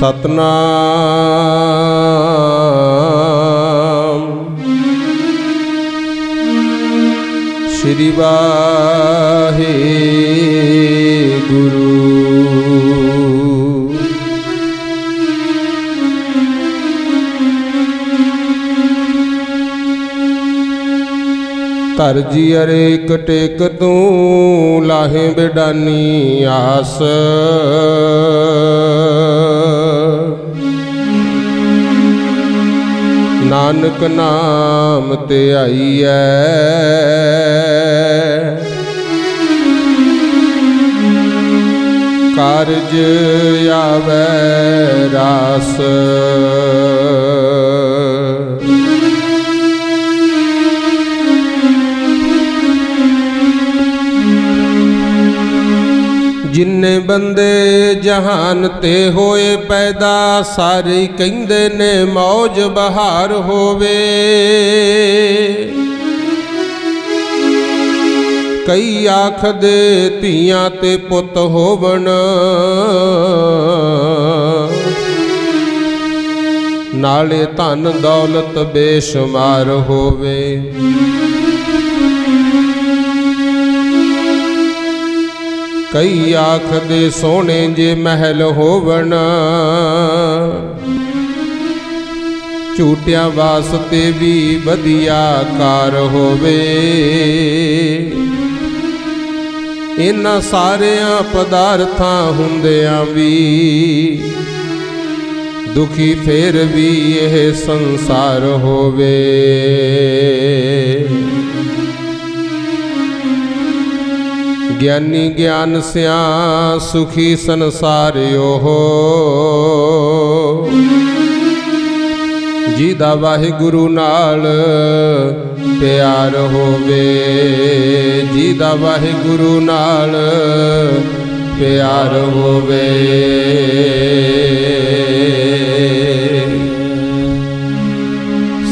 Satnam Shri Waheguru. तरजी अरेक take तू लाहे बिडानी आस। नानक नाम ते आईऐ कारज आवे रास। जिन्ने बंदे जहान ते होए पैदा सारे कहंदे ने मौज बहार होवे। कई आखदे धीआं ते पुत होवन नाले धन दौलत बेशुमार होवे। कई आखदे सोने जे महल होवन झूठियां वास्ते भी वधिया कार होवे। इन्हां सारियां पदार्थां हुंदियां भी दुखी फिर भी यह संसार होवे। ज्ञानी ज्ञान सिया सुखी संसारियो हो। जिदा वाहिगुरु नाल प्यार होवे। जिदा वाहिगुरु नाल प्यार होवे।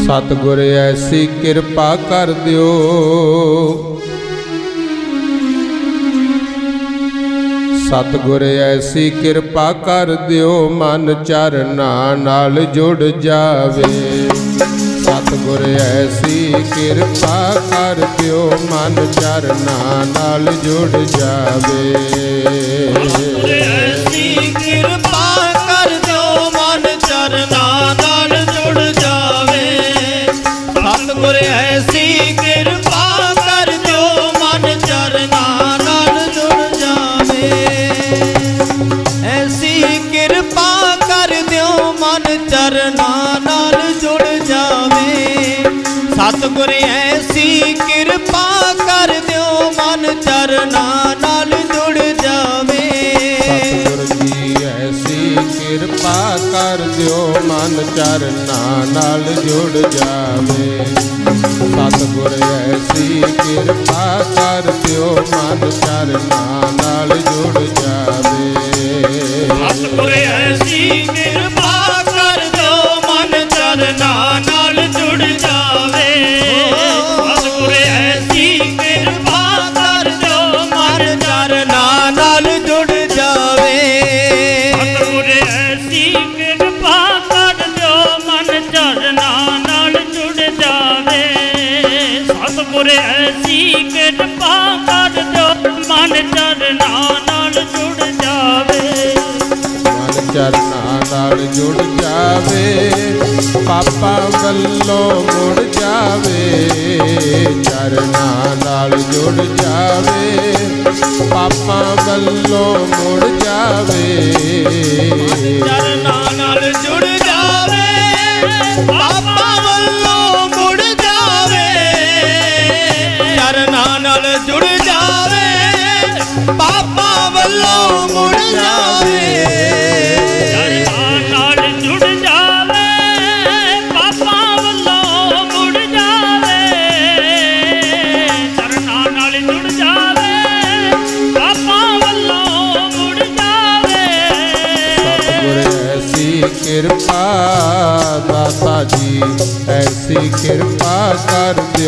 सतगुर ऐसी कृपा कर दियो सतगुर ऐसी कृपा कर दियो मन चरना नाल जुड़ जावे। सतगुर ऐसी कृपा कर दियो मन चरना नाल जुड़ जावे। सतगुर ऐसी कृपा कर दियो मन चरना नाल जुड़ जावे। सतगुर ऐसी कृपा कर दियो मन चरना नाल जुड़ जावे। ऐसी कृपा कर दियो मन चरना नाल जुड़ जावे। सतगुर ऐसी कृपा कर दियो मन चरना नाल जुड़ जावे। सतगुर जी ऐसी कृपा कर दियो मन चरना नाल जुड़ जावे। सतगुर ऐसी कृपा कर दियो मन चरना नाल जुड़ जावे। सतगुर ऐसी कृपा कर दियो मन चरना नाल जुड़ जावे। सतगुर ऐसी कृपा कर दियो मन चरना नाल जुड़ जावे। सतगुर ऐसी कृपा कर दियो मन चरना नाल जुड़ जावे। सतगुर ऐसी कृपा कर दियो मन चरना नाल जुड़ जावे। मन चरना नाल जुड़ जावे। पापा वल्लों मुड़ जावे। चरना नाल जुड़ जावे। पापा वल्लों मुड़ जावे। चरना नाल जुड़ जावे। पापा वल्लों मुड़ जावे। चरना नाल जुड़ जावे। पापा वल्लों मुड़ जावे। चरना नाल जुड़ जावे। पापा वल्लों मुड़ जावे। चरना नाल जुड़ जावे। पापा वल्लों मुड़ जावे। सतगुर ऐसी कृपा दाता जी ऐसी कृपा कर दियो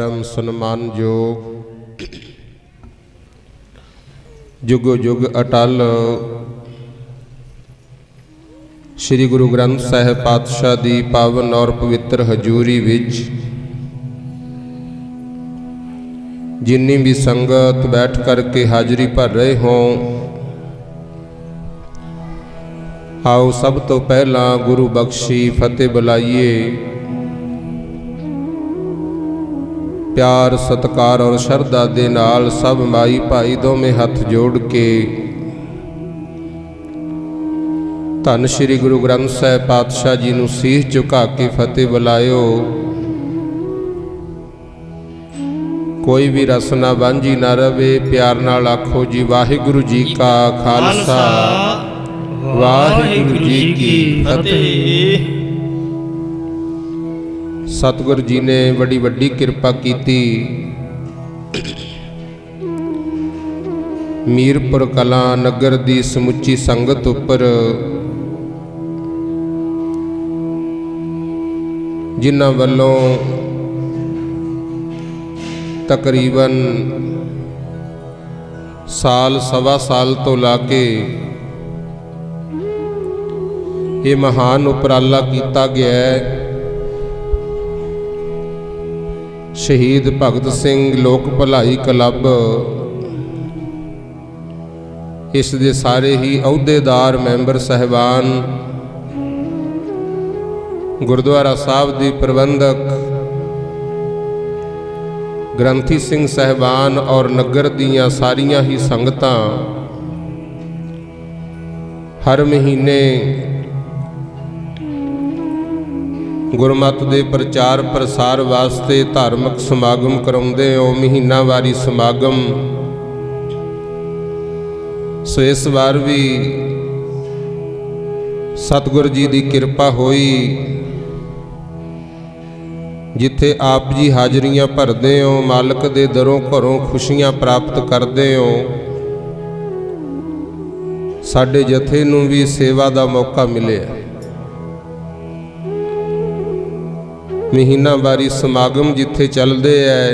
परम सन्मान योग जुगो जुग अटल श्री गुरु ग्रंथ साहिब पातशाह दी पावन और पवित्र हजूरी विच जिन्नी भी संगत बैठ करके हाजरी भर रहे हों, आओ सब तो पहला गुरु बख्शी फतेह बुलाइए। प्यार सत्कार और श्रद्धा दे नाल सब माई भाई दोवें हथ जोड़ के धन श्री गुरु ग्रंथ साहिब पातशाह जी नूं सीस झुका के फतेह बुलायो। कोई भी रसना वांझी ना रवे, प्यार नाल आखो जी वाहिगुरु जी का खालसा वाहिगुरु जी की फतेह। सतगुरु जी ने बड़ी वड्डी किरपा की। मीरपुर कलां नगर दी समुची संगत उपर जिन्हां वल्लों तकरीबन साल सवा साल तो लाके ये महान उपराला किया गया है। शहीद भगत सिंह लोक भलाई क्लब इस दे सारे ही अहुदेदार मैंबर साहिबान, गुरुद्वारा साहब दी प्रबंधक, ग्रंथी सिंह साहिबान और नगर दियां सारियां ही संगतां हर महीने गुरमत दे प्रचार प्रसार वास्ते धार्मिक समागम कराउंदे हो, महीनावारी समागम। सो इस बार भी सतगुरु जी की किरपा होई, जिथे आप जी हाजरियां भरदे हो, मालक दे दरों घरों खुशियां प्राप्त करदे हो, साडे जथे नूं भी सेवा का मौका मिले। महीनावारी समागम जिथे चलते है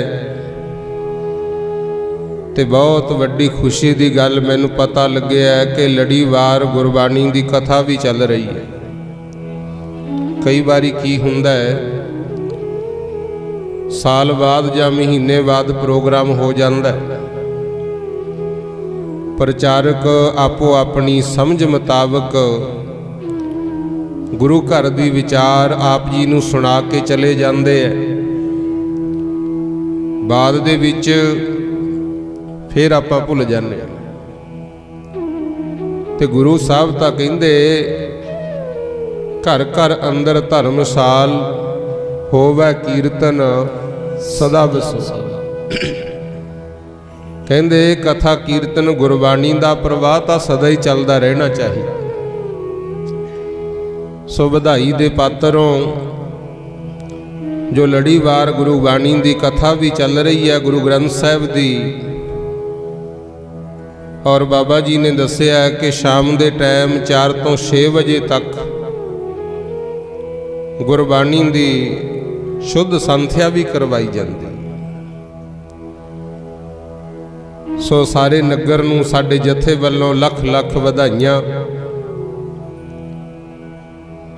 तो बहुत वड्डी खुशी की गल मैनू पता लगे है कि लड़ीवार गुरबाणी की कथा भी चल रही है। कई बारी की हुंदा है साल बाद या महीने बाद प्रोग्राम हो जाता है, प्रचारक आपो अपनी समझ मुताबक गुरु घर दी विचार आप जी नूं सुना के चले जाते हैं। बाद दे विच फिर आपां भुल जाने। ते गुरु साहब तां कहिंदे घर घर अंदर धर्मशाल होवे कीर्तन सदा वसो। कहिंदे कथा कीर्तन गुरबाणी दा प्रवाह तां सदा ही चलदा रहना चाहिए। सो बधाई दे पात्रों, जो लड़ीवार गुरु बाणी की कथा भी चल रही है गुरु ग्रंथ साहिब दी, और बाबा जी ने दसिया कि शाम के टाइम 4 तो 6 बजे तक गुरबाणी की शुद्ध संध्या भी करवाई जाती। सो सारे नगर नूं साडे जथे वल्लों लख लख बधाइयां।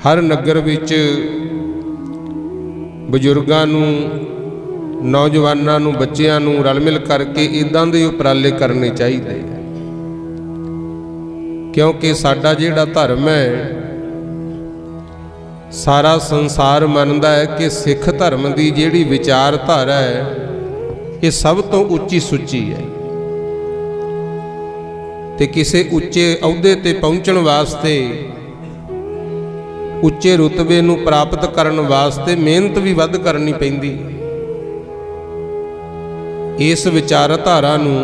हर नगर विच बजुर्गां नूं, नौजवानां नूं, बच्चियां नूं रल मिल करके इदां दे उपराले करने चाहिए, क्योंकि साडा जिहड़ा धर्म है सारा संसार मनदा है कि सिख धर्म की जिहड़ी विचारधारा है ये सब तो उच्ची सुच्ची है। ते किसी उच्चे अहुदे ते पहुंचण वास्ते, उच्चे रुतबे नूं प्राप्त करन वास्ते मेहनत भी वध करनी पैंदी। इस विचारधारा नूं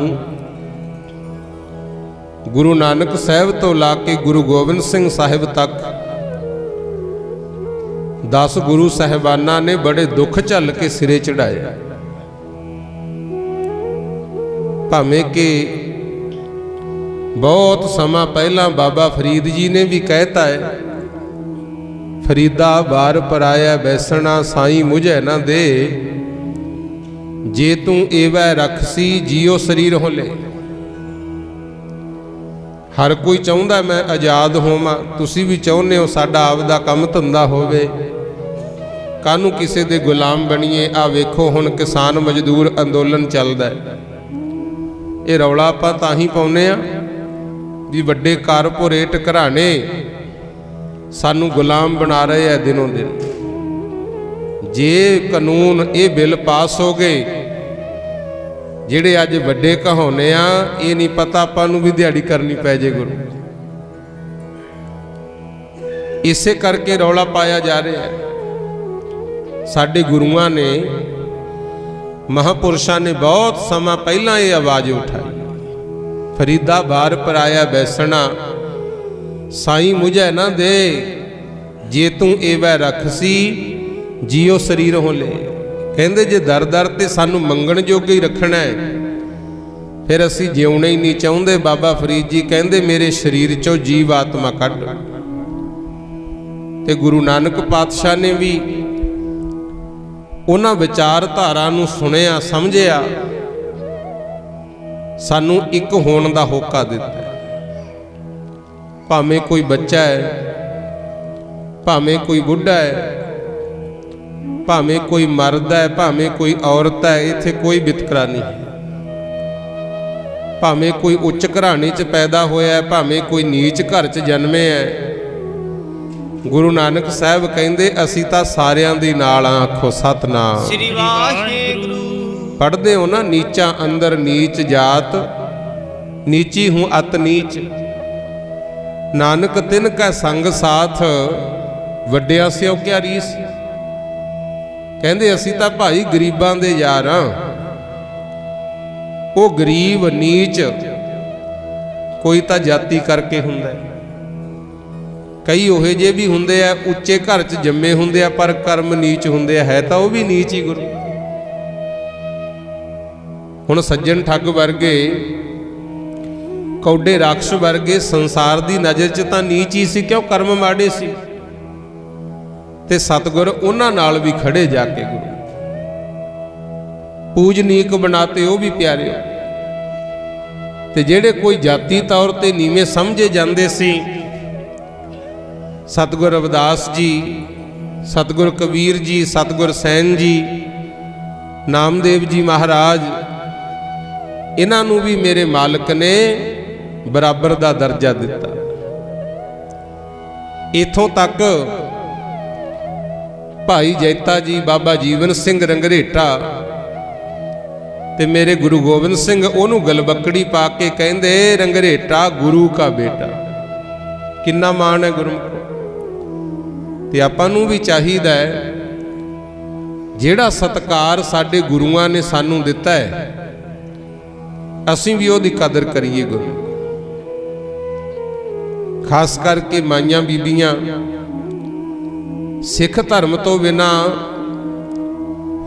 गुरु नानक साहिब तो ला के गुरु गोबिंद सिंह साहिब तक 10 गुरु साहिबाना ने बड़े दुख झल के सिरे चढ़ाए। भावें कि बहुत समा पहला बाबा फरीद जी ने भी कहता है, फरीदा बार पराया बैसना साईं मुझे ना दे, जे तू एवै रखसी जियो शरीर होले। हर कोई चाहुंदा मैं आज़ाद होवां, तुसी भी चाहुंदे हो साडा आपदा काम धंधा होवे, कानू किसी दे गुलाम बणीए। आ वेखो हुण किसान मजदूर अंदोलन चलदा है, ये रौला आपां तां ही पाउने आ भी वड्डे कारपोरेट घराने सानू गुलाम बना रहे हैं दिनों दिन। जे कानून ये बिल पास हो गए जिहड़े अज वड्डे कहाउने आ, ये नहीं पता आपां नूं भी दिहाड़ी करनी पै जे गुरु। इसे करके रौला पाया जा रहा है। साडे गुरुआं ने महापुरुषां ने बहुत समा पहला ये आवाज़ उठाई, फरीदा बार पर आया बैसना साई मुझे ना दे, जे तू एवै रखसी जियो शरीर हो ले। कहते जे दर दर ते सानू मंगण जोगे ही रखना है, फिर असी जिउना ही नहीं चाहते। बाबा फरीद जी कहते मेरे शरीर चो जीव आत्मा कढ़। ते गुरु नानक पातशाह ने भी उन्हां विचारधारा नूं सुनिया समझिया, सानू एक होण दा होका दिता। भावें कोई बच्चा है, भावें कोई बुढ़ा है, भावें कोई मर्द है, भावें कोई औरत है, इत्थे कोई वितकरा नहीं है। भावें कोई उच्च घराने च पैदा होया है, भावें कोई नीच घर च जन्मे है। गुरु नानक साहब कहंदे असी तां सारियां दी नाल आखो सतनाम श्री वाहिगुरू। पढ़दे हो ना, नीचा अंदर नीच जात, नीची हूँ अत नीच। नानक तिन का संग साथ वड्डिया स्यो क्या रीस। कहंदे असी तां भाई गरीबां दे यार हां। वो गरीब नीच कोई तां जाति करके हुंदा है, कई ओहे जे भी हुंदे आ उच्चे घर च जम्मे हुंदे आ पर कर्म नीच हुंदे आ, है तां वो भी नीच ही गुरु। हुण सज्जन ठग वर्गे, कौडे राक्षस वर्गे संसार दी नज़र च तां नीच ही सी, क्यों कर्म माड़े सी। ते सतगुर उन्हां नाल भी खड़े जाके गुरु पूजनीक बनाते, वो भी प्यारे। ते जेड़े कोई जाति तौर ते नीवें समझे जांदे सी, सतगुर रविदास जी, सतगुर कबीर जी, सतगुर सैन जी, नामदेव जी महाराज, इन्हां नूं भी मेरे मालिक ने बराबर दा दर्जा दिता। इथों तक भाई जैता जी, बाबा जीवन सिंह रंगरेटा ते मेरे गुरु गोबिंद सिंह ओनू गलबकड़ी पा के कहंदे रंगरेटा गुरु का बेटा। किन्ना मान है गुरु को। ते आपां नूं भी चाहिदा है जिहड़ा सत्कार साडे गुरुआं ने सानू दिता है, असीं भी ओहदी कदर करिए गुरु। खास करके माइयां बीबियां, सिख धर्म तो बिना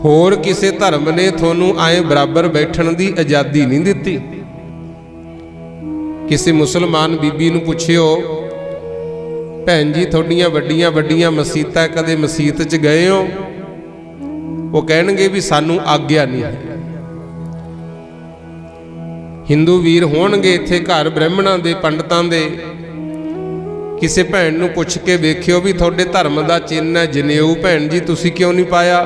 होर किसी धर्म ने थोनू आए बराबर बैठण दी आज़ादी नहीं दिती। किसी मुसलमान बीबी नूं पुछियो भैन जी थोड़ियां वड्डियां वड्डियां मसीतां, कदे मसीत च गए हो? वो कहणगे भी सानू आग्या नहीं है। हिंदू वीर होणगे इत्थे घर ब्राह्मणां दे पंडितां दे, किसी भैन नूं पुछ के वेखियो भी थोड़े धर्म का चिन्ह है जनेऊ, भैन जी तुसी क्यों नहीं पाया?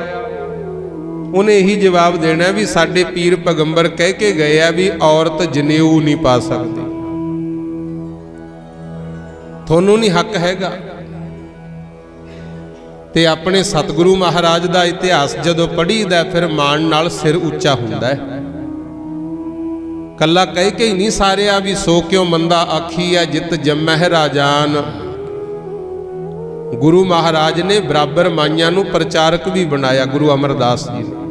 उन्हें यही जवाब देना भी साडे पीर पैगंबर कह के गए आ भी औरत जनेऊ नहीं पा सकती, थोनू नहीं हक हैगा। ते अपने सतगुरु महाराज का इतिहास जदों पढ़ीदा फिर मान नाल सिर उच्चा हुंदा है। कला कह के ही नहीं सारिया भी सो क्यों मंदा आखी है जित जम्मह राजान। गुरु महाराज ने बराबर माइयां नूं प्रचारक भी बनाया, गुरु अमरदास जी ने।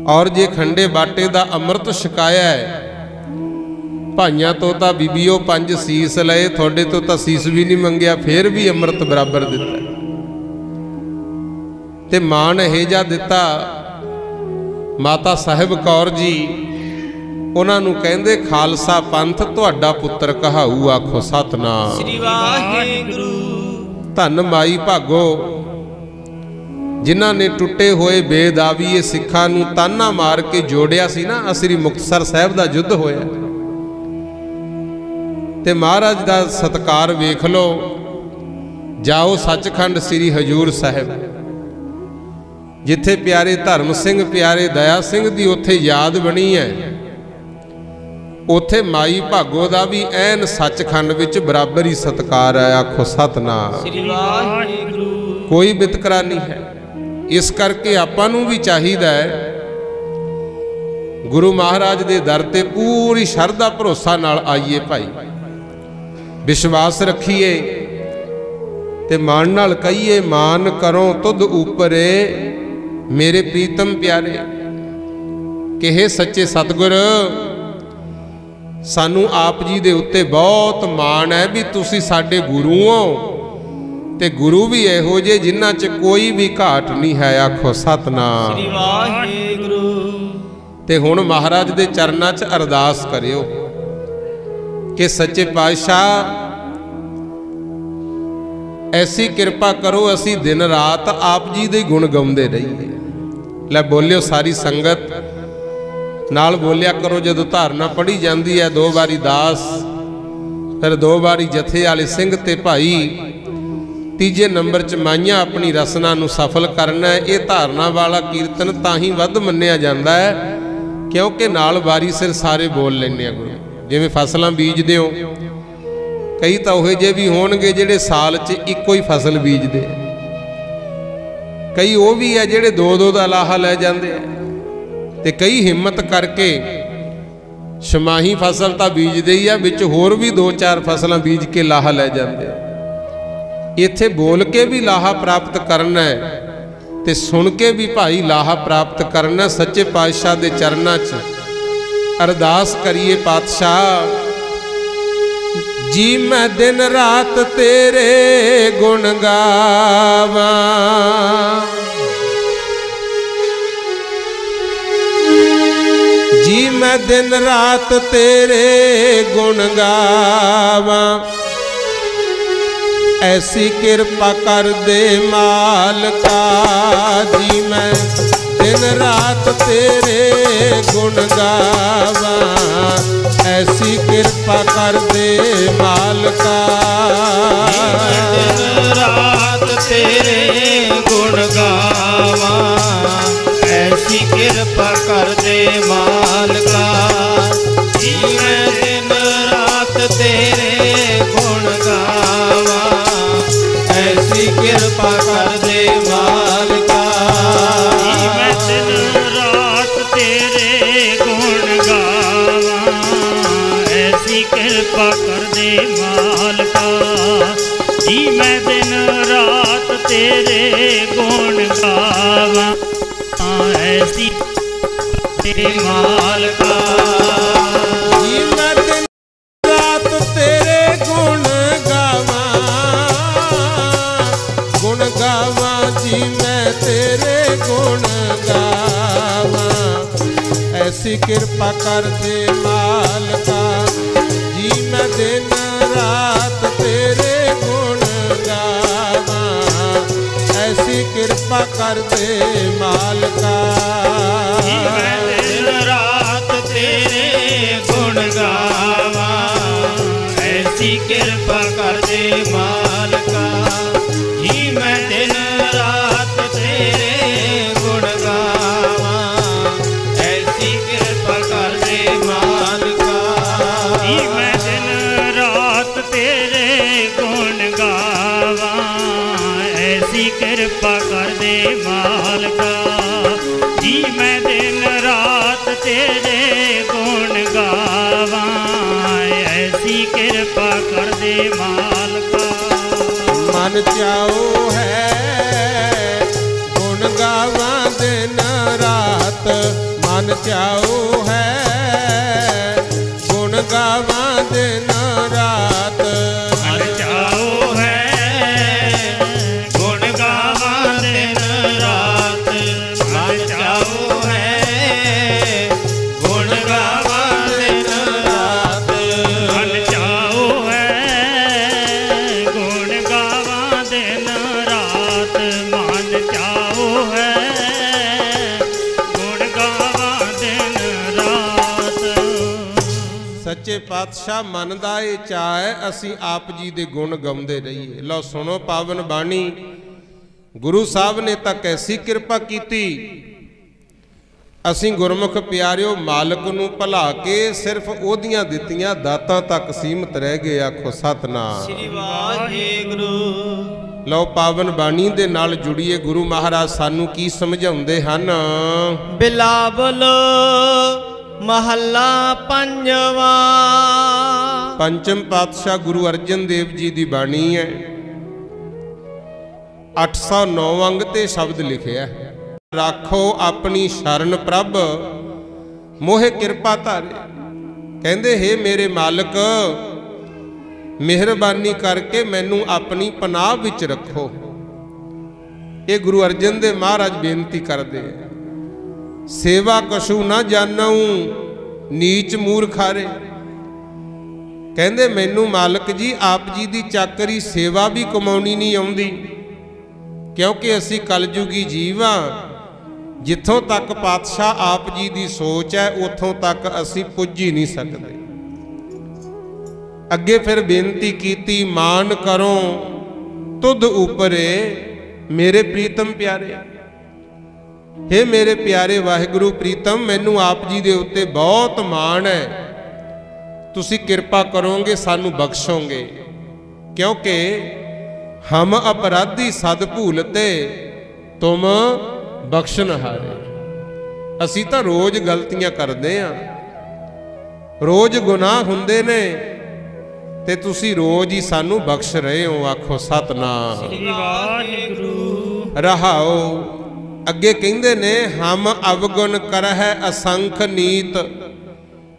और जे खंडे बाटे दा अमृत छकाया है, भाइयां तो तां बीबीओ 5 सीस लए, थोड़े तो तां सीस भी नहीं मंगया, फिर भी अमृत बराबर दिता। ते मान हेजा दिता माता साहिब कौर जी, उन्होंने कहते खालसा पंथ तुहाडा पुत्र कहाऊ, आखो सतनाम श्री वाहिगुरू। धन माई भागो जिन्हां ने टुटे हुए बेदावी सिखां नूं ताना मार के जोड़िया सी ना, श्री मुक्तसर साहिब दा युद्ध होया। ते महाराज दा सत्कार वेख लो। जाओ सचखंड श्री हजूर साहिब, जिथे प्यारे धर्म सिंह प्यारे दया सिंह दी उत्थे याद बनी है, उत्थे माई भागो दा भी ऐन सचखंड विच बराबर ही सत्कार है। आखो सतनाम, कोई वितकरा नहीं है। इस करके आपां नूं भी चाहिदा है गुरु महाराज दे दर ते पूरी शरधा भरोसा नाल आइए भाई, विश्वास रखिए ते मान नाल कहिए, मान करो तुद ऊपरे मेरे प्रीतम प्यारे। कहे सच्चे सतगुर, सानू आप जी दे उत्ते बहुत माण है भी तुसी साडे गुरु हो, ते गुरु भी इहो जे जिन्हां च कोई भी घाट नहीं है। आखो सतनाम। ते हुण महाराज दे चरनां च अरदास करियो कि सच्चे पातशाह ऐसी कृपा करो असी दिन रात आप जी दे गुण गाउंदे रहिए। लै बोलियो सारी संगत नाल बोलिया करो। जदों धारना पढ़ी जाती है 2 बारी दास, फिर 2 बारी जथे वाले सिंह ते भाई, तीजे नंबर च माइयां अपनी रसना नूं सफल करना है। ये धारना वाला कीर्तन ताही वध मन्निया जाता है क्योंकि नाल वारी सिर सारे बोल लेने गुरु। जिवें फसलां बीजदे हो, कई तो उहे जे भी होणगे जिहड़े साल च इक्को ही फसल बीजदे, कई वो भी है जिहड़े 2-2 दा लाहा लै जांदे आ, ते कई हिम्मत करके छमाही फसल तो बीजदे ही आ, विच होर भी 2-4 फसलां बीज के लाहा लै जांदे। इत्थे बोल के भी लाहा प्राप्त करना है ते सुन के भी भाई लाहा प्राप्त करना। सच्चे पातशाह दे चरनां च अरदास करिए, पातशाह जी मैं दिन रात तेरे गुण गावां, जी मैं दिन रात तेरे गुण गावां, ऐसी कृपा कर दे मालका। जी मैं दिन रात तेरे गुण गावां, ऐसी कृपा कर दे मालका। दिन रात तेरे गुण गावां, ऐसी कृपा कर दे मालका। जी मैं दिन रात तेरे गुण गावां, ऐसी कृपा कर दे मालका। मैं दिन रात तेरे गुण गावां, ऐसी कृपा कर दे मालका। जी मैं दिन रात तेरे गुण गावां, ऐसी तेरे मालका। जी मैं दिन रात तेरे गुण गावां, जी मैं तेरे गुण गावां, ऐसी कृपा कर दे मालका। जी मैं दिन रात तेरे गुण गावां, ऐसी कृपा कर दे मालका। जी मैं दिन रात तेरे गुण गावां, ऐसी कृपा कर दे मालका। जी मैं दिन रात तेरे गुण गावां, ऐसी कृपा कर दे मालका। जी मैं दिन रात तेरे गुण गावां, ऐसी कृपा कर दे मालका। जी मैं दिन रात तेरे गुण गावां, ऐसी कृपा कर दे मालका। मन चाओ है गुण गावां दिन रात, मन चाओ है गुण गावां दिन रात। मन चाओ है गुण गावां दिन रात, मन चाओ है गुण गावां दिन रात। मन चाओ है गुण गावां दिन रात, मन चाओ सच्चे पातशाह मन दा ये चाह है असी आप जी दे गुण गाउंदे रहिए। लो सुनो पावन बाणी, गुरु साहब ने तां कैसी कृपा कीती। असी गुरमुख प्यारिओ मालक नूं भुला के सिर्फ ओदियां दित्तियां दातां तक सीमित रह गए। आखो सतनाम श्री वाहिगुरू। लो पावन बाणी दे नाल जुड़िए। गुरु महाराज सानू की समझाउंदे हन। बिलावल महला पंजवा। पंचम पातशाह गुरु अर्जन देव जी दी बाणी है। 809 अंग ते शब्द लिखे है। राखो अपनी शरण प्रभ मोहे कृपा धारे। कहंदे हे मेरे मालिक मेहरबानी करके मैनू अपनी पनाह विच रखो। ये गुरु अर्जन देव महाराज बेनती करदे। सेवा कछु ना जानऊं नीच मूर्खारे। कहंदे मैनू मालिक जी आप जी दी चाकरी सेवा भी कमाउणी नहीं आउंदी, क्योंकि असी कलयुगी जीव हाँ। जिथों तक पातशाह आप जी दी सोच है उथों तक असी पुज ही नहीं सकते। अगे फिर बेनती कीती, मान करो तुध उपरे मेरे प्रीतम प्यारे। हे मेरे प्यारे वाहिगुरु प्रीतम, मैनू आप जी दे उत्ते बहुत मान है। तुसी कृपा करोगे सानू बख्शोगे, क्योंकि हम अपराधी सद भूलते तुम बख्शनहारे। असी तो रोज गलतियां करते हैं, रोज गुनाह हुंदे ने, ते तुसी रोज ही सानू बख्श रहे हो। आखो सतनाम रहाओ। अगे कहंदे ने हम अवगुण करह असंख नीत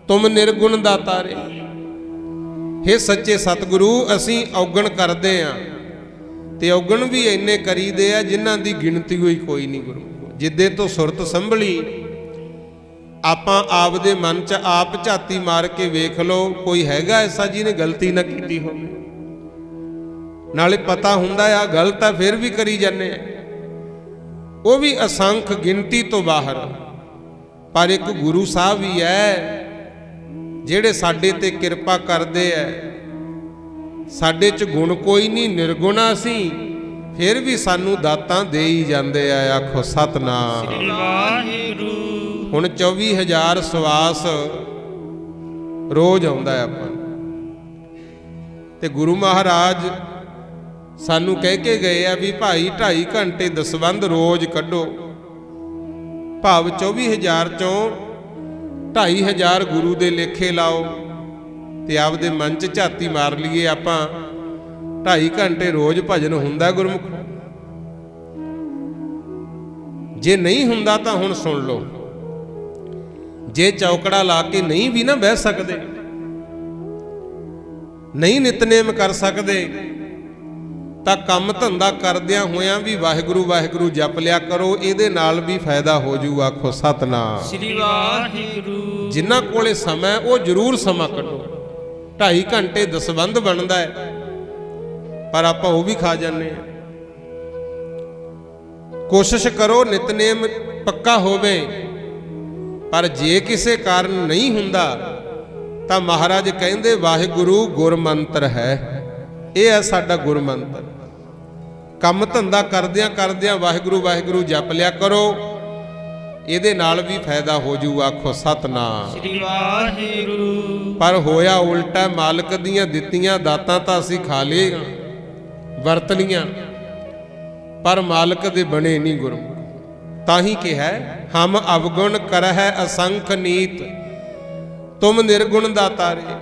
तुम निर्गुण दातारे। हे सच्चे सतगुरु असी औगण करते हैं ते औगण भी इन्ने करीदे आ जिन्हां दी गिणती होई कोई नहीं। गुरु जिद्दे तो सुरत संभली आपां आपदे मन च आप झाती मार के वेख लो, कोई हैगा ऐसा जिहने गलती ना कीती होवे। नाले पता हुंदा आ गलत आ फिर भी करी जाने, वो भी असंख गिनती तो बाहर। पर एक गुरु साहब ही है जिहड़े साडे ते कृपा करदे है। साडे च गुण कोई नहीं, निर्गुणा सी, फिर भी सानू दातां दे ही जांदे आ। आखो सतनाम। हुण 24,000 सवास रोज आउंदा है आपां ते गुरु महाराज सानू कह के गए आ भी भाई 2.5 घंटे दसबंध रोज कड्डो। भाव 24,000 चों 2,500 गुरु दे लेखे लाओ ते आपदे मन च झाती मार लीए। आपां 2.5 घंटे रोज भजन हुंदा गुरमुख। जे नहीं हुंदा तां हुण सुन लो। जे चौकड़ा ला के नहीं भी ना बह सकदे, नहीं नितनेम कर सकदे, तां काम धंधा करदियां होयां भी वाहिगुरू वाहिगुरू जप लिया करो, इहदे नाल भी फायदा हो जू। आखो सतनाम श्री वाहिगुरू। जिन्हां कोले समय वो जरूर समा कढो। 2.5 घंटे दसबंध बनदा है, पर आपां वो भी खा जाने। कोशिश करो नितनेम पक्का होवे, पर जे किसी कारण नहीं हुंदा तां महाराज कहंदे वाहिगुरू गुर मंत्र है। यह है साडा गुर मंत्र। काम धंधा करदियां करदियां वाहिगुरू वाहिगुरू जप लिया करो, इहदे नाल भी फायदा हो जू। आखो सतनाम श्री वाहिगुरू। पर होया उल्टा, मालिक दीयां दित्तियां दातां तां असीं खा ली वरत लियां, पर मालिक दे बने नहीं गुरु। ताही कहा हम अवगुण करह असंख नीत तुम निर्गुण दातारे।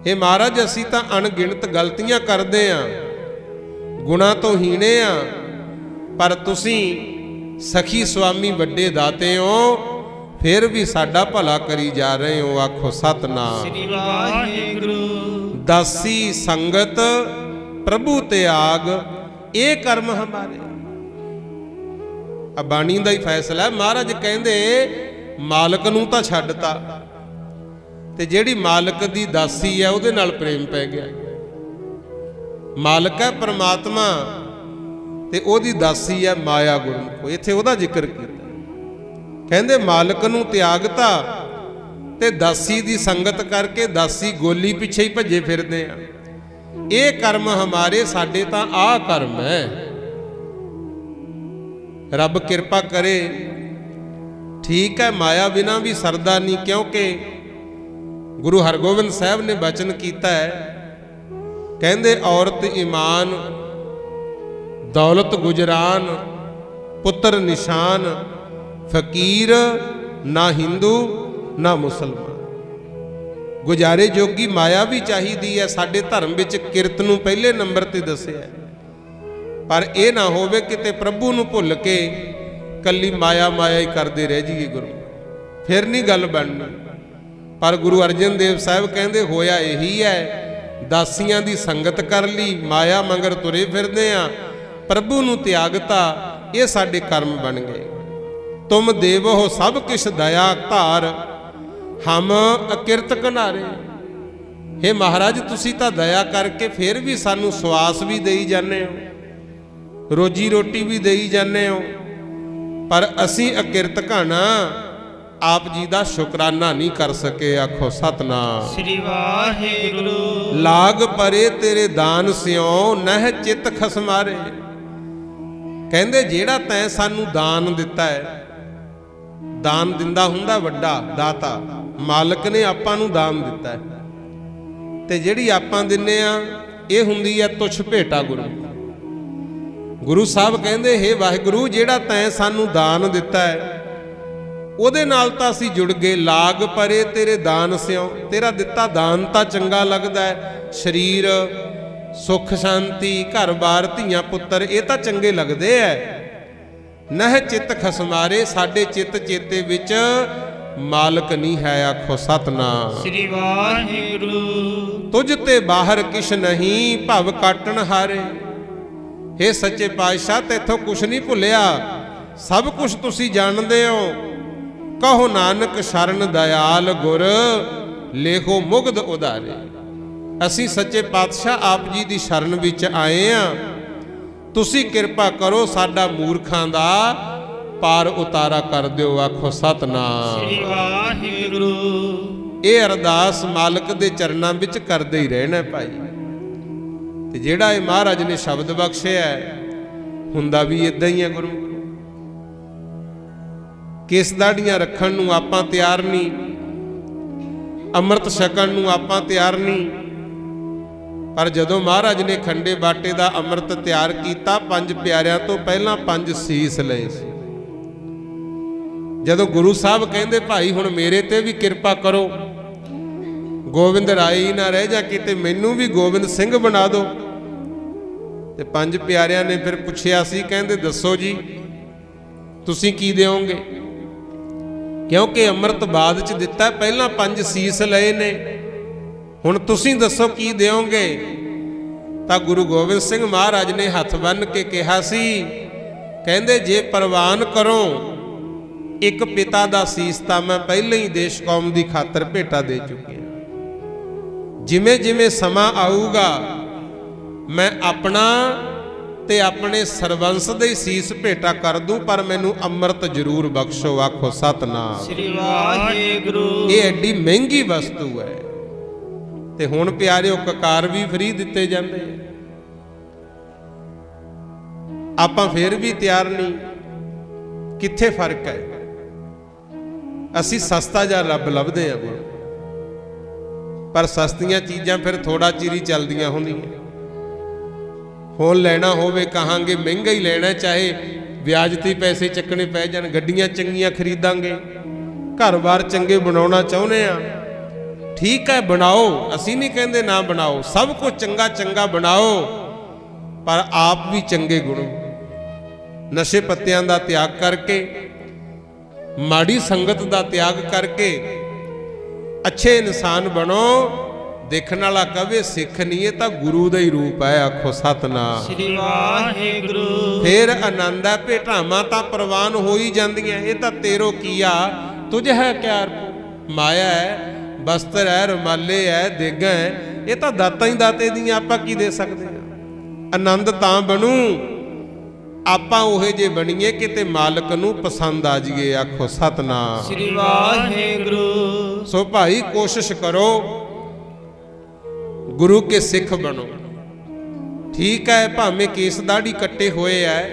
हे महाराज असी तां अणगिणत गलतियां करदे आ, गुणा तो हीणे आ, पर तुसीं सखी स्वामी वड्डे दाते हो, फिर भी साडा भला करी जा रहे हो। आखो सतनाम श्री वाहिगुरू। दासी संगत प्रभु त्याग ये कर्म हमारे। बाणी का ही फैसला है। महाराज कहंदे मालक नूं तां छड्डता ते जिहड़ी मालक दी दासी है उहदे नाल प्रेम पै गया। मालक है परमात्मा ते ओहदी दासी है माया गुरमुख। इत्थे ओहदा जिक्र कीता। कहंदे मालक नूं त्यागता ਤੇ ਦਾਸੀ ਦੀ ਸੰਗਤ ਕਰਕੇ ਦਾਸੀ ਗੋਲੀ ਪਿੱਛੇ ਹੀ ਭੱਜੇ ਫਿਰਦੇ ਆ। ਇਹ ਕਰਮ ਹਮਾਰੇ, ਸਾਡੇ ਤਾਂ ਆਹ ਕਰਮ ਹੈ। ਰੱਬ ਕਿਰਪਾ ਕਰੇ। ਠੀਕ ਹੈ, ਮਾਇਆ ਬਿਨਾ ਵੀ ਸਰਦਾ ਨਹੀਂ, ਕਿਉਂਕਿ ਗੁਰੂ ਹਰਗੋਬਿੰਦ ਸਾਹਿਬ ਨੇ ਬਚਨ ਕੀਤਾ ਹੈ, ਕਹਿੰਦੇ ਔਰਤ ਈਮਾਨ, ਦੌਲਤ ਗੁਜਰਾਨ, ਪੁੱਤਰ ਨਿਸ਼ਾਨ, ਫਕੀਰ ਨਾ ਹਿੰਦੂ ਨਾ ਮੁਸਲਮਾਨ। ਗੁਜ਼ਾਰੇ ਜੋਗੀ ਮਾਇਆ ਵੀ ਚਾਹੀਦੀ ਹੈ। ਸਾਡੇ ਧਰਮ ਵਿੱਚ ਕਿਰਤ ਨੂੰ ਪਹਿਲੇ ਨੰਬਰ ਤੇ ਦੱਸਿਆ, ਪਰ ਇਹ ਨਾ ਹੋਵੇ ਕਿਤੇ ਪ੍ਰਭੂ ਨੂੰ ਭੁੱਲ ਕੇ ਕੱਲੀ ਮਾਇਆ ਮਾਇਆ ਹੀ ਕਰਦੇ ਰਹਿ ਜਾਈਏ ਗੁਰੂ, ਫਿਰ ਨਹੀਂ ਗੱਲ ਬਣਨੀ। ਪਰ ਗੁਰੂ ਅਰਜਨ ਦੇਵ ਸਾਹਿਬ ਕਹਿੰਦੇ ਹੋਇਆ ਇਹੀ ਹੈ, ਦਾਸੀਆਂ ਦੀ ਸੰਗਤ ਕਰ ਲਈ, ਮਾਇਆ ਮੰਗਰ ਤੁਰੇ ਫਿਰਦੇ ਆ, ਪ੍ਰਭੂ ਨੂੰ ਤਿਆਗਤਾ, ਇਹ ਸਾਡੇ ਕਰਮ ਬਣ ਗਏ। ਤੁਮ ਦੇਵੋ ਸਭ ਕਿਛ ਦਇਆ ਧਾਰ, ਹਮ ਅਕਿਰਤ ਕਨਾਰੇ। हे ਮਹਾਰਾਜ, ਤੁਸੀਂ ਤਾਂ ਦਇਆ ਕਰਕੇ ਫਿਰ ਵੀ ਸਾਨੂੰ ਸਵਾਸ ਵੀ ਦੇਈ ਜਾਂਦੇ ਹੋ, ਰੋਜੀ ਰੋਟੀ ਵੀ ਦੇਈ ਜਾਂਦੇ ਹੋ, ਪਰ ਅਸੀਂ ਅਕਿਰਤ ਘਾਣਾ ਆਪ ਜੀ ਦਾ ਸ਼ੁਕਰਾਨਾ ਨਹੀਂ ਕਰ ਸਕੇ। ਆਖੋ ਸਤਨਾਮ ਸ੍ਰੀ ਵਾਹਿਗੁਰੂ। ਲਾਗ ਪਰੇ ਤੇਰੇ ਦਾਨ ਸਿਓ, ਨਹਿ ਚਿਤ ਖਸਮਾਰੇ। ਕਹਿੰਦੇ ਜਿਹੜਾ ਤੈਂ ਸਾਨੂੰ ਦਾਨ ਦਿੱਤਾ ਹੈ, ਦਾਨ ਦਿੰਦਾ ਹੁੰਦਾ ਵੱਡਾ ਦਾਤਾ, ਮਾਲਕ ਨੇ ਆਪਾਂ ਨੂੰ ਦਾਨ ਦਿੱਤਾ ਹੈ, ਤੇ ਜਿਹੜੀ ਆਪਾਂ ਦਿੰਨੇ ਆ ਇਹ ਹੁੰਦੀ ਹੈ ਤੁਛ ਭੇਟਾ। ਗੁਰੂ ਸਾਹਿਬ ਕਹਿੰਦੇ, ਹੇ ਵਾਹਿਗੁਰੂ, ਜਿਹੜਾ ਤੈਂ ਸਾਨੂੰ ਦਾਨ ਦਿੱਤਾ ਹੈ ਉਹਦੇ ਨਾਲ ਤਾਂ ਅਸੀਂ ਜੁੜ ਗਏ। ਲਾਗ ਪਰੇ ਤੇਰੇ ਦਾਨ ਸਿਓ, ਤੇਰਾ ਦਿੱਤਾ ਦਾਨ ਤਾਂ ਚੰਗਾ ਲੱਗਦਾ ਹੈ, ਸਰੀਰ, ਸੁੱਖ ਸ਼ਾਂਤੀ, ਘਰ-ਬਾਰ, ਧੀਆਂ ਪੁੱਤਰ, ਇਹ ਤਾਂ ਚੰਗੇ ਲੱਗਦੇ ਐ। ਨਹਿ ਚਿੱਤ ਖਸਮਾਰੇ, ਸਾਡੇ ਚਿੱਤ ਚੇਤੇ ਵਿੱਚ ਮਾਲਕ ਨਹੀਂ ਹੈ। ਆਖੋ ਸਤਨਾਮ ਸ੍ਰੀ ਵਾਹਿਗੁਰੂ। ਤੁਝ ਤੇ ਬਾਹਰ ਕਿਛ ਨਹੀਂ, ਭਵ ਕਾਟਣ ਹਾਰੇ। हे ਸੱਚੇ ਪਾਤਸ਼ਾਹ, ਤੇਥੋਂ ਕੁਛ ਨਹੀਂ ਭੁੱਲਿਆ, ਸਭ ਕੁਛ ਤੁਸੀਂ ਜਾਣਦੇ ਹੋ। ਕਹੋ ਨਾਨਕ ਸ਼ਰਨ ਦਇਆਲ ਗੁਰ, ਲੇਖੋ ਮੁਗਧ ਉਧਾਰੇ। ਅਸੀਂ ਸੱਚੇ ਪਾਤਸ਼ਾਹ ਆਪ ਜੀ ਦੀ ਸ਼ਰਨ ਵਿੱਚ ਆਏ ਆ, ਤੁਸੀਂ ਕਿਰਪਾ ਕਰੋ, ਸਾਡਾ ਮੂਰਖਾਂ ਦਾ ਪਾਰ ਉਤਾਰਾ ਕਰ ਦਿਓ। ਆਖੋ ਸਤਨਾਮ ਸ੍ਰੀ ਵਾਹਿਗੁਰੂ। ਇਹ ਅਰਦਾਸ ਮਾਲਕ ਦੇ ਚਰਨਾਂ ਵਿੱਚ ਕਰਦੇ ਹੀ ਰਹਿਣਾ ਭਾਈ। ਤੇ ਜਿਹੜਾ ਇਹ ਮਹਾਰਾਜ ਨੇ ਸ਼ਬਦ ਬਖਸ਼ਿਆ ਹੁੰਦਾ ਵੀ ਇਦਾਂ ਹੀ ਹੈ। ਗੁਰੂ ਕੇਸ ਦਾੜੀਆਂ ਰੱਖਣ ਨੂੰ ਆਪਾਂ ਤਿਆਰ ਨਹੀਂ, ਅੰਮ੍ਰਿਤ ਛਕਣ ਨੂੰ ਆਪਾਂ ਤਿਆਰ ਨਹੀਂ, ਪਰ ਜਦੋਂ ਮਹਾਰਾਜ ਨੇ ਖੰਡੇ ਬਾਟੇ ਦਾ ਅੰਮ੍ਰਿਤ ਤਿਆਰ ਕੀਤਾ, 5 ਪਿਆਰਿਆਂ ਤੋਂ ਪਹਿਲਾਂ 5 ਸੀਸ ਲਏ ਸੀ। ਜਦੋਂ ਗੁਰੂ ਸਾਹਿਬ ਕਹਿੰਦੇ ਭਾਈ ਹੁਣ ਮੇਰੇ ਤੇ ਵੀ ਕਿਰਪਾ ਕਰੋ, ਗੋਬਿੰਦ ਰਾਏ ਹੀ ਨਾ ਰਹਿ ਜਾ ਕਿਤੇ, ਮੈਨੂੰ ਵੀ ਗੋਬਿੰਦ ਸਿੰਘ ਬਣਾ ਦਿਓ। ਤੇ 5 ਪਿਆਰਿਆਂ ਨੇ ਫਿਰ ਪੁੱਛਿਆ ਸੀ, ਕਹਿੰਦੇ ਦੱਸੋ ਜੀ ਤੁਸੀਂ ਕੀ ਦਿਓਗੇ, ਕਿਉਂਕਿ ਅੰਮ੍ਰਿਤ ਬਾਅਦ ਚ ਦਿੱਤਾ, ਪਹਿਲਾਂ 5 ਸੀਸ ਲਏ ਨੇ, ਹੁਣ ਤੁਸੀਂ ਦੱਸੋ ਕੀ ਦਿਓਗੇ। ਤਾਂ ਗੁਰੂ ਗੋਬਿੰਦ ਸਿੰਘ ਮਹਾਰਾਜ ਨੇ ਹੱਥ ਬੰਨ੍ਹ ਕੇ ਕਿਹਾ ਸੀ, ਕਹਿੰਦੇ ਜੇ ਪ੍ਰਵਾਨ ਕਰੋ, ਇੱਕ ਪਿਤਾ ਦਾ ਸੀਸ ਤਾਂ ਮੈਂ ਪਹਿਲਾਂ ਹੀ ਦੇਸ਼ ਕੌਮ ਦੀ ਖਾਤਰ ਭੇਟਾ ਦੇ ਚੁੱਕਿਆ। ਜਿਵੇਂ ਜਿਵੇਂ ਸਮਾਂ ਆਊਗਾ ਮੈਂ ਆਪਣਾ ਤੇ ਆਪਣੇ ਸਰਬੰਸ ਦੇ ਸੀਸ ਭੇਟਾ ਕਰ ਦੂੰ, ਪਰ ਮੈਨੂੰ ਅੰਮ੍ਰਿਤ ਜ਼ਰੂਰ ਬਖਸ਼ੋ। ਆਖੋ ਸਤਨਾਮ ਸ੍ਰੀ ਵਾਹਿਗੁਰੂ। ਇਹ ਐਡੀ ਮਹਿੰਗੀ ਵਸਤੂ ਹੈ। ਤੇ ਹੁਣ ਪਿਆਰਿਓ ਕਕਾਰ ਵੀ ਫ੍ਰੀ ਦਿੱਤੇ ਜਾਂਦੇ, ਆਪਾਂ ਫੇਰ ਵੀ ਤਿਆਰ ਨਹੀਂ। ਕਿੱਥੇ ਫਰਕ ਹੈ? ਅਸੀਂ ਸਸਤਾ ਜਿਹਾ ਰੱਬ ਲੱਭਦੇ ਹਾਂ, ਪਰ ਸਸਤੀਆਂ ਚੀਜ਼ਾਂ ਫਿਰ ਥੋੜਾ ਚਿਰ ਹੀ ਚੱਲਦੀਆਂ ਹੁੰਦੀਆਂ। ਫੋਨ ਲੈਣਾ ਹੋਵੇ ਕਹਾਂਗੇ ਮਹਿੰਗਾ ਹੀ ਲੈਣਾ, ਚਾਹੇ ਵਿਆਜ ਤੇ ਪੈਸੇ ਚੱਕਣੇ ਪੈ ਜਾਣ, ਗੱਡੀਆਂ ਚੰਗੀਆਂ ਖਰੀਦਾਂਗੇ, ਘਰ-ਬਾਰ ਚੰਗੇ ਬਣਾਉਣਾ ਚਾਹੁੰਦੇ ਆ, ਠੀਕ ਹੈ ਬਣਾਓ, ਅਸੀਂ ਨਹੀਂ ਕਹਿੰਦੇ ਨਾ ਬਣਾਓ, ਸਭ ਕੁਝ ਚੰਗਾ ਚੰਗਾ ਬਣਾਓ, ਪਰ ਆਪ ਵੀ ਚੰਗੇ ਗੁਣ, ਨਸ਼ੇ ਪੱਤਿਆਂ ਦਾ ਤਿਆਗ ਕਰਕੇ, ਮਾੜੀ ਸੰਗਤ ਦਾ ਤਿਆਗ ਕਰਕੇ ਅੱਛੇ ਇਨਸਾਨ ਬਣੋ। ਦੇਖਣ ਵਾਲਾ ਕਵੇ ਸਿੱਖ ਨਹੀਂ, ਇਹ ਤਾਂ ਗੁਰੂ ਦਾ ਹੀ ਰੂਪ ਹੈ। ਆਖੋ ਸਤਨਾਮ ਸ੍ਰੀ ਵਾਹਿਗੁਰੂ। ਫੇਰ ਆਨੰਦ ਹੈ, ਭੇਟਾਵਾਂ ਤਾਂ ਪ੍ਰਵਾਨ ਹੋ ਹੀ ਜਾਂਦੀਆਂ। ਇਹ ਤਾਂ ਤੇਰੋ ਕੀਆ ਤੁਝ ਹੈ ਕਿਆ, ਮਾਇਆ ਹੈ, ਬਸਤਰ ਹੈ, ਰੁਮਾਲੇ ਹੈ, ਦੇਗਾ ਹੈ, ਇਹ ਤਾਂ ਦਾਤਾਂ ਹੀ ਦਾਤੇ ਦੀਆਂ, ਆਪਾਂ ਕੀ ਦੇ ਸਕਦੇ ਹਾਂ। ਆਨੰਦ ਤਾਂ ਬਣੂ ਆਪਾਂ ਉਹੇ ਜੇ ਬਣੀਏ ਕਿਤੇ ਮਾਲਕ ਨੂੰ ਪਸੰਦ ਆ ਜਾਈਏ। ਆਖੋ ਸਤਨਾਮ ਸ੍ਰੀ ਵਾਹਿਗੁਰੂ। ਸੋ ਭਾਈ ਕੋਸ਼ਿਸ਼ ਕਰੋ ਗੁਰੂ ਕੇ ਸਿੱਖ ਬਣੋ। ਠੀਕ ਹੈ, ਭਾਵੇਂ ਕੇਸ ਦਾੜੀ ਕੱਟੇ ਹੋਏ ਐ,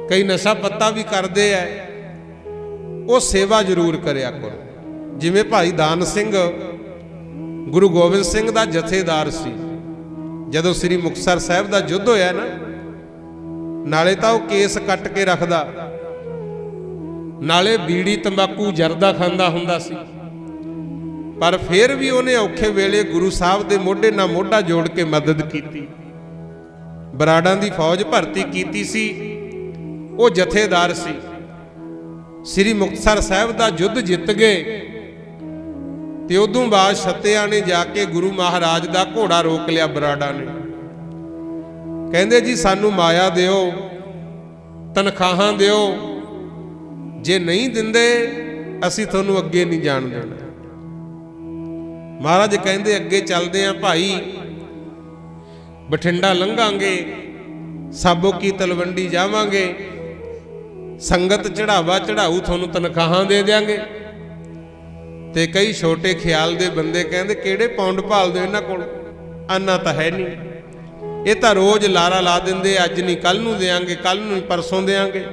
ਕਈ ਨਸ਼ਾ ਪੱਤਾ ਵੀ ਕਰਦੇ ਐ, ਉਹ ਸੇਵਾ ਜ਼ਰੂਰ ਕਰਿਆ ਕਰੋ। ਜਿਵੇਂ ਭਾਈ ਦਾਨ ਸਿੰਘ ਗੁਰੂ ਗੋਬਿੰਦ ਸਿੰਘ ਦਾ ਜਥੇਦਾਰ ਸੀ। ਜਦੋਂ ਸ੍ਰੀ ਮੁਕਤਸਰ ਸਾਹਿਬ ਦਾ ਯੁੱਧ ਹੋਇਆ ਨਾ, ਨਾਲੇ ਤਾਂ ਉਹ ਕੇਸ ਕੱਟ ਕੇ ਰੱਖਦਾ, ਨਾਲੇ ਬੀੜੀ ਤੰਬਾਕੂ ਜਰਦਾ ਖਾਂਦਾ ਹੁੰਦਾ ਸੀ, ਪਰ ਫਿਰ ਵੀ ਉਹਨੇ ਔਖੇ ਵੇਲੇ ਗੁਰੂ ਸਾਹਿਬ ਦੇ ਮੋਢੇ ਨਾਲ ਮੋਢਾ ਜੋੜ ਕੇ ਮਦਦ ਕੀਤੀ। ਬਰਾੜਾਂ ਦੀ ਫੌਜ ਭਰਤੀ ਕੀਤੀ ਸੀ, ਉਹ ਜਥੇਦਾਰ ਸੀ। ਸ੍ਰੀ ਮੁਕਤਸਰ ਸਾਹਿਬ ਦਾ ਯੁੱਧ ਜਿੱਤ ਗਏ ਤੇ ਉਦੋਂ ਬਾਅਦ ਛੱਤਿਆਂ ਨੇ ਜਾ ਕੇ ਗੁਰੂ ਮਹਾਰਾਜ ਦਾ ਘੋੜਾ ਰੋਕ ਲਿਆ। ਬਰਾੜਾਂ ਨੇ ਕਹਿੰਦੇ ਜੀ ਸਾਨੂੰ ਮਾਇਆ ਦਿਓ, ਤਨਖਾਹਾਂ ਦਿਓ, ਜੇ ਨਹੀਂ ਦਿੰਦੇ ਅਸੀਂ ਤੁਹਾਨੂੰ ਅੱਗੇ ਨਹੀਂ ਜਾਣ ਦੇਣਾ। ਮਹਾਰਾਜ ਕਹਿੰਦੇ ਅੱਗੇ ਚੱਲਦੇ ਆਂ ਭਾਈ, ਬਠਿੰਡਾ ਲੰਘਾਂਗੇ, ਸਾਬੋ ਕੀ ਤਲਵੰਡੀ ਜਾਵਾਂਗੇ, ਸੰਗਤ ਚੜਾਵਾ ਚੜਾਊ ਤੁਹਾਨੂੰ ਤਨਖਾਹਾਂ ਦੇ ਦਿਆਂਗੇ। ਤੇ ਕਈ ਛੋਟੇ ਖਿਆਲ ਦੇ ਬੰਦੇ ਕਹਿੰਦੇ ਕਿਹੜੇ ਪੌਂਡ ਭਾਲਦੇ ਇਹਨਾਂ ਕੋਲ, ਆਨਾ ਤਾਂ ਹੈ ਨਹੀਂ, ਇਹ ਤਾਂ ਰੋਜ਼ ਲਾਰਾ ਲਾ ਦਿੰਦੇ, ਅੱਜ ਨਹੀਂ ਕੱਲ ਨੂੰ ਦੇਾਂਗੇ, ਕੱਲ ਨੂੰ ਪਰਸੋਂ ਦੇਾਂਗੇ,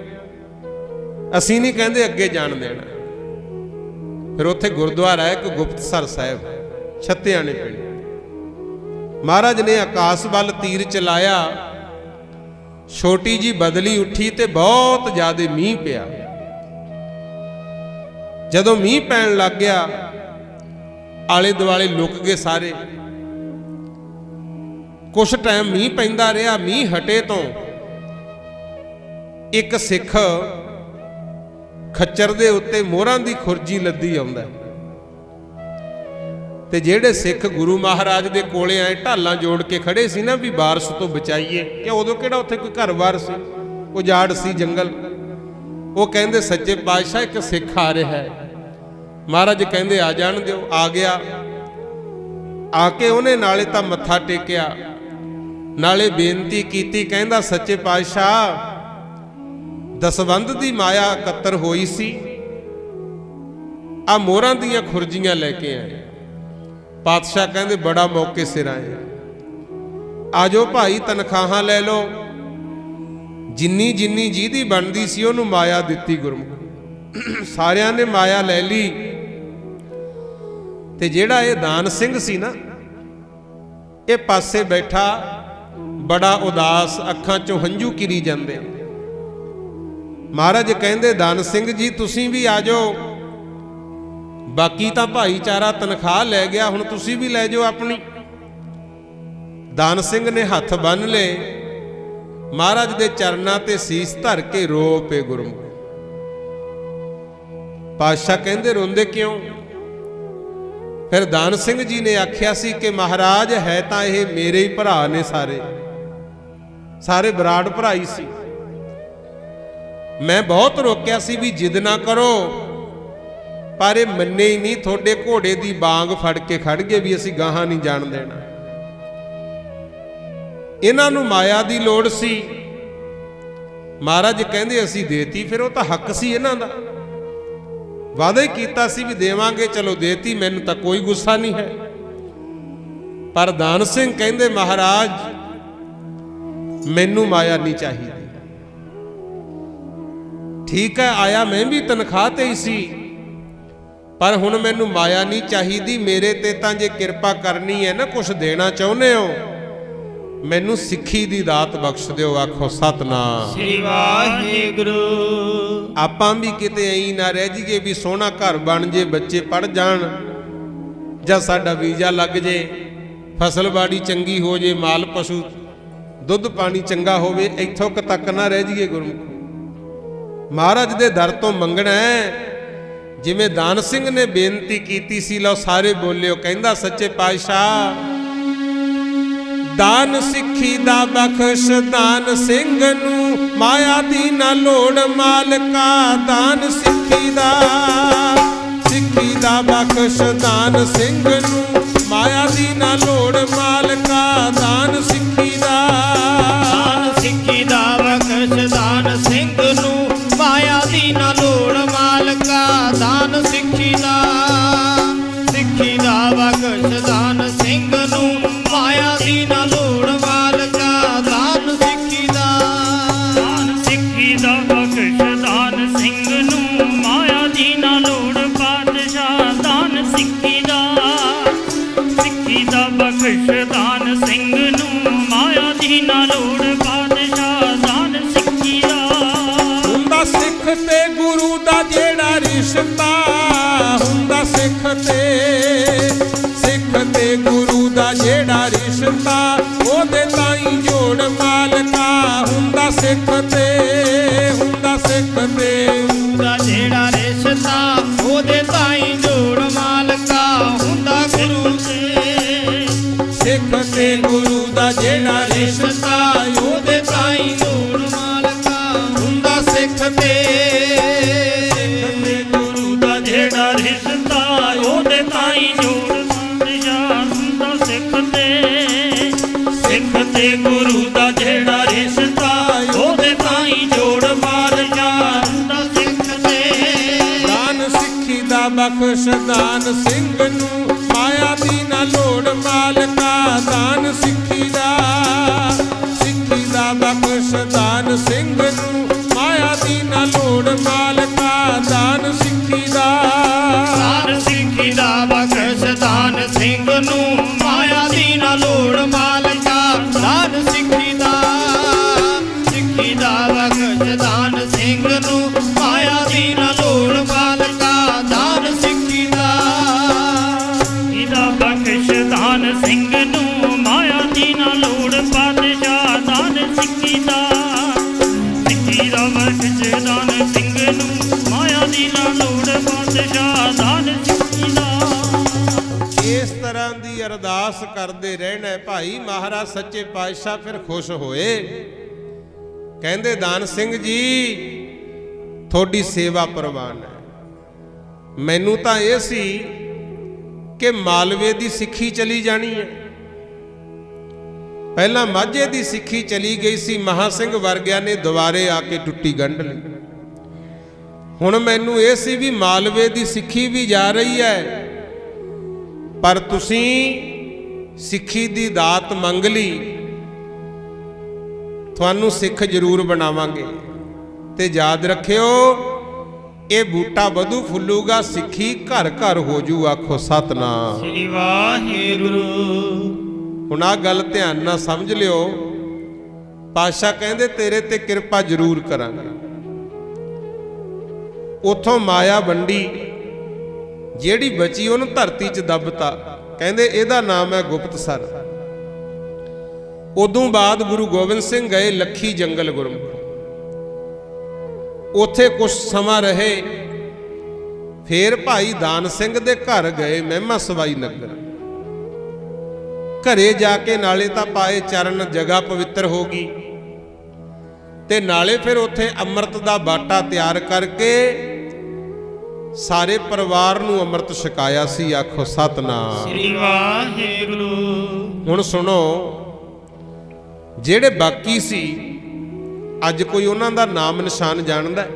ਅਸੀਂ ਨਹੀਂ ਕਹਿੰਦੇ ਅੱਗੇ ਜਾਣ ਦੇਣਾ। ਫਿਰ ਉੱਥੇ ਗੁਰਦੁਆਰਾ ਹੈ ਇੱਕ ਗੁਪਤਸਰ ਸਾਹਿਬ, ਛੱਤਿਆਣੇ ਪਿੰਡ। ਮਹਾਰਾਜ ਨੇ ਆਕਾਸ਼ ਵੱਲ ਤੀਰ ਚਲਾਇਆ, ਛੋਟੀ ਜੀ ਬਦਲੀ ਉੱਠੀ ਤੇ ਬਹੁਤ ਜ਼ਿਆਦਾ ਮੀਂਹ ਪਿਆ। ਜਦੋਂ ਮੀਂਹ ਪੈਣ ਲੱਗ ਗਿਆ, ਆਲੇ ਦੁਆਲੇ ਲੁਕ ਗਏ ਸਾਰੇ। ਕੁਛ ਟਾਈਮ ਮੀਂਹ ਪੈਂਦਾ ਰਿਹਾ, ਮੀਂਹ ਹਟੇ ਤੋਂ ਇੱਕ ਸਿੱਖ ਖੱਚਰ ਦੇ ਉੱਤੇ ਮੋਹਰਾਂ ਦੀ ਖੁਰਜੀ ਲੱਦੀ ਆਉਂਦਾ, ਤੇ ਜਿਹੜੇ ਸਿੱਖ ਗੁਰੂ ਮਹਾਰਾਜ ਦੇ ਕੋਲੇ ਆਏ ਢਾਲਾਂ ਜੋੜ ਕੇ ਖੜੇ ਸੀ ਨਾ ਵੀ ਬਾਰਿਸ਼ ਤੋਂ ਬਚਾਈਏ, ਕਿ ਉਦੋਂ ਕਿਹੜਾ ਉੱਥੇ ਕੋਈ ਘਰ-ਬਾਰ ਸੀ, ਉਜਾੜ ਸੀ ਜੰਗਲ। ਉਹ ਕਹਿੰਦੇ ਸੱਚੇ ਪਾਤਸ਼ਾਹ ਇੱਕ ਸਿੱਖ ਆ ਰਿਹਾ ਹੈ। ਮਹਾਰਾਜ ਕਹਿੰਦੇ ਆ ਜਾਣ ਦਿਓ। ਆ ਗਿਆ, ਆ ਕੇ ਉਹਨੇ ਨਾਲੇ ਤਾਂ ਮੱਥਾ ਟੇਕਿਆ, ਨਾਲੇ ਬੇਨਤੀ ਕੀਤੀ। ਕਹਿੰਦਾ ਸੱਚੇ ਪਾਤਸ਼ਾਹ ਦਸਵੰਧ ਦੀ ਮਾਇਆ ਇਕੱਤਰ ਹੋਈ ਸੀ, ਆ ਮੋਹਰਾਂ ਦੀਆਂ ਖੁਰਜੀਆਂ ਲੈ ਕੇ ਆਏ। ਪਾਤਸ਼ਾਹ ਕਹਿੰਦੇ ਬੜਾ ਮੌਕੇ ਸਿਰ ਆਏ, ਆਜੋ ਭਾਈ ਤਨਖਾਹਾਂ ਲੈ ਲਓ। ਜਿੰਨੀ ਜਿੰਨੀ ਜਿਹਦੀ ਬਣਦੀ ਸੀ ਉਹਨੂੰ ਮਾਇਆ ਦਿੱਤੀ ਗੁਰਮੁਖ। ਸਾਰਿਆਂ ਨੇ ਮਾਇਆ ਲੈ ਲਈ। ਤੇ ਜਿਹੜਾ ਇਹ ਦਾਨ ਸਿੰਘ ਸੀ ਨਾ, ਇਹ ਪਾਸੇ ਬੈਠਾ ਬੜਾ ਉਦਾਸ, ਅੱਖਾਂ ਚੋਂ ਹੰਝੂ ਕਿਰੀ ਜਾਂਦੇ। ਮਹਾਰਾਜ ਕਹਿੰਦੇ ਦਾਨ ਸਿੰਘ ਜੀ ਤੁਸੀਂ ਵੀ ਆ ਜਾਓ, ਬਾਕੀ ਤਾਂ ਭਾਈਚਾਰਾ ਤਨਖਾਹ ਲੈ ਗਿਆ, ਹੁਣ ਤੁਸੀਂ ਵੀ ਲੈ ਜਾਓ ਆਪਣੀ। ਦਾਨ ਸਿੰਘ ਨੇ ਹੱਥ ਬੰਨ ਲਏ, ਮਹਾਰਾਜ ਦੇ ਚਰਨਾਂ ਤੇ ਸੀਸ ਧਰ ਕੇ ਰੋ ਪਏ ਗੁਰਮੁਖ। ਪਾਤਸ਼ਾਹ ਕਹਿੰਦੇ ਰੋਂਦੇ ਕਿਉਂ? ਫਿਰ ਦਾਨ ਸਿੰਘ ਜੀ ਨੇ ਆਖਿਆ ਸੀ ਕਿ ਮਹਾਰਾਜ ਹੈ ਤਾਂ ਇਹ ਮੇਰੇ ਹੀ ਭਰਾ ਨੇ, ਸਾਰੇ ਬਰਾੜ ਭਰਾ ਹੀ ਸੀ। ਮੈਂ ਬਹੁਤ ਰੋਕਿਆ ਸੀ ਵੀ ਜਿੱਦ ਨਾ ਕਰੋ, ਪਰ ਇਹ ਮੰਨੇ ਹੀ ਨਹੀਂ। ਤੁਹਾਡੇ ਘੋੜੇ ਦੀ ਬਾਂਗ ਫੜ ਕੇ ਖੜ ਗਏ ਵੀ ਅਸੀਂ ਗਾਹਾਂ ਨਹੀਂ ਜਾਣ ਦੇਣਾ। ਇਹਨਾਂ ਨੂੰ ਮਾਇਆ ਦੀ ਲੋੜ ਸੀ, ਮਹਾਰਾਜ ਕਹਿੰਦੇ ਅਸੀਂ ਦੇਤੀ। ਫਿਰ ਉਹ ਤਾਂ ਹੱਕ ਸੀ ਇਹਨਾਂ ਦਾ, ਵਾਅਦਾ ਹੀ ਕੀਤਾ ਸੀ ਵੀ ਦੇਵਾਂਗੇ, ਚਲੋ ਦੇਤੀ, ਮੈਨੂੰ ਤਾਂ ਕੋਈ ਗੁੱਸਾ ਨਹੀਂ ਹੈ। ਪਰ ਦਾਨ ਸਿੰਘ ਕਹਿੰਦੇ ਮਹਾਰਾਜ ਮੈਨੂੰ ਮਾਇਆ ਨਹੀਂ ਚਾਹੀਦੀ। ਠੀਕ ਹੈ, ਆਇਆ ਮੈਂ ਵੀ ਤਨਖਾਹ ਤੇ ਹੀ ਸੀ, ਪਰ ਹੁਣ ਮੈਨੂੰ ਮਾਇਆ ਨਹੀਂ ਚਾਹੀਦੀ। ਮੇਰੇ ਤੇ ਤਾਂ ਜੇ ਕਿਰਪਾ ਕਰਨੀ ਹੈ ਨਾ, ਕੁਛ ਦੇਣਾ ਚਾਹੁੰਦੇ ਹੋ, ਮੈਨੂੰ ਸਿੱਖੀ ਦੀ ਦਾਤ ਬਖਸ਼ ਦਿਓ। ਆਖੋ ਸਤਨਾਮ ਸ੍ਰੀ ਵਾਹਿਗੁਰੂ। ਆਪਾਂ ਵੀ ਕਿਤੇ ਐਂ ਨਾ ਰਹਿ ਜਾਈਏ ਵੀ ਸੋਹਣਾ ਘਰ ਬਣ ਜੇ, ਬੱਚੇ ਪੜ ਜਾਣ, ਜਾਂ ਸਾਡਾ ਵੀਜ਼ਾ ਲੱਗ ਜੇ, ਫਸਲਬਾੜੀ ਚੰਗੀ ਹੋ ਜੇ, ਮਾਲ ਪਸ਼ੂ ਦੁੱਧ ਪਾਣੀ ਚੰਗਾ ਹੋਵੇ, ਇੱਥੋਂ ਤੱਕ ਨਾ ਰਹਿ ਜਾਈਏ ਗੁਰਮੁਖ। ਮਹਾਰਾਜ ਦੇ ਦਰ ਤੋਂ ਮੰਗਣਾ ਹੈ। ਜਿਵੇਂ ਦਾਨ ਸਿੰਘ ਨੇ ਬੇਨਤੀ ਕੀਤੀ ਸੀ, ਲਓ ਸਾਰੇ ਬੋਲਿਓ। ਕਹਿੰਦਾ ਸੱਚੇ ਪਾਤਸ਼ਾਹ ਦਾਨ ਸਿੱਖੀ ਦਾ ਬਖਸ਼ ਦਾਨ ਸਿੰਘ ਨੂੰ, ਮਾਇਆ ਦੀ ਨਾ ਲੋੜ ਮਾਲਕਾ। ਦਾਨ ਸਿੱਖੀ ਦਾ ਬਖਸ਼ ਦਾਨ ਸਿੰਘ ਨੂੰ, ਮਾਇਆ ਦੀ ਨਾ ਲੋੜ ਮਾਲਕਾ। ਦਾਨ ਸਿੱਖੀ ਦਾ ਸਿੱਖੀ ਦਾ ਬਖਸ਼ ਦਾਨ ਸਿੰਘ ਨੂੰ ਮਾਇਆ ਦੀ ਨਾ ਲੋੜ ਬਾਦਸ਼ਾਹ ਦਾਨ ਸਿੱਖੀ ਦਾ ਹੁੰਦਾ ਸਿੱਖ ਤੇ ਗੁਰੂ ਦਾ ਜਿਹੜਾ ਰਿਸ਼ਤਾ ਹੁੰਦਾ ਸਿੱਖ ਤੇ ਗੁਰੂ ਦਾ ਜਿਹੜਾ ਰਿਸ਼ਤਾ ਉਹਦੇ ਤਾਈਂ ਜੋੜ ਮਾਲਕਾ ਹੁੰਦਾ ਸਿੱਖ ਤੇ ਦਾ ਜਿਹੜਾ ਰਿਸ਼ਤਾ ਉਹਦੇ ਤਾਈਂ ਜੋੜ ਮਾਲਕਾ ਹੁੰਦਾ ਗੁਰੂ ਤੇ ਸਿੱਖ ਤੇ ਗੁਰੂ ਦਾ ਜਿਹੜਾ ਰਿਸ਼ਤਾ ਉਹਦੇ ਤਾਈਂ ਜੋੜ ਮਾਲਕਾ ਹੁੰਦਾ ਸਿੱਖ ਤੇ ਗੁਰੂ ਦਾ ਜਿਹੜਾ ਰਿਸ਼ਤਾ ਉਹਦੇ ਤਾਈਂ ਜੋੜ ਮਾਲਕਾ ਹੁੰਦਾ ਸਿੱਖ ਤੇ ਗੁਰੂ ਦਾ ਜਿਹੜਾ ਰਿਸ਼ਤਾ ਉਹਦੇ ਤਾਈਂ ਜੋੜ ਮਾਲਕਾ ਹੁੰਦਾ ਸਿੱਖ ਤੇ ਦਾਨ ਸਿੱਖੀ ਦਾ ਬਖਸ਼ ਦਾਨ ਸਿੰਘ ਨੂੰ ਮਾਇਆ ਦੀ ਨਾ ਲੋੜ ਮਾਲਕਾ ਦਾਨ ਸਿੱਖੀ ਦਾ ਬਖਸ਼ ਦਾਨ ਸਿੰਘ ਨੂੰ ਮਾਇਆ ਦੀ ਨਾ ਲੋੜ ਮਾਲਕਾ ਦਾਨ ਸਿੱਖੀ ਦਾ ਬਖਸ਼ ਦਾਨ ਸਿੰਘ ਨੂੰ ਮਾਇਆ ਦੀ ਨਾ ਲੋੜ ਮਾਲਕਾ ਦਾਨ ਸਿੱਖੀ ਦਾ ਬਖਸ਼ ਦਾਨ ਸਿੰਘ ਨੂੰ ਮਾਇਆ ਦੀ ਨਾ ਲੋੜ ਮਾਲਕਾ ਦਾਨ ਸਿੱਖੀ ਦਾ ਬਖਸ਼ ਦਾਨ ਸਿੰਘ ਨੂੰ ਮਾਇਆ ਦੀ ਨਾ ਲੋੜ ਬਾਦਸ਼ਾਹ ਦਾਨ ਸਿੱਖੀ ਦਾ ਬਖਸ਼ ਦਾਨ ਸਿੰਘ ਨੂੰ ਮਾਇਆ ਦੀ ਨਾ ਲੋੜ ਬਾਦਸ਼ਾਹ ਦਾਨ ਸਿੱਖੀ ਦਾ ਇਸ ਤਰ੍ਹਾਂ ਦੀ ਅਰਦਾਸ ਕਰਦੇ ਰਹਿਣਾ ਭਾਈ ਮਹਾਰਾਜ ਸੱਚੇ ਪਾਤਸ਼ਾਹ ਫਿਰ ਖੁਸ਼ ਹੋਏ ਕਹਿੰਦੇ ਦਾਨ ਸਿੰਘ ਜੀ ਤੁਹਾਡੀ ਸੇਵਾ ਪ੍ਰਵਾਨ ਹੈ ਮੈਨੂੰ ਤਾਂ ਇਹ ਸੀ ਕਿ ਮਾਲਵੇ ਦੀ ਸਿੱਖੀ ਚਲੀ ਜਾਣੀ ਹੈ ਪਹਿਲਾਂ ਮਾਝੇ ਦੀ ਸਿੱਖੀ ਚਲੀ ਗਈ ਸੀ ਮਹਾ ਸਿੰਘ ਵਰਗਿਆਂ ਨੇ ਦੁਬਾਰੇ ਆ ਕੇ ਟੁੱਟੀ ਗੰਢ ਲਈ ਹੁਣ ਮੈਨੂੰ ਇਹ ਸੀ ਵੀ ਮਾਲਵੇ ਦੀ ਸਿੱਖੀ ਵੀ ਜਾ ਰਹੀ ਹੈ ਪਰ ਤੁਸੀਂ ਸਿੱਖੀ ਦੀ ਦਾਤ ਮੰਗ ਲਈ ਤੁਹਾਨੂੰ ਸਿੱਖ ਜ਼ਰੂਰ ਬਣਾਵਾਂਗੇ ਤੇ ਯਾਦ ਰੱਖਿਓ ਇਹ ਬੂਟਾ ਵਧੂ ਫੁੱਲੂਗਾ ਸਿੱਖੀ ਘਰ ਘਰ ਹੋ ਜੂ ਆਖੋ ਸਤਨਾਮ ਸ੍ਰੀ ਵਾਹਿਗੁਰੂ ਹੁਣ ਆ ਗੱਲ ਧਿਆਨ ਨਾਲ ਸਮਝ ਲਿਓ ਪਾਤਸ਼ਾਹ ਕਹਿੰਦੇ ਤੇਰੇ ਤੇ ਕਿਰਪਾ ਜ਼ਰੂਰ ਕਰਾਂਗੇ ਉਥੋਂ ਮਾਇਆ ਵੰਡੀ ਜਿਹੜੀ ਬਚੀ ਉਹਨੂੰ ਧਰਤੀ 'ਚ ਦੱਬਤਾ ਕਹਿੰਦੇ ਇਹਦਾ ਨਾਮ ਹੈ ਗੁਪਤਸਰ ਉਦੋਂ ਬਾਅਦ ਗੁਰੂ ਗੋਬਿੰਦ ਸਿੰਘ ਗਏ ਲੱਖੀ ਜੰਗਲ ਗੁਰਮੁਖ ਉੱਥੇ ਕੁਝ ਸਮਾਂ ਰਹੇ ਫੇਰ ਭਾਈ ਦਾਨ ਸਿੰਘ ਦੇ ਘਰ ਗਏ ਮਹਿਮਾ ਸਵਾਈ ਨਗਰ ਘਰੇ ਜਾ ਕੇ ਨਾਲੇ ਤਾਂ ਪਾਏ ਚਰਨ ਜਗ੍ਹਾ ਪਵਿੱਤਰ ਹੋ ਗਈ ਤੇ ਨਾਲੇ ਫਿਰ ਉੱਥੇ ਅੰਮ੍ਰਿਤ ਦਾ ਬਾਟਾ ਤਿਆਰ ਕਰਕੇ ਸਾਰੇ ਪਰਿਵਾਰ ਨੂੰ ਅੰਮ੍ਰਿਤ ਛਕਾਇਆ ਸੀ ਆਖੋ ਸਤਨਾਮ ਸ੍ਰੀ ਵਾਹਿਗੁਰੂ ਹੁਣ ਸੁਣੋ ਜਿਹੜੇ ਬਾਕੀ ਸੀ ਅੱਜ ਕੋਈ ਉਹਨਾਂ ਦਾ ਨਾਮ ਨਿਸ਼ਾਨ ਜਾਣਦਾ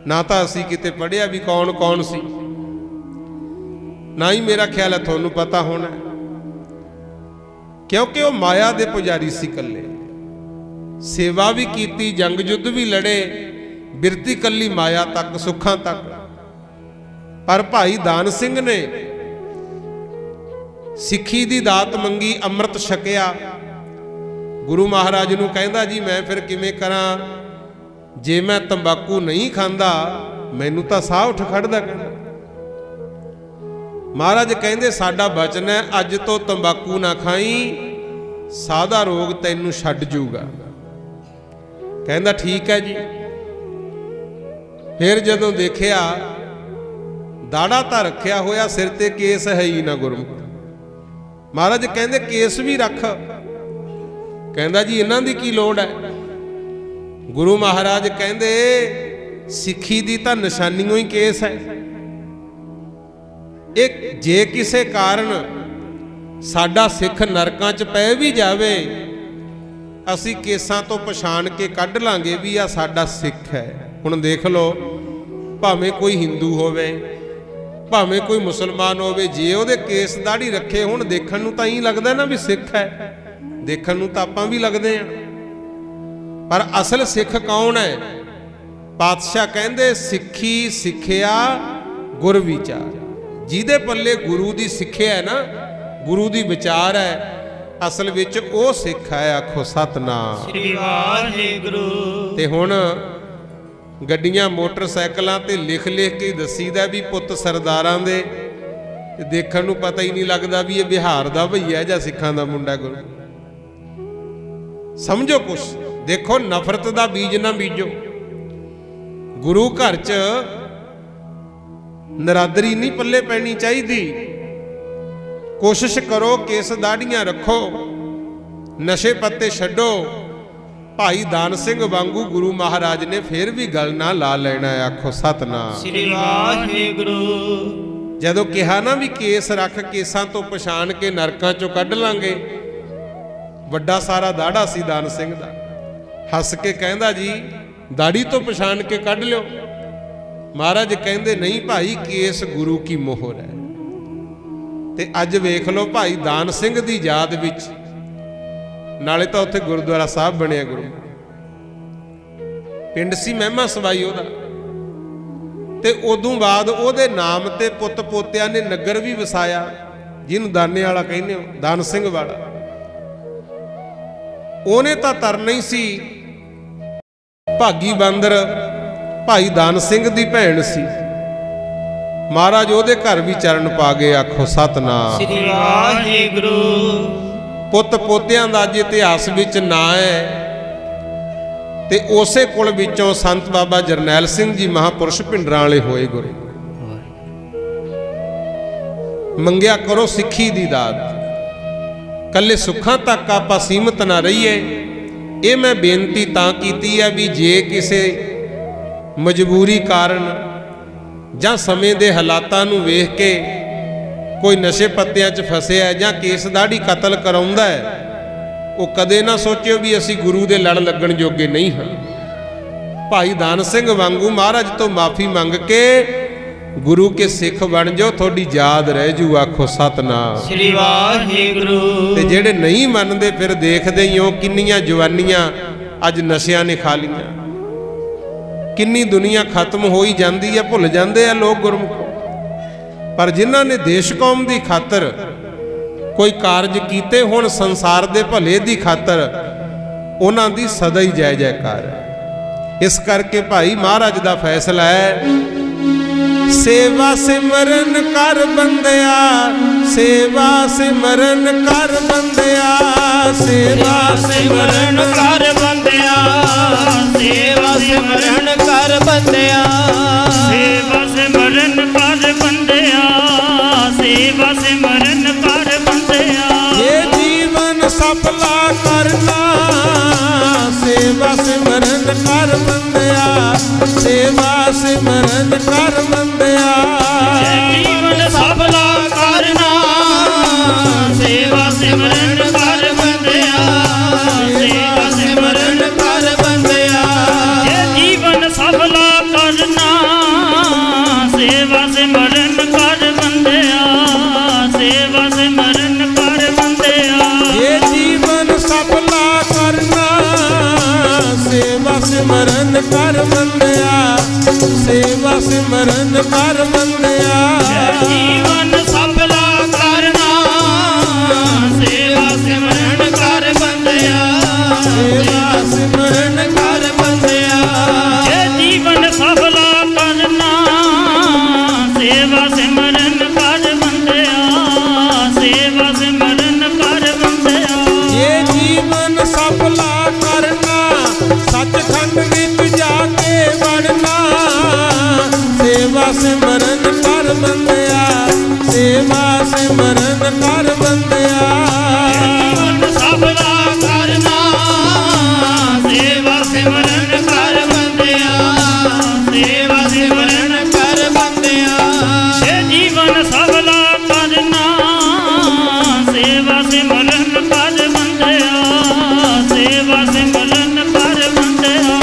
ਨਾ ਤਾਂ ਅਸੀਂ ਕਿਤੇ ਪੜ੍ਹਿਆ ਵੀ ਕੌਣ ਕੌਣ ਸੀ ਨਾ ਹੀ ਮੇਰਾ ਖਿਆਲ ਹੈ ਤੁਹਾਨੂੰ ਪਤਾ ਹੋਣਾ ਕਿਉਂਕਿ ਉਹ ਮਾਇਆ ਦੇ ਪੁਜਾਰੀ ਸੀ ਇਕੱਲੇ ਸੇਵਾ ਵੀ ਕੀਤੀ ਜੰਗ ਯੁੱਧ ਵੀ ਲੜੇ ਬਿਰਤੀ ਕੱਲੀ ਮਾਇਆ ਤੱਕ ਸੁੱਖਾਂ ਤੱਕ ਪਰ ਭਾਈ ਦਾਨ ਸਿੰਘ ਨੇ ਸਿੱਖੀ ਦੀ ਦਾਤ ਮੰਗੀ ਅੰਮ੍ਰਿਤ ਛਕਿਆ ਗੁਰੂ ਮਹਾਰਾਜ ਨੂੰ ਕਹਿੰਦਾ ਜੀ ਮੈਂ ਫਿਰ ਕਿਵੇਂ ਕਰਾਂ ਜੇ ਮੈਂ ਤੰਬਾਕੂ ਨਹੀਂ ਖਾਂਦਾ ਮੈਨੂੰ ਤਾਂ ਸਾਹ ਉੱਠ ਖੜਦਾ ਮਹਾਰਾਜ ਕਹਿੰਦੇ ਸਾਡਾ ਬਚਨ ਹੈ ਅੱਜ ਤੋਂ ਤੰਬਾਕੂ ਨਾ ਖਾਈ ਸਾਹ ਦਾ ਰੋਗ ਤੈਨੂੰ ਛੱਡ ਜੂਗਾ ਕਹਿੰਦਾ ਠੀਕ ਹੈ ਜੀ ਫਿਰ ਜਦੋਂ ਦੇਖਿਆ ਦਾੜਾ ਤਾਂ ਰੱਖਿਆ ਹੋਇਆ ਸਿਰ ਤੇ ਕੇਸ ਹੈ ਹੀ ਨਾ ਗੁਰਮੁਖ ਮਹਾਰਾਜ ਕਹਿੰਦੇ ਕੇਸ ਵੀ ਰੱਖ ਕਹਿੰਦਾ ਜੀ ਇਹਨਾਂ ਦੀ ਕੀ ਲੋੜ ਹੈ ਗੁਰੂ ਮਹਾਰਾਜ ਕਹਿੰਦੇ ਸਿੱਖੀ ਦੀ ਤਾਂ ਨਿਸ਼ਾਨੀਓ ਹੀ ਕੇਸ ਹੈ ਇਹ ਜੇ ਕਿਸੇ ਕਾਰਨ ਸਾਡਾ ਸਿੱਖ ਨਰਕਾਂ 'ਚ ਪੈ ਵੀ ਜਾਵੇ ਅਸੀਂ ਕੇਸਾਂ ਤੋਂ ਪਛਾਣ ਕੇ ਕੱਢ ਲਾਂਗੇ ਵੀ ਆ ਸਾਡਾ ਸਿੱਖ ਹੈ ਹੁਣ ਦੇਖ ਲਓ ਭਾਵੇਂ ਕੋਈ ਹਿੰਦੂ ਹੋਵੇ ਭਾਵੇਂ ਕੋਈ ਮੁਸਲਮਾਨ ਹੋਵੇ ਜੇ ਉਹਦੇ ਕੇਸ ਦਾੜੀ ਰੱਖੇ ਹੁਣ ਦੇਖਣ ਨੂੰ ਤਾਂ ਹੀ ਲੱਗਦਾ ਨਾ ਵੀ ਸਿੱਖ ਹੈ ਦੇਖਣ ਨੂੰ ਤਾਂ ਆਪਾਂ ਵੀ ਲੱਗਦੇ ਆ ਪਰ ਅਸਲ ਸਿੱਖ ਕੌਣ ਹੈ ਪਾਤਸ਼ਾਹ ਕਹਿੰਦੇ ਸਿੱਖੀ ਸਿੱਖਿਆ गुर विचार। जिहदे पल्ले गुरु की सिक्ख्या है ना, गुरु की विचार है, असल विच ओ सिख है। आखो सतनाम श्री वाहिगुरु। ते हुण गड्डियां मोटरसाइकिलों ते लिख लिख के दसीदा भी पुत सरदारां दे, देखण नूं पता ही नहीं लगता भी ये बिहार दा भईया जां सिखां दा मुंडा। गुरु समझो कुछ, देखो नफरत दा बीज ना बीजो। गुरु घर च नरादरी नहीं पल्ले पैनी चाहिए। कोशिश करो केस दाढ़ियां रखो, नशे पत्ते छड्डो। भाई दान सिंह वांगू गुरु महाराज ने फिर भी गल ना ला लेना है। आखो सतनाम श्री वाहिगुरु। जदों कहा ना भी केस रख, केसां तो पछाण के नरकां चों कढ लांगे। वड्डा सारा दाड़ा सी दान सिंह दा, हस के कहंदा जी दाड़ी तो पछाण के कढ लियो। महाराज कहंदे नहीं भाई, केस गुरु की मोहर है। ते अज वेख लो भाई दान सिंह दी याद विच, नाले तो उत्थे गुरुद्वारा साहब बनिया। गुरु पिंड सी महिमा सवाई ओदा, ते उदों बाद ओदे नाम ते पुत पोतिया ने नगर भी वसाया, जिन्हों दाने वाला कहने हो, दान सिंह वाला। ओने तां तरना ही सी। भागी बांदर भाई दान सिंह दी भैन सी। महाराज ओदे घर भी चरण पा गए। आखो सतनाम श्री वाहिगुरु। पुत पोतियां दा अज इतिहास विच ना है। ते उसे कुल विचों संत बाबा जरनैल सिंह जी महापुरुष पिंडरां वाले होए। गुरु मंगिया करो सिੱਖੀ दी दात, कल्ले सुखां तक आपां सीमित ना रहीए। ये मैं बेनती तां कीती है भी जे किसे मजबूरी कारण जां समय दे हालातां नूं वेख के कोई नशे पत्तियां च फसिया जां केस दाढ़ी कतल कराउंदा है, वो कदे ना सोचियो भी असी गुरु दे लड़ लगण जोगे नहीं हाँ। भाई दान सिंह वांगू महाराज तो माफ़ी मंग के गुरु के सिख बन जाओ, थोड़ी याद रह जू। आखो सतनाम श्री वाहिगुरु। ते जेड़े नहीं मनते फिर देखते ही हो किन्नियां जवानियां अज नशियां ने खा लियां, किन्नी दुनिया खत्म हो ही जाती है, भुल जाते हैं लोग गुरमुख। पर जिन्हां ने देश कौम की खातर कोई कारज कीते होण संसार दे भले की खातर, उन्हां दी सदा ही जय जयकार है। इस करके भाई महाराज दा फैसला है, सेवा सिमरन कर बंदिया, सेवा सिमरन कर बंदिया, सेवा सिमरन कर बंदिया, सेवा सिमरन कर बंदिया, सेवा सिमरन कर बंदिया, सेवा सिमरन कर बंदिया। ये जीवन सफला करना, सेवा सिमरन कर बंदिया, सेवा सिमरन कर बंदिया। जीवन सफला करना, सेवा सिमरन कर बंदिया, सेवा सिमरन कर बंदिया। जीवन सफला करना, सेवा सिमरन कर बंदिया, सेवा सिमरन कर बंदिया। ये जीवन सफला करना, सेवा सिमरन कर बंदिया, सेवा सिमरन कर बंदिया। जीवन सफला करना, सेवा सिमरन कर बंदिया, सेवा सिमरन कर बंदिया। जीवन सफला करना, सेवा सिमरन कर बंदिया, सेवा सिमरन कर बंदिया। ये जीवन सफला करना, सचखंड विच जाके वड़ना, सेवा सिमरन कर बंदिया, सेवा सिमरन कर बंदिया। जीवन सफला करना, सेवा सिमरन कर बंदिया, सेवा सिमरन कर बंदिया। जीवन सफला करना, सेवा सिमरन कर बंदिया, सेवा सिमरन कर बंदिया।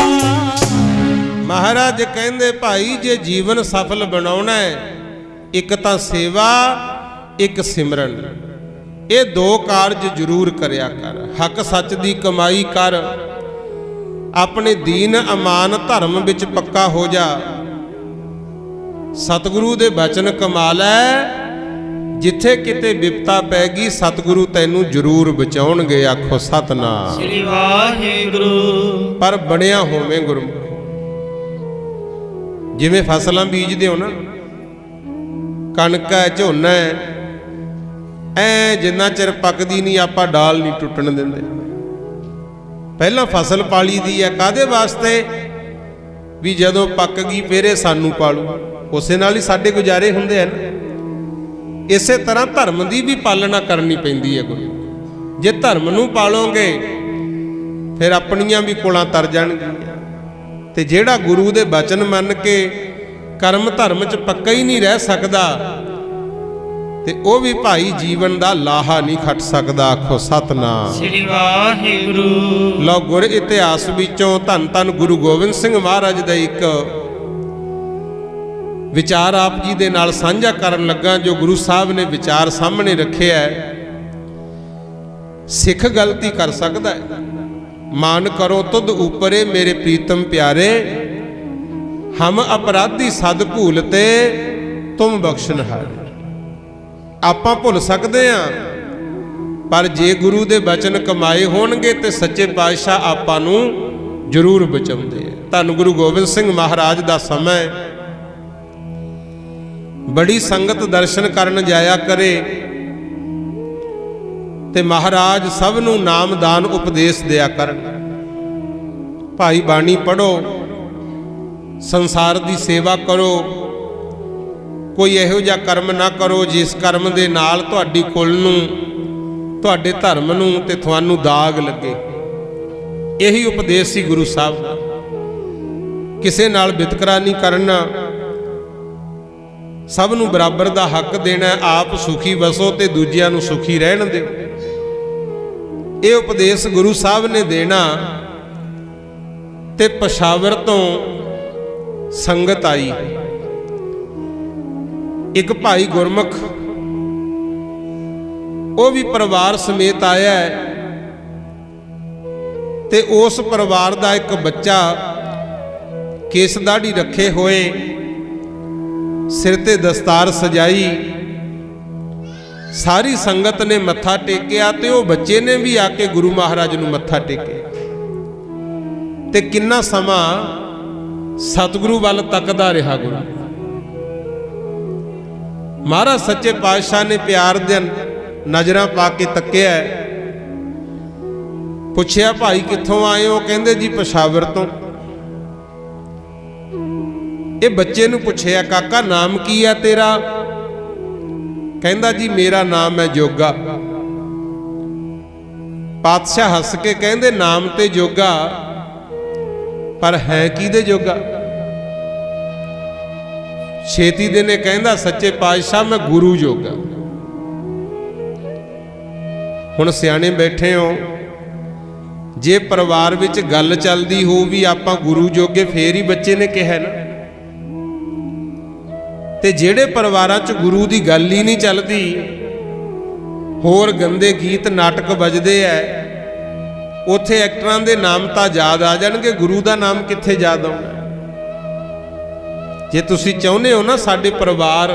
महाराज कहंदे भाई जे जीवन सफल बनाउणा है, एक तां सेवा एक सिमरन, ये दो कारज जरूर करिया कर। हक सच दी कमाई कर, अपने दीन अमान धर्म विच पक्का हो जा। सतगुरु दे बचन कमाल है। जिथे किते विपता पैगी सतगुरु तैनू जरूर बचाउणगे। आखो सतनाम श्री वाहिगुरु। पर बनिया होवे गुरमुख। जिवें फसलां बीजदे हो ना, कणक है, झोना है, ऐ जिन्ना चिर पकदी नहीं आपां डाल नहीं टुटण दिंदे। पहलां फसल पाली दी है काहदे वास्ते? भी जदों पक गई फिर ये सानू पालू, उसे नाल ही साडे गुजारे हुंदे हैं ना। इसे तरह धर्म की भी पालना करनी पैंदी है गुरु। जे धर्म नूं पालोगे फिर अपनियां भी कोलां तर जाणगियां। ते जेड़ा गुरु दे बचन मन के कर्म धर्म च पक्का ही नहीं रह सकदा, ते ओ भी भाई जीवन दा लाहा नहीं खट सकदा। आखो सतनाम श्री वाहिगुरु। लो गुर इतिहास विचों धन धन गुरु गोबिंद सिंह महाराज दा एक विचार आप जी दे नाल साझा करन लगा, जो गुरु साहब ने विचार सामने रखे है। सिख गलती कर सकता है, मान करो तुद ऊपरे मेरे प्रीतम प्यारे, हम अपराधी सद भूलते तुम बख्शनहारे। आपां भुल सकते हैं, पर जे गुरु दे बचन कमाए होणगे ते सच्चे पातशाह आपां नूं जरूर बचाउंदे। धन गुरु गोबिंद सिंह महाराज दा समय, बड़ी संगत दर्शन करन जाया करे ते महाराज सब नूं नाम दान उपदेश दिया करन। भाई बाणी पढ़ो, संसार दी सेवा करो, कोई इहो जिहा कर्म ना करो जिस कर्म दे नाल तुहाडी कुल नूं, तुहाडे धर्म नूं ते तुहानूं दाग लगे। यही उपदेश सी गुरु साहब दा। किसे नाल वितकरा नहीं करना, सब नूं बराबर दा हक देना। आप सुखी वसो ते दूजियां नूं सुखी रहण दिओ। ये उपदेश गुरु साहब ने देना। ते पशावर तो संगत आई, एक भाई गुरमुख वो भी परिवार समेत आया है। ते उस परिवार दा एक बच्चा केस दाढ़ी रखे हुए, सिर ते दस्तार सजाई, सारी संगत ने मत्था टेकिया ते वो बच्चे ने भी आके गुरु महाराज नूं मत्था टेके। ते किन्ना समा सतगुरु वाल तकदा रहा गुरु। महाराज सच्चे पातशाह ने प्यार दे नजरां पा के तक्या, पुछया भाई कित्थों आए हो? कहंदे जी पेशावर तो। ये बच्चे नूं पुछया काका नाम की है तेरा? कहंदा जी मेरा नाम है जोगा। पातशाह हस के कहंदे नाम ते जोगा, पर है किहदे जोगा? छेती दे ने कहंदा सच्चे पातशाह मैं गुरु जोगा। हुण सियाणे बैठे हो, जे परिवार विच गल चलदी हो भी आपां गुरु जोगे, फेर ही बच्चे ने कहा ना। ते जेड़े परिवारां च गुरु दी गल ही नहीं चलदी, होर गंदे गीत नाटक बजदे है, उत्थे एक्टरां दे नाम तां याद आ जाणगे, गुरु दा नाम कित्थे याद आउणा? जे तुसीं चाहुंदे हो ना साडे परिवार,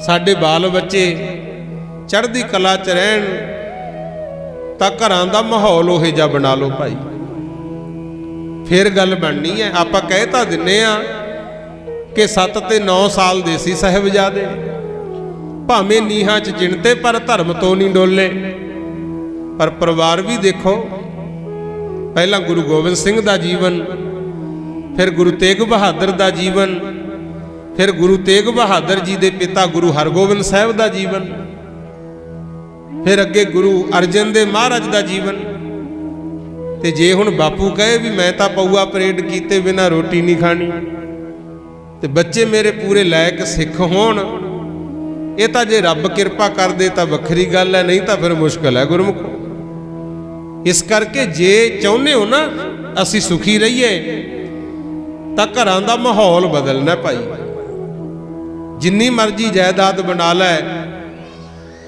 साडे बाल बच्चे चढ़दी कला च रहण, तां घरां दा माहौल ओहे जिहा बना लो भाई, फिर गल बननी है। आपां कह तां दिन्ने आ कि 7 ते 9 साल दे सी साहिबजादे, भावें नीहां च चिणते पर धर्म तो नहीं डोले। पर परिवार भी देखो, पहला गुरु गोबिंद सिंह दा जीवन, फिर गुरु तेग बहादुर दा जीवन, फिर गुरु तेग बहादुर जी दे पिता गुरु हरगोबिंद साहिब दा जीवन, फिर अगे गुरु अर्जन देव महाराज दा जीवन। ते जे हुण बापू कहे भी मैं तां पौआ परेड कीते बिना रोटी नहीं खानी, ते बच्चे मेरे पूरे लायक सिख होण, ये तां जे रब किरपा कर दे तां वखरी गल है, नहीं तां फिर मुश्किल है गुरमुखो। इस करके जे चाहुंदे हो ना असीं सुखी रहीए, तां घरां दा माहौल बदलना भाई। जिन्नी मर्जी जायदाद बना लै,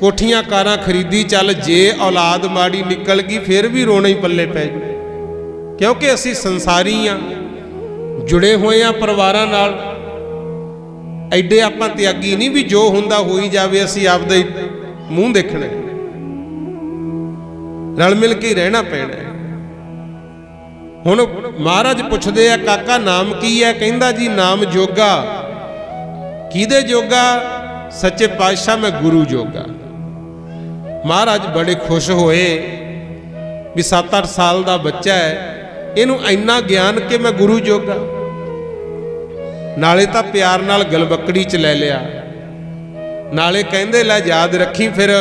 कोठियां कारां खरीदी चल, जे औलाद माड़ी निकल गई फिर भी रोना ही पल्ले पै जाए, क्योंकि असीं संसारी हाँ, जुड़े हुए हाँ परिवारां नाल। ਐਡੇ ਆਪਾਂ ਤਿਆਗੀ नहीं भी जो हुंदा होई जावे असीं आपदा ही मूँह देखना, रल मिल के रहना पैना। हुण महाराज पुछदे आ काका नाम की है? कहंदा जी नाम जोगा। किहदे जोगा? सच्चे पातशाह मैं गुरु जोगा। महाराज बड़े खुश होए भी 7-8 साल का बच्चा है, इनू इन्ना ज्ञान कि मैं गुरु जोगा। नाले तां प्यार नाल गलबकड़ी च ले लिया, नाले कहंदे लै याद रखी फिर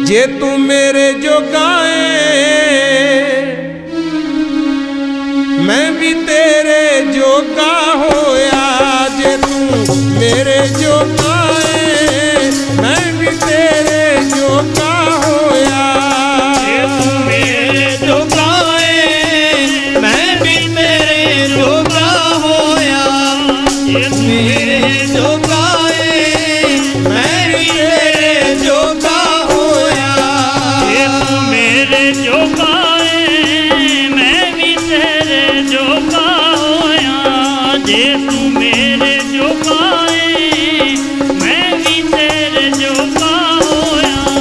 जे तू मेरे जोगा है मैं भी तेरे जोगा होया। जे तू मेरे जोगा है मैं भी तेरे जोगा होया। जे तू मेरे जोगा है मैं भी तेरे जोगा होया। जे तू मेरे जोगा है मैं भी तेरे जोगा होया। जे तू मेरे जोगा है मैं भी तेरे जोगा होया। जे तू मेरे जोगा है मैं भी तेरे जोगा होया।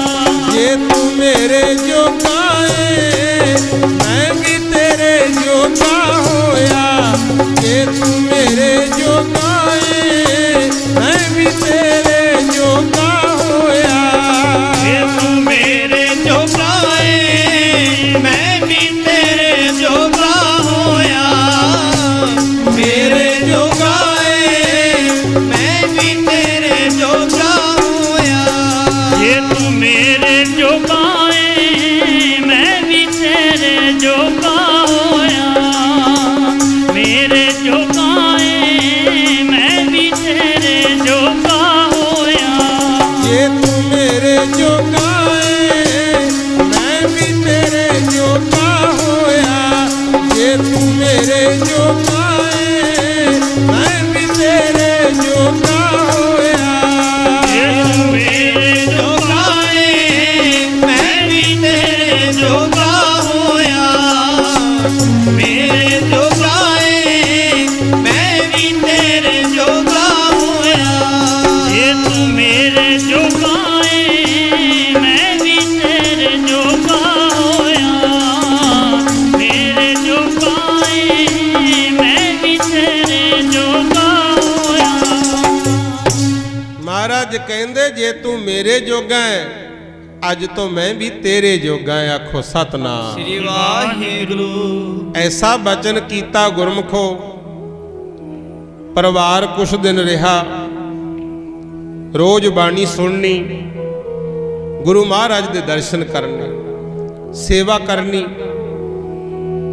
जे तू मेरे जोगा है मैं भी तेरे जोगा होया। जे तू मेरे जोगा है मैं भी तेरे जोगा होया। जे तू मेरे जोगा है मैं भी तेरे जोगा होया। मेरे जोगा है मैं भी तेरे जोगा होया। जे तू मेरे जोगा है मैं भी तेरे जोगा होया। मेरे जोगा है मैं भी तेरे जोगा होया। जे तू मेरे जोगा है मैं भी तेरे जोगा होया। जे तू मेरे जोगा है मैं भी तेरे जोगा होया। जे तू मेरे जोगा है मैं भी तेरे जोगा होया। मेरे जोगा है मैं भी तेरे जोगा होया। जे तू मेरे जोगा है मैं भी तेरे जोगा होया। मेरे जोगा है मैं भी तेरे जोगा होया। महाराज कहंदे जे तू मेरे जोगा है अज तो मैं भी तेरे जोगा है। आखो सतनाम श्री वाहिगुरु। ऐसा बचन कीता गुरमुखो। परिवार कुछ दिन रहा, रोज बाणी सुननी, गुरु महाराज दे दर्शन करने, सेवा करनी।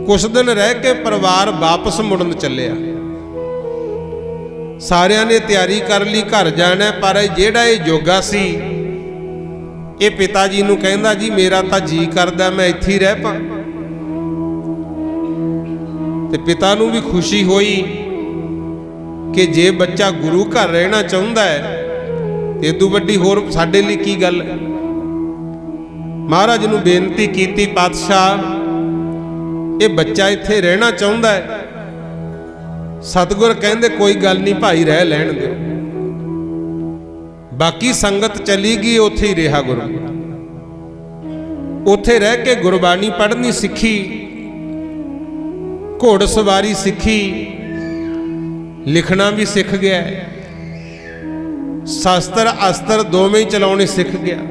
कुछ दिन रह के परिवार वापस मुड़न चलिया। सारिਆਂ ने तैयारी कर ली घर जाना, पर जेड़ा ये जोगा सी ये पिता जी नूं कहंदा जी मेरा तां जी करदा मैं इत्थे ही रह पा। ते पिता नूं भी खुशी होई कि जे बच्चा गुरु घर रहना चाहुंदा है ते इदों वड्डी होर साडे लई की गल है। महाराज नूं बेनती कीती पातशाह ये बच्चा इत्थे रहना चाहुंदा है। सतगुर कहंदे कोई गल नहीं भाई रह लैण दिओ। बाकी संगत चली गई, उत्थे ही रहा गुरु। उत्थे रह के गुरबाणी पढ़नी सीखी, घोड़सवारी सीखी, लिखना भी सीख गया, शास्त्र अस्त्र दोवें ही चलाने सीख गया।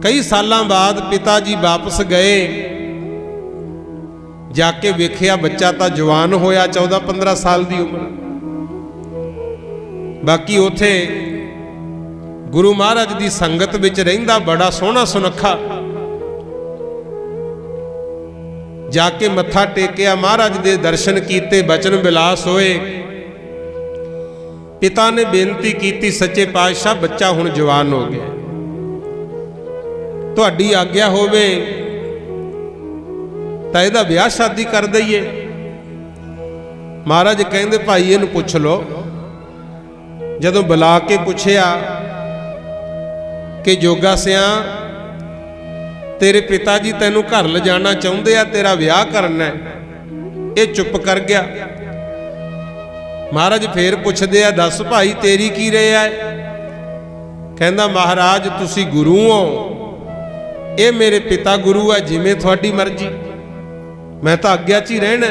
कई सालों बाद पिता जी वापस गए, जाके वेखिया बच्चा तो जवान होया, 14-15 साल की उम्र। बाकी उथे गुरु महाराज की संगत विच रहिंदा बड़ा सोहना सुनखा। जाके मत्था टेकिया, महाराज दे दर्शन कीते, बचन विलास होए। पिता ने बेनती की सच्चे पातशाह बच्चा हुण जवान हो गया, तुहाडी आग्ञा होवे तां इहदा विआह शादी कर दईए। महाराज कहंदे भाई इहनूं पुछ लो। जदों बुला के पुछया कि जोगा सिया तेरे पिता जी तैनू घर ले जाना चाहुंदे आ, तेरा विआह करना है, ये चुप कर गया। महाराज फिर पुछदे आ, दस भाई तेरी की रहा है? कहंदा महाराज तुसी गुरु हो, ये मेरे पिता गुरु है, जिवें तुहाडी मर्जी, मैं तो आग्या च ही रहना।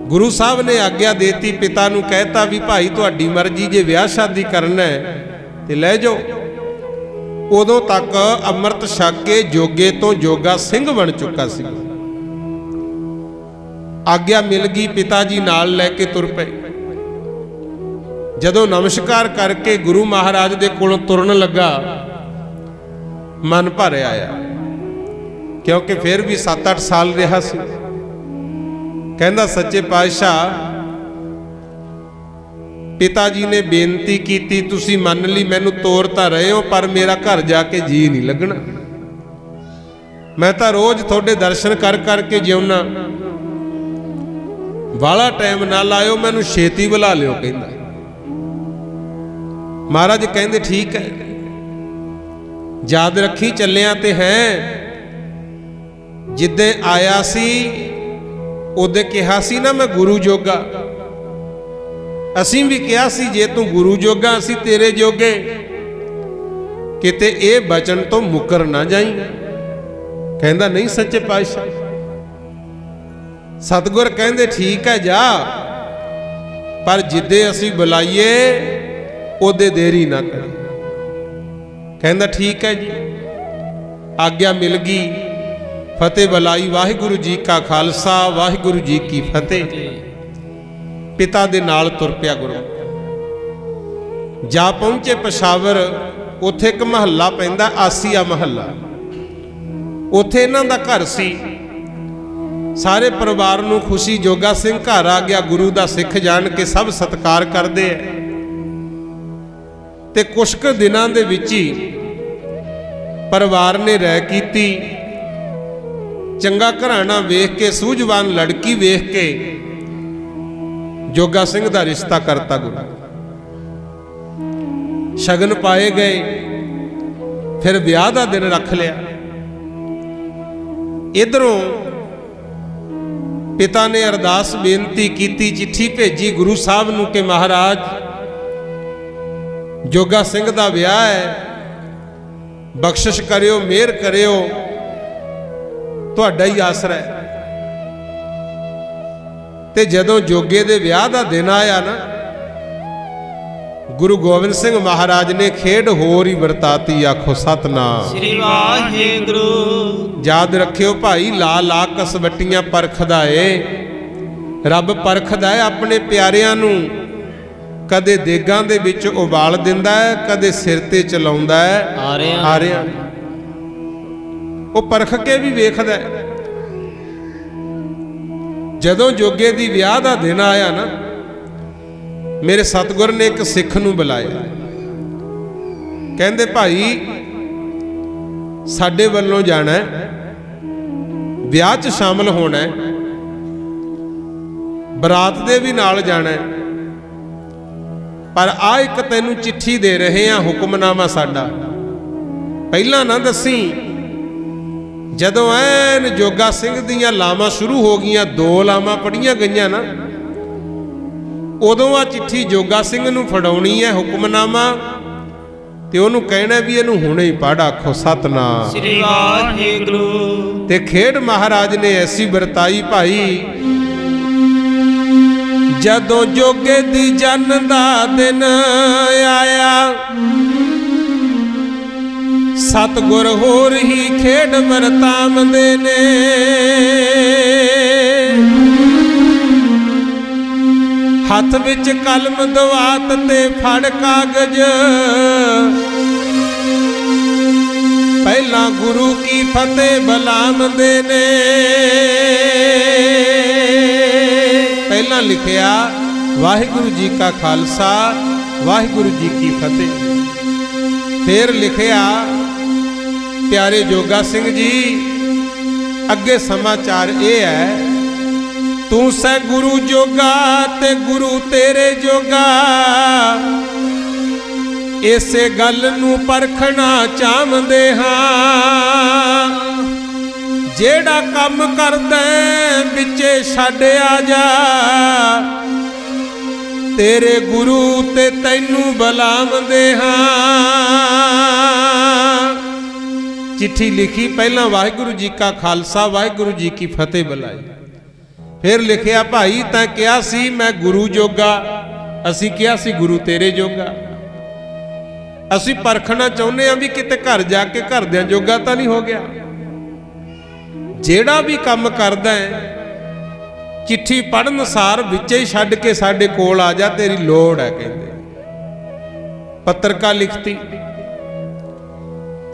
गुरु साहब ने आग्या देती, पिता नूं कहता भी भाई तुहाडी मर्जी, जे विआह शादी करना है ते लै जाओ। उदों तक अमृत छक के जोगे तो जोगा सिंह बन चुका सी। आग्या मिल गई, पिता जी नाल लैके तुर पे। जदों नमस्कार करके गुरु महाराज दे कोलों तुरन लगा, मन भर आया, क्योंकि फिर भी 7-8 साल रहा सी। कहंदा सच्चे पातशाह, पिता जी ने बेनती की, तुसी मन ली, मैनू तोर तां रहे हो, पर मेरा घर जाके जी नहीं लगना। मैं तो रोज थोड़े दर्शन कर करके जिउना, वाला टाइम ना लायो, मैनू छेती बुला लियो। कहंदा महाराज कहंदे ठीक है, याद रखी चलिया ते हैं, जिद्दे आया सी उदे कहा सी ना मैं गुरु जोगा। असीं भी कहा सी जे तू गुरु जोगा असीं तेरे जोगे, किते ए बचन तो मुकर ना जाई। कहंदा नहीं सच्चे पातशाह। सतगुर कहंदे ठीक है जा, पर जिद्दे असीं बुलाइए ओदे देरी ना करी। कहंदा ठीक है जी। आग्या मिल गई, फतेह बुलाई, वाहिगुरु जी का खालसा वाहिगुरु जी की फतेह। पिता दे नाल तुर पिया गुरु। जा पहुंचे पेशावर, उत्थे एक महल्ला पैंदा, आसिया महल्ला। उत्थे इन्हां दा घर सी। सारे परिवार नूं खुशी, जोगा सिंह घर आ गया, गुरु दा सिख जान के सब सत्कार करदे है। ते कुछ क दिनां दे विच ही परिवार ने रह कीती। चंगा घराना वेख के, सूझवान लड़की वेख के जोगा सिंह दा रिश्ता करता गुरु। शगन पाए गए, फिर ब्याह दा दिन रख लिया। इधरों पिता ने अरदास बेनती की, चिट्ठी भेजी गुरु साहब नूं कि महाराज जोगा सिंह दा ब्याह है, बख्शिश करियो, मेहर करियो, तुहाडा ही आसरा है। ते जदों जोगे दे ब्याह दा दिन आया ना, गुरु गोबिंद सिंह महाराज ने खेड होर ही वरताती। आखो सतनाम श्री वाहिगुरु। याद रखियो भाई, ला ला कसवटियां परखदा है रब, परखदा है अपने प्यारियां नूं। कदे देगां दे विच उबाल दिंदा है, कदे सिर ते चलाउंदा है आरियां। वो परख के भी वेखदा है। जदों जोगे दी विआह दा दिन आया ना, मेरे सतगुर ने एक सिख नूं बुलाया। कहंदे भाई साडे वल्लों जाना है, विआह च शामिल होना है, बरात दे भी नाल जाना है, पर आ एक तैनूं चिट्ठी दे रहे हैं, हुक्मनामा साडा। पहला ना दसी। जदों ऐन जोगा सिंह दियां लावां शुरू हो गईयां, 2 लावां पढ़ियां गईयां ना, उदों आ चिट्ठी जोगा सिंह नूं फड़ाउणी है, हुक्मनामा, ते ओनूं कहना भी इहनूं हुणे ही पढ़। आखो सतनाम श्री वाहिगुरु। ते खेड महाराज ने ऐसी बरताई भाई, जदों जोगे दी जन दा दिन आया, सतगुर होर ही खेड वरतावंदे ने। हथ विच कलम दवात ते फड़ कागज, पहला गुरु की फतेह बुलावंदे ने। पहला लिखिया वाहिगुरु जी का खालसा वाहिगुरु जी की फतेह। फिर लिखिया प्यारे जोगा सिंह जी, अगे समाचार ये है, तू सै गुरु जोगा ते गुरु तेरे जोगा, इसे गल नूं परखना चाहंदे हां। ਜਿਹੜਾ ਕੰਮ ਕਰਦਾ ਵਿੱਚੇ ਛੱਡ ਆ ਜਾ, ਤੇਰੇ ਗੁਰੂ ਤੇ ਤੈਨੂੰ ਬੁਲਾਉਂਦੇ ਹਾਂ। चिट्ठी लिखी, पहला वाहिगुरु जी का खालसा वाहिगुरु जी की फतेह बुलाई, फिर लिखिया भाई तैं कहा सी मैं गुरु जोगा, असी कहा सी गुरु तेरे जोगा। असी परखना चाहुंदे हां भी किते घर जाके घरदियां जोगा तां नहीं हो गया। जेड़ा भी काम करदा है चिट्ठी पढ़न सार विचे ही छड्ड के साडे कोल आ जा, तेरी लोड़ है कहंदे। पत्रका लिखती,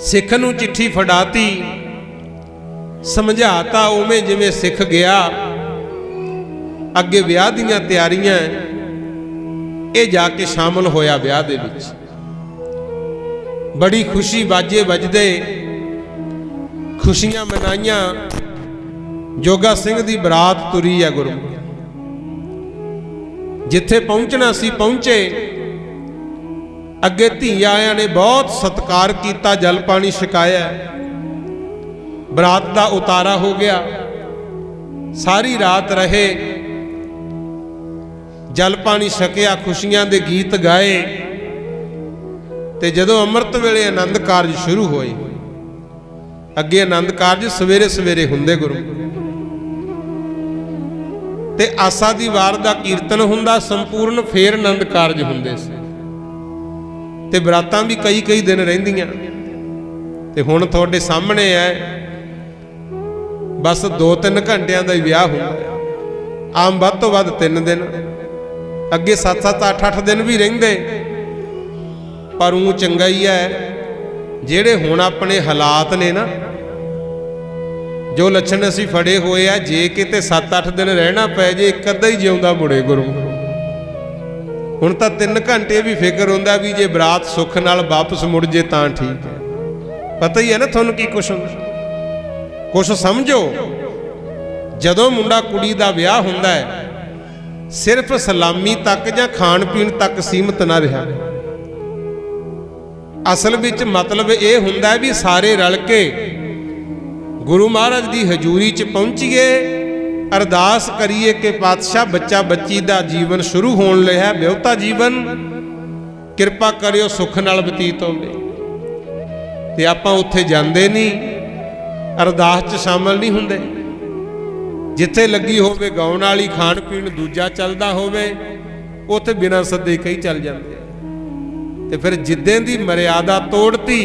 सिख नूं चिट्ठी फड़ाती, समझाता उवें जिवें सिख गया। अगे विआह दीयां तैयारियां, ये जाके शामिल होया विआह दे विच। बड़ी खुशी बाजे बजदे खुशियां मनाइयां। जोगा सिंह दी बरात तुरी है गुरु, जिथे पहुंचना सी पहुंचे। अगे धी आया ने बहुत सत्कार किया, जल पानी छकाया, बरात का उतारा हो गया। सारी रात रहे, जल पानी छकिया, खुशियां दे गीत गाए। ते जदों अमृत वेले आनंद कारज शुरू होए, अगे आनंद कारज सवेरे सवेरे हुंदे गुरु, ते आसा दी वार दा कीर्तन हुंदा संपूर्ण, फेर आनंद कारज हुंदे सी। ते बरातां भी कई कई दिन रहिंदियां। ते हुण तुहाडे सामने है, बस 2-3 घंटियां दा ही विआह हुंदा। आम वध तों वध 3 दिन, अगे 7-7 8-8 दिन भी रहिंदे। पर ऊँ चंगा ही है जेड़े हुण अपने हालात ने ना, जो लक्षण असीं फड़े होए आ, जे किते 7-8 दिन रहना पै जे, एक अद्धा ही जिउंदा मुड़े गुरु। हुण तां 3 घंटे भी फिक्र हुंदा भी जे बरात सुख नाल वापस मुड़ जे तां ठीक है। पता ही है ना तुहानूं की कुछ हुंदा। कुछ समझो, जदों मुंडा कुड़ी दा विआह हुंदा है, सिर्फ सलामी तक जां खाण पीण तक सीमित ना रहा। असल विच मतलब ये हुंदा है भी सारे रल के गुरु महाराज दी हजूरी च पहुंचीए, अरदास करिए कि पातशाह बच्चा बच्ची दा जीवन शुरू होण लिया, विआहता जीवन किरपा करियो सुख नाल बतीत होवे। ते आपां उत्थे जांदे नहीं, अरदास च शामिल नहीं हुंदे। जिथे लगी होवे गाउण वाली, खाण पीण दूजा चलदा होवे, उत्थे बिना सद्दे कई चल जांदे। ते फिर जिद्दें दी मर्यादा तोड़ती,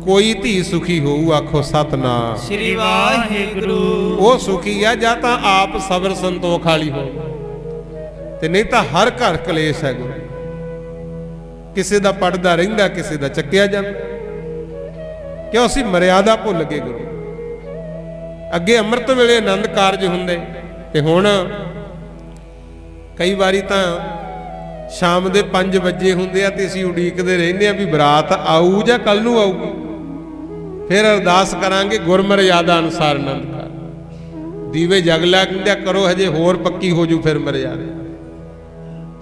कोई धी सुखी होऊ आखो सतनाम श्री वाहिगुरू। वो सुखी है जा तां आप सबर संतोख वाली हो, ते नहीं तां हर घर कलेश है गुरु। किसी दा पड़दा रहिंदा, किसी दा चक्किया जांदा, क्यों असीं मर्यादा भुल गए गुरु। अगे अमृत वेले आनंद कारज हुंदे, ते हुण कई वारी तां शाम दे 5 वजे हुंदे आ, ते असीं उडीकदे रहिंदे आ भी बरात आऊ जां कल नूं आऊगी। फिर अरदास करांगे गुरमर्यादा अनुसार आनंद कार। दीवे जग लैंदे करो हजे होर पक्की हो जू फिर मर्यादा।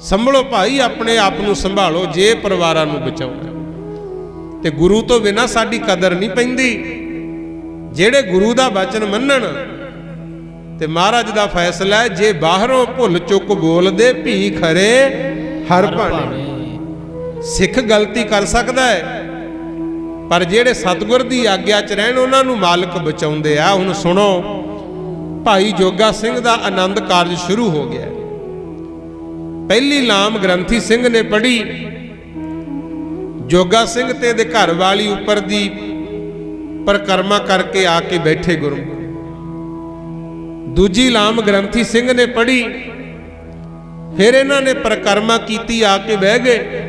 संभलो भाई, अपने आप नूं संभालो जे परिवारां नूं बचाउणा। ते गुरु तो बिना साडी कदर नहीं पैंदी। जेड़े गुरु दा वचन मन्नण, ते महाराज दा फैसला है, जे बाहरों भुल चुक बोलदे भी खरे हर भाणे। सिख गलती कर सकदा है, पर जेड़े सतगुर दी आग्या च रहन उन्हां नूं मालक बचाउंदे आ। हुण सुनो, भाई जोगा सिंह दा आनंद कारज शुरू हो गया। पहली लाम ग्रंथी सिंह ने पढ़ी, जोगा सिंह ते दे घर वाली उपर दी परिक्रमा करके आके बैठे गुरु। दूजी लाम ग्रंथी सिंह ने पढ़ी, फिर इन्हां ने परिक्रमा कीती, आके बह गए।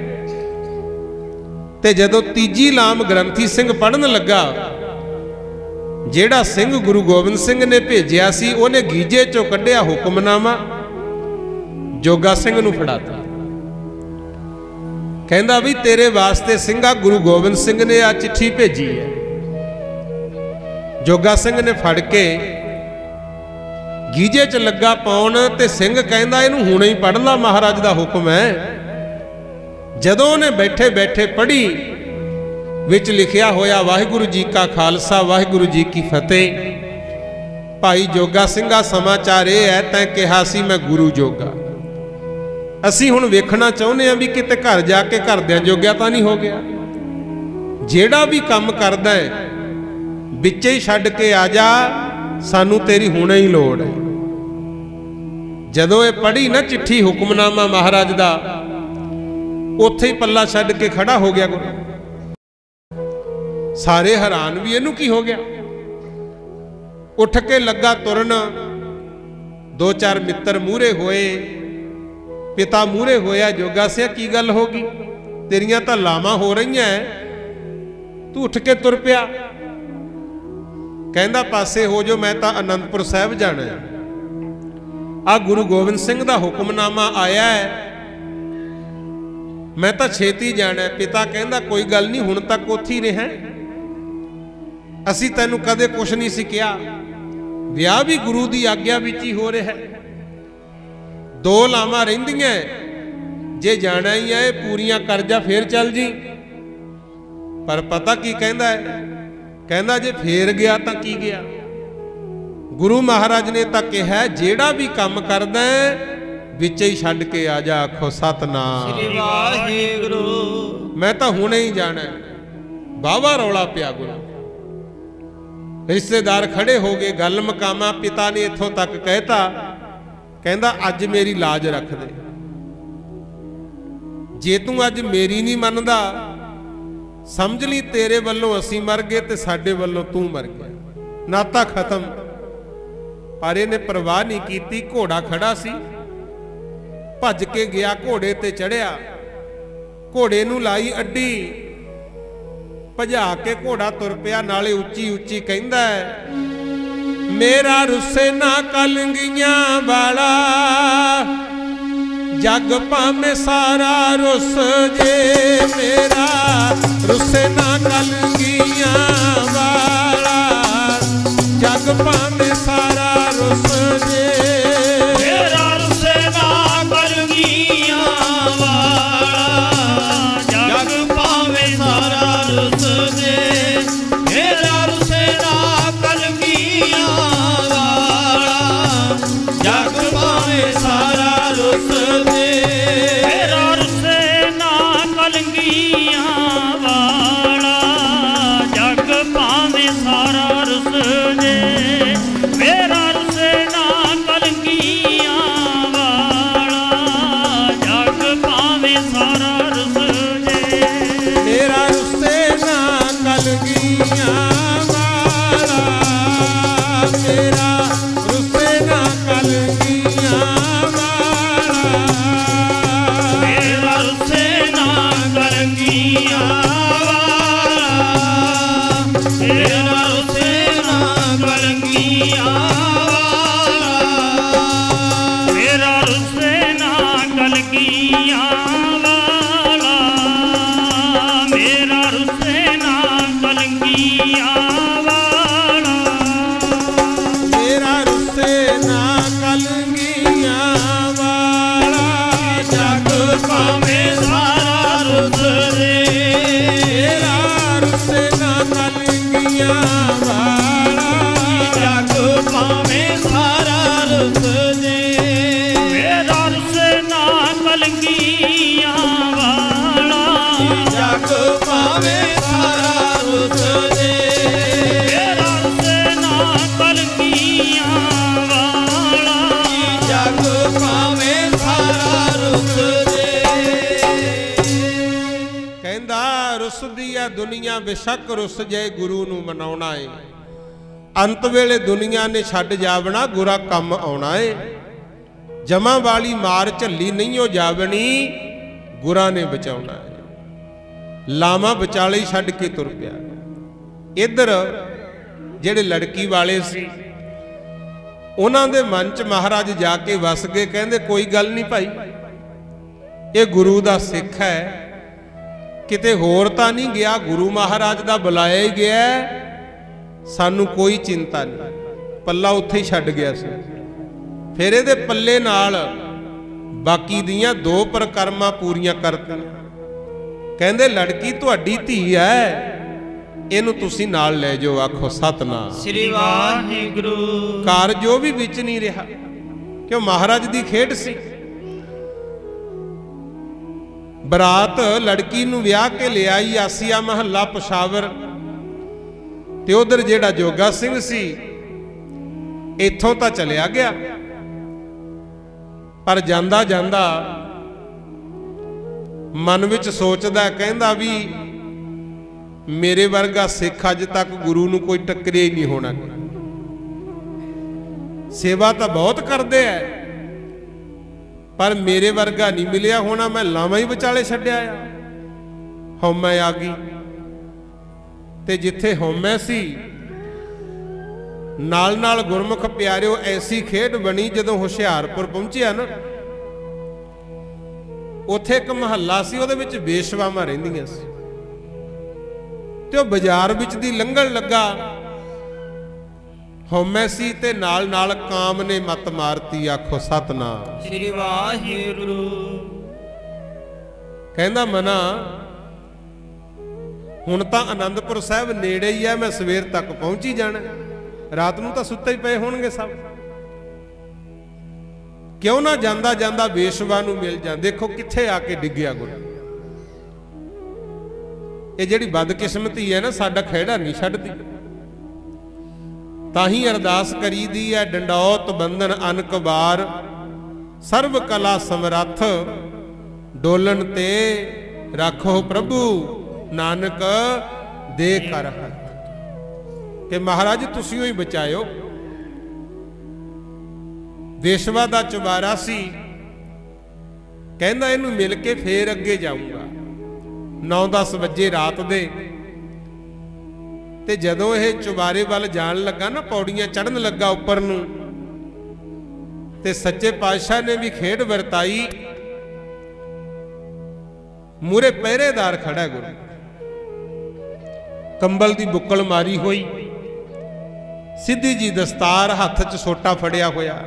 ते जदों तीजी लाम ग्रंथी सिंह पढ़न लगा, जेड़ा सिंह गुरु गोबिंद सिंह ने भेजिया सी, उहने गीजे चों कढ़िया हुक्मनामा, जोगा सिंह नूं फड़ाता। कहंदा भी तेरे वास्ते सिंघा गुरु गोबिंद सिंह ने आ चिट्ठी भेजी है। जोगा सिंह ने फड़ के गीजे च लगा पाउण, ते सिंह कहंदा इहनूं हुणे ही पढ़ ला, महाराज दा हुक्म है। जदों ने बैठे बैठे पढ़ी विच लिखिया होया वाहिगुरु जी का खालसा वाहिगुरु जी की फतेह। भाई जोगा सिंघा समाचार यह है तैं कहा सी मैं गुरु जोगा। असी हुण वेखना चाहुंदे हां भी किते घर जाके घरदियां जोग्या तां नहीं हो गया। जेड़ा भी काम करदा है विचे ही छड्ड के आ जा, सानू तेरी हुणे ही लोड़ है। जदों ये पढ़ी ना चिट्ठी हुक्मनामा महाराज दा, उत्थे ही पल्ला छड्ड के खड़ा हो गया गुरु। सारे हैरान भी इहनू की हो गया। उठ के लगा तुरन, दो चार मित्र मूहरे होए, पिता मूहरे होया, जोगा सिया की गल होगी, तेरियां तां लावां हो रही हैं, तू उठ के तुर पिया। कहंदा पासे हो जो, मैं तां आनंदपुर साहिब जाना है। आ गुरु गोबिंद सिंह दा हुक्मनामा आया है, मैं तां छेती जाना है। पिता कहंदा कोई गल नहीं, हुण तक उत्थे ही रहा, असी तैनू कदे कुछ नहीं सी कहा। विआह भी गुरु की आग्या विच ही हो रहा है। दो लावां रहिंदियां, जे जाना ही है पूरियां कर जा, फिर चल जी। पर पता की कहंदा है, कहंदा जे फेर गया तां की गया। गुरु महाराज ने तां कहा जेड़ा भी काम करदा है विच ही छड्ड के आ जा। आखो सतनाम श्री वाहिगुरू। मैं तां हुणे ही जाना है। बावा रौला पिया गुरु। रिश्तेदार खड़े हो गए, गल मकामा। पिता ने इथों तक कहता, कहंदा अज मेरी लाज रख दे। जे तू अज मेरी नहीं मनदा, समझ ली तेरे वल्लों असी मर गए ते साडे वल्लों तू मर गया, नाता खत्म। पर इहने परवाह नहीं कीती। घोड़ा खड़ा सी, भज के गया, घोड़े ते चढ़िया, घोड़े नूं लाई अड्डी, भजा के घोड़ा तुर पिया। नाले उच्ची उच्ची कहंदा है, मेरा रुस्से ना कलंगियां वाला, जग भावें सारा रुस जे। मेरा रुस्से ना कलंगियां वाला, जग भावें सारा रुस जे। मेरा रुस्से ना कलंगियां वाला, जग भावें सारा रुस जे। मेरा रुस्से ना कलंगियां वाला, जग भावें सारा रुस जे। मेरा रुस्से ना कलंगियां वाला, जग भावें सारा रुस जे। मेरा रुस्से ना कलंगियां वाला, जग भावें सारा रुस जे। मेरा रुस्से ना कलंगियां वाला, मेरा रुस्से ना कलंगियां वाला। मेरा रुस्से ना कलंगियां वाला, मेरा रुस्से ना कलंगियां वाला। मेरा रुस्से ना कलंगियां वाला, मेरा रुस्से ना कलंगियां वाला। मेरा रुस्से ना कलंगियां वाला, जग भावें सारा रुस जे। मेरा रुस्से ना कलंगियां वाला, जग भावें सारा रुस जे। मेरा रुस्से ना कलंगियां वाला, जग भावें सारा रुस जे। मेरा रुस्से ना कलंगियां वाला, जग भावें सारा रुस जे। कहंदा रुसदी आ दुनिया बेशक रुस जाए, गुरु नूं मनाउणा है। अंत वेले दुनिया ने छड्ड जावना, गुरा कम आउणा है। जमा वाली मार झल्ली नहीं हो जावनी, गुरा ने बचाउणा है। लामा विचाले ही छड्ड के तुर पिया। इधर ਜਿਹੜੇ लड़की वाले सी, उन्हां दे मन च महाराज जाके वस गए। कहंदे कोई गल नहीं भाई, ये गुरु दा सिख है, किते होर तां नहीं गया, गुरु महाराज दा बुलाया ही गया, सानू कोई चिंता नहीं। पल्ला उत्थे ही छड्ड गया सी। फिर इहदे पल्ले नाल बाकी दियां दो परकर्मा पूरियां करतीਆਂ। कहंदे लड़की तुहाडी धी है, ਇਹਨੂੰ ਤੁਸੀਂ ਨਾਲ ਲੈ ਜਾਓ, ਆਖੋ ਸਤਨਾਮ ਸ੍ਰੀ ਵਾਹਿਗੁਰੂ। ਘਰ ਜੋ ਵੀ ਵਿੱਚ ਨਹੀਂ ਰਿਹਾ, ਕਿਉਂ ਮਹਾਰਾਜ ਦੀ ਖੇਡ ਸੀ। ਬਰਾਤ ਲੜਕੀ ਨੂੰ ਵਿਆਹ ਕੇ ਲਿਆਈ ਆਸੀਆ ਮਹੱਲਾ ਪਸ਼ਾਵਰ, ਤੇ ਉਧਰ ਜਿਹੜਾ ਜੋਗਾ ਸਿੰਘ ਸੀ ਇੱਥੋਂ ਤਾਂ ਚਲਿਆ ਗਿਆ, ਪਰ ਜਾਂਦਾ ਜਾਂਦਾ ਮਨ ਵਿੱਚ ਸੋਚਦਾ, ਕਹਿੰਦਾ ਵੀ ਮੇਰੇ ਵਰਗਾ ਸਿੱਖ ਅੱਜ ਤੱਕ ਗੁਰੂ ਨੂੰ ਕੋਈ ਟੱਕਰਿਆ ਹੀ ਨਹੀਂ ਹੋਣਾ। ਸੇਵਾ ਤਾਂ ਬਹੁਤ ਕਰਦੇ ਐ, ਪਰ ਮੇਰੇ ਵਰਗਾ ਨਹੀਂ ਮਿਲਿਆ ਹੋਣਾ। ਮੈਂ ਲਾਵਾਂ ਹੀ ਵਿਚਾਲੇ ਛੱਡਿਆ ਆ। ਹਉਮੈ ਆ ਗਈ, ਤੇ ਜਿੱਥੇ ਹਉਮੈ ਸੀ ਨਾਲ ਨਾਲ ਗੁਰਮੁਖ ਪਿਆਰਿਓ ਐਸੀ ਖੇਡ ਬਣੀ। ਜਦੋਂ ਹੁਸ਼ਿਆਰਪੁਰ ਪਹੁੰਚਿਆ ਨਾ, ਉੱਥੇ ਇੱਕ ਮਹੱਲਾ ਸੀ, ਉਹਦੇ ਵਿੱਚ ਬੇਸ਼ਵਾਵਾਂ ਰਹਿੰਦੀਆਂ ਸੀ, ਤੇ ਉਹ ਬਾਜ਼ਾਰ ਵਿੱਚ ਦੀ ਲੰਘਣ ਲੱਗਾ। ਹਉਮੈ ਸੀ ਤੇ ਨਾਲ ਨਾਲ ਕਾਮ ਨੇ ਮੱਤ ਮਾਰਤੀ, ਆਖੋ ਸਤਨਾਮ ਸ੍ਰੀ ਵਾਹਿਗੁਰੂ। ਕਹਿੰਦਾ ਮਨਾ, ਹੁਣ ਤਾਂ ਆਨੰਦਪੁਰ ਸਾਹਿਬ ਨੇੜੇ ਹੀ ਹੈ, ਮੈਂ ਸਵੇਰ ਤੱਕ ਪਹੁੰਚ ਹੀ ਜਾਣਾ, ਰਾਤ ਨੂੰ ਤਾਂ ਸੁੱਤੇ ਹੀ ਪਏ ਹੋਣਗੇ ਸਭ। ਕਿਉਂ ਨਾ ਜਾਂਦਾ ਜਾਂਦਾ ਬੇਸ਼ਵਾ ਨੂੰ ਮਿਲ ਜਾਂ। ਦੇਖੋ ਕਿੱਥੇ ਆ ਕੇ ਡਿੱਗਿਆ ਗੁਰੂ। ਇਹ ਜਿਹੜੀ ਬਦਕਿਸਮਤੀ ਹੈ ਨਾ, ਸਾਡਾ ਖਹਿੜਾ ਨਹੀਂ ਛੱਡਦੀ। ਤਾਂ ਹੀ ਅਰਦਾਸ ਕਰੀਦੀ ਹੈ, ਡੰਡੌਤ ਬੰਧਨ ਅਨਕਬਾਰ, ਸਰਬ ਕਲਾ ਸਮਰੱਥ, ਡੋਲਣ ਤੇ ਰੱਖੋ ਪ੍ਰਭੂ, ਨਾਨਕ ਦੇ ਕਰ ਹੱਥ। ਕਿ ਮਹਾਰਾਜ ਤੁਸੀਂ ਹੀ ਬਚਾਇਓ। ਵੇਸ਼ਵਾ ਦਾ ਚੁਬਾਰਾ ਸੀ, ਕਹਿੰਦਾ ਇਹਨੂੰ ਮਿਲ ਕੇ ਫੇਰ ਅੱਗੇ ਜਾਊਂਗਾ। 9-10 ਵਜੇ ਰਾਤ ਦੇ, ਤੇ ਜਦੋਂ ਇਹ ਚੁਬਾਰੇ ਵੱਲ ਜਾਣ ਲੱਗਾ ਨਾ, ਪੌੜੀਆਂ ਚੜ੍ਹਨ ਲੱਗਾ ਉੱਪਰ ਨੂੰ, ਤੇ ਸੱਚੇ ਪਾਤਸ਼ਾਹ ਨੇ ਵੀ ਖੇਡ ਵਰਤਾਈ। ਮੂਰੇ ਪਹਿਰੇਦਾਰ ਖੜਾ ਗੁਰੂ, ਕੰਬਲ ਦੀ ਬੁੱਕਲ ਮਾਰੀ ਹੋਈ, ਸਿੱਧੀ ਜੀ ਦਸਤਾਰ, ਹੱਥ 'ਚ ਸੋਟਾ ਫੜਿਆ ਹੋਇਆ।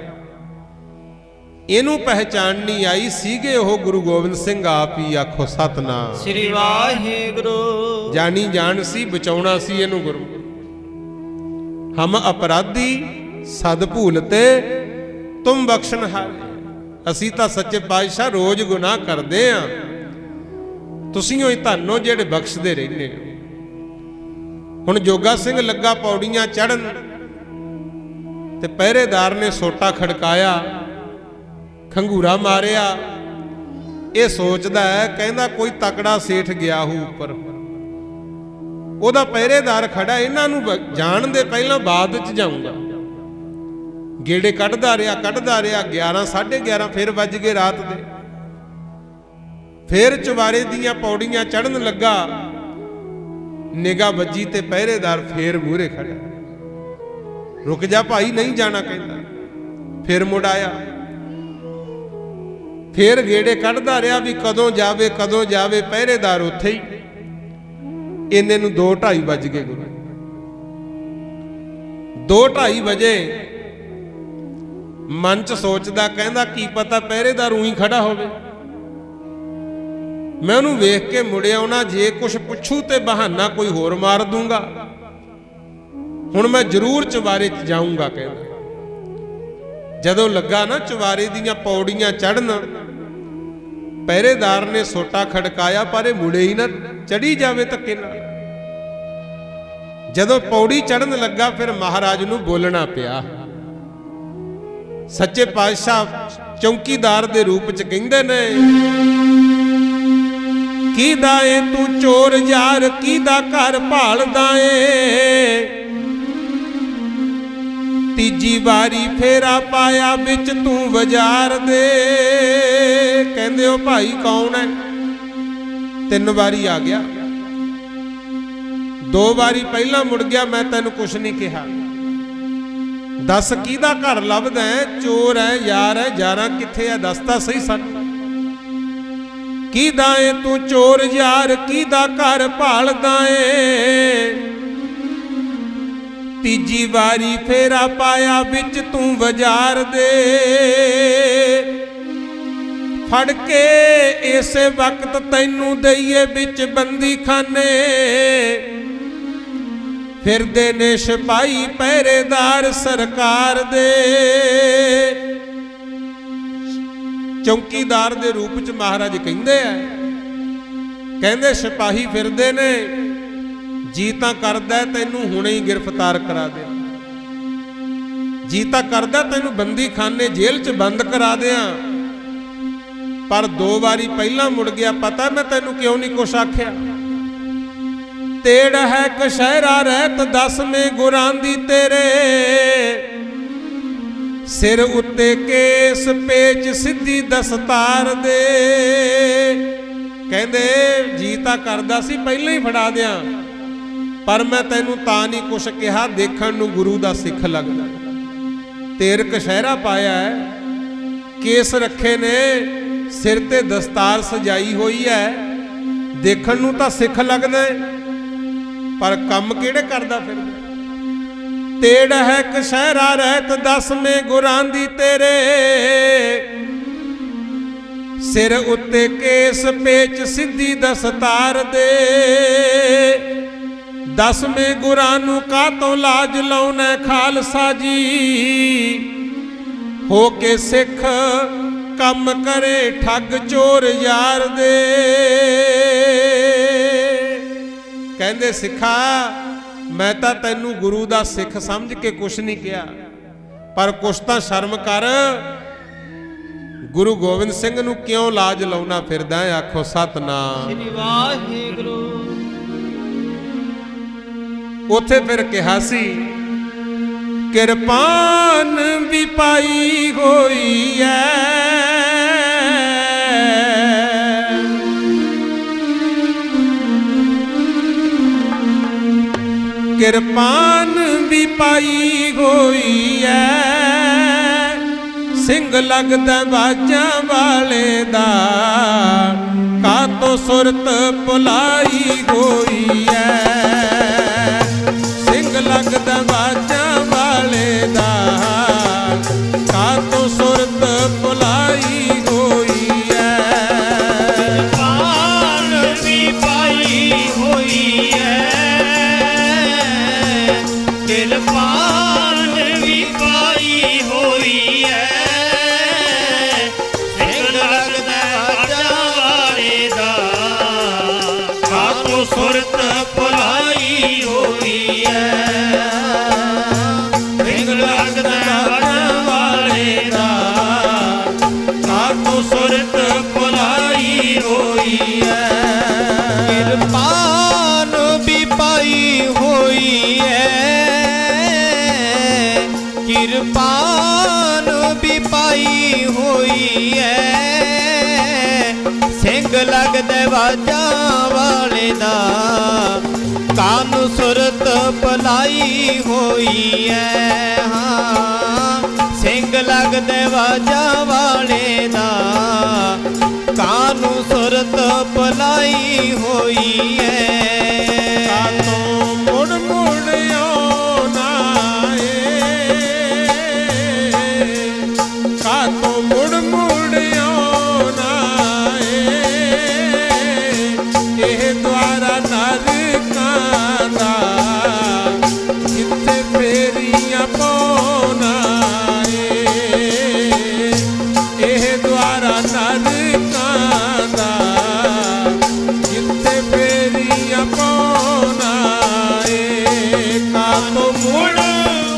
ਇਹਨੂੰ ਪਹਿਚਾਣ ਨਹੀਂ ਆਈ, ਸੀਗੇ ਉਹ ਗੁਰੂ ਗੋਬਿੰਦ ਸਿੰਘ ਆਪ ਹੀ, ਆਖੋ ਸਤਨਾਮ ਸ੍ਰੀ ਵਾਹਿਗੁਰੂ। ਜਾਣੀ ਜਾਣ ਸੀ, ਬਚਾਉਣਾ ਸੀ ਇਹਨੂੰ ਗੁਰੂ। ਹਮ ਅਪਰਾਧੀ ਸਦ ਭੂਲਤੇ ਤੁਮ ਬਖਸ਼ਣਹਾਰੇ। ਅਸੀਂ ਤਾਂ ਸੱਚੇ ਪਾਤਸ਼ਾਹ ਰੋਜ਼ ਗੁਨਾਹ ਕਰਦੇ ਆਂ, ਤੁਸੀਂ ਹੋਈ ਧੰਨੋ ਜਿਹੜੇ ਬਖਸ਼ਦੇ ਰਹਿੰਦੇ ਹੋ। ਹੁਣ ਜੋਗਾ ਸਿੰਘ ਲੱਗਾ ਪੌੜੀਆਂ ਚੜ੍ਹਨ, ਤੇ ਪਹਿਰੇਦਾਰ ਨੇ ਸੋਟਾ ਖੜਕਾਇਆ, ਖੰਗੂਰਾ ਮਾਰਿਆ। ਇਹ ਸੋਚਦਾ ਹੈ, ਕਹਿੰਦਾ ਕੋਈ ਤਕੜਾ ਸੇਠ ਗਿਆ ਹੋ ਉੱਪਰ, ਉਹਦਾ ਪਹਿਰੇਦਾਰ ਖੜਾ, ਇਹਨਾਂ ਨੂੰ ਜਾਣ ਦੇ ਪਹਿਲਾਂ ਬਾਅਦ ਚ ਜਾਊਂਗਾ। ਗੇੜੇ ਕੱਢਦਾ ਰਿਹਾ 11 11:30 ਫਿਰ ਵੱਜ ਗਏ ਰਾਤ ਦੇ। ਫਿਰ ਚੁਬਾਰੇ ਦੀਆਂ ਪੌੜੀਆਂ ਚੜ੍ਹਨ ਲੱਗਾ, ਨਿਗਾਹ ਵੱਜੀ ਤੇ ਪਹਿਰੇਦਾਰ ਫੇਰ ਮੂਹਰੇ ਖੜਿਆ। ਰੁਕ ਜਾ ਭਾਈ, ਨਹੀਂ ਜਾਣਾ ਕਹਿੰਦਾ। ਫਿਰ ਮੁੜ ਆਇਆ, ਫਿਰ ਗੇੜੇ ਕੱਢਦਾ ਰਿਹਾ ਵੀ ਕਦੋਂ ਜਾਵੇ। ਪਹਿਰੇਦਾਰ ਉੱਥੇ ਹੀ। ਇੰਨੇ ਨੂੰ 2:30 ਵੱਜ ਗਏ ਗੁਰੂ। 2:30 ਵਜੇ ਮਨ ਚ ਸੋਚਦਾ, ਕਹਿੰਦਾ ਕੀ ਪਤਾ ਪਹਿਰੇਦਾਰ ਉਹੀ ਖੜਾ ਹੋਵੇ। ਮੈਂ ਉਹਨੂੰ ਵੇਖ ਕੇ ਮੁੜਿਆ ਆਉਣਾ, ਜੇ ਕੁਛ ਪੁੱਛੂ ਤੇ ਬਹਾਨਾ ਕੋਈ ਹੋਰ ਮਾਰ ਦੂੰਗਾ। ਹੁਣ ਮੈਂ ਜ਼ਰੂਰ ਚੁਬਾਰੇ 'ਚ ਜਾਊਂਗਾ ਕਹਿੰਦਾ। ਜਦੋਂ ਲੱਗਾ ਨਾ ਚੁਬਾਰੇ ਦੀਆਂ ਪੌੜੀਆਂ ਚੜ੍ਹਨ, ਪਹਿਰੇਦਾਰ ਨੇ ਸੋਟਾ ਖੜਕਾਇਆ, ਪਰ ਇਹ ਮੁੜੇ ਹੀ ਨਾ, ਚੜੀ ਜਾਵੇ ਧੱਕੇ ਨਾਲ। ਜਦੋਂ ਪੌੜੀ ਚੜ੍ਹਨ ਲੱਗਾ, ਫਿਰ ਮਹਾਰਾਜ ਨੂੰ ਬੋਲਣਾ ਪਿਆ। ਸੱਚੇ ਪਾਤਸ਼ਾਹ ਚੌਕੀਦਾਰ ਦੇ ਰੂਪ 'ਚ ਕਹਿੰਦੇ ਨੇ, ਕਿਹਦਾ ਏ ਤੂੰ ਚੋਰ ਯਾਰ, ਕਿਹਦਾ ਘਰ ਭਾਲਦਾ ਏ। ਤੀਜੀ ਵਾਰੀ ਫੇਰਾ ਪਾਇਆ ਵਿੱਚ ਤੂੰ ਬਾਜ਼ਾਰ ਦੇ। ਕਹਿੰਦੇ ਉਹ ਭਾਈ ਕੌਣ ਹੈ? 3 ਵਾਰੀ ਆ ਗਿਆ, 2 ਵਾਰੀ ਪਹਿਲਾਂ ਮੁੜ ਗਿਆ, ਮੈਂ ਤੈਨੂੰ ਕੁਛ ਨਹੀਂ ਕਿਹਾ। ਦੱਸ ਕਿਹਦਾ ਘਰ ਲੱਭਦਾ ਹੈ? ਚੋਰ ਹੈ, ਯਾਰ ਹੈ, ਯਾਰਾਂ ਕਿੱਥੇ ਹੈ? ਦੱਸ ਤਾਂ ਸਹੀ ਸਾਨੂੰ। ਕਿਹਦਾ ਏ ਤੂੰ ਚੋਰ ਯਾਰ, ਕਿਹਦਾ ਘਰ ਭਾਲਦਾ ਏ। ਤੀਜੀ ਵਾਰੀ ਫੇਰਾ ਪਾਇਆ ਵਿੱਚ ਤੂੰ ਬਾਜ਼ਾਰ ਦੇ। ਫੜ ਕੇ ਇਸੇ ਵਕਤ ਤੈਨੂੰ ਦਈਏ ਵਿੱਚ ਬੰਦੀ ਖਾਨੇ। फिरदे ने सिपाही पहरेदार सरकार दे। चौकीदार दे रूप च महाराज कहंदे आ, कहंदे सिपाही फिरदे ने, जी तां करदा तैनूं हुणे ही गिरफ्तार करा दे, जी तां करदा तैनूं बंदी खाने जेल च बंद करा दियां, पर 2 वारी पहला मुड़ गया, पता मैं तैनूं क्यों नहीं कुछ आख्या। तेड़ है कशहरा रहत 10वें गुरां दी तेरे, सिर उत्ते केस पेच सिद्धी दस्तार दे। कहंदे जी तां करदा सी पहले ही फड़ा दियां, पर मैं तैनूं तां नहीं कुछ कहा, देखण नूं गुरु दा सिख लगदा। तेर कशहरा पाया है, केस रखे ने, सिर ते दस्तार सजाई हुई है, देखण नूं तां सिख लगदा है, पर कम किहड़े करदा फिरदा। तेड़ है कशहरा रहत 10वें गुरां दी तेरे, सिर उत्ते केस पेच सिद्धी दस्तार दे। 10वें गुरां नूं कातों लाज लाउणा खालसा जी, हो के सिख कम करे ठग चोर यार दे। कहंदे सिखा मैं तां तैनूं गुरु दा सिख समझ के कुछ नहीं किया, पर कुछ तां शर्म कर, गुरु गोबिंद सिंह नूं क्यों लाज लाउणा फिरदा है। आखो सतनाम श्री वाहिगुरू। उथे फिर कहा सी, किरपान भी पाई होई है, किरपान भी पाई होई है, सिंह लगदा बाजां वाले दा, कातों सुरत पुलाई होई है। सिंह लगदा बाजां वाले दा, कातों सुरत पुलाई होई है। किरपान भी पाई होई है, किरपान भी पाई होई है, सिंह लगदा बाजां वाले दा, कातों सुरत पुलाई होई है। सिंह लगदा बाजां वाले दा, कातों सुरत पुलाई होई है। किरपान भी पाई होई है, किरपान भी पाई होई है, सिंह लगदे बाजां वाले दा, कानू सुरत पलाई होई है। हाँ सिंह लगदे बाजां वाले दा, कानू सुरत पलाई होई है। कातों मुड़ मुड़ आउणा कातों मुड़ मुड़ आउणा एह द्वारा नरकां दा, जिथे फेरियां पाउणा एह द्वारा नरकां दा, जिथे फेरियां पाउणा कातों मुड़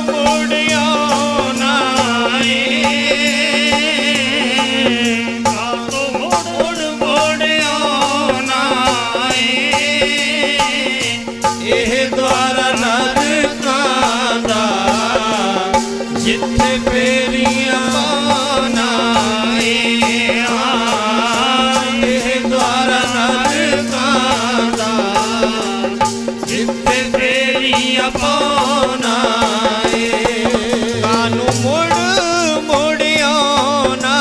मुड़ आउणा कातों मुड़ मुड़ आउणा एह द्वारा नरकां दा, जिथे फेरियां पाउणा एह द्वारा नरकां दा, जिथे फेरियां पाउणा कानू मुड़ मुड़ आउणा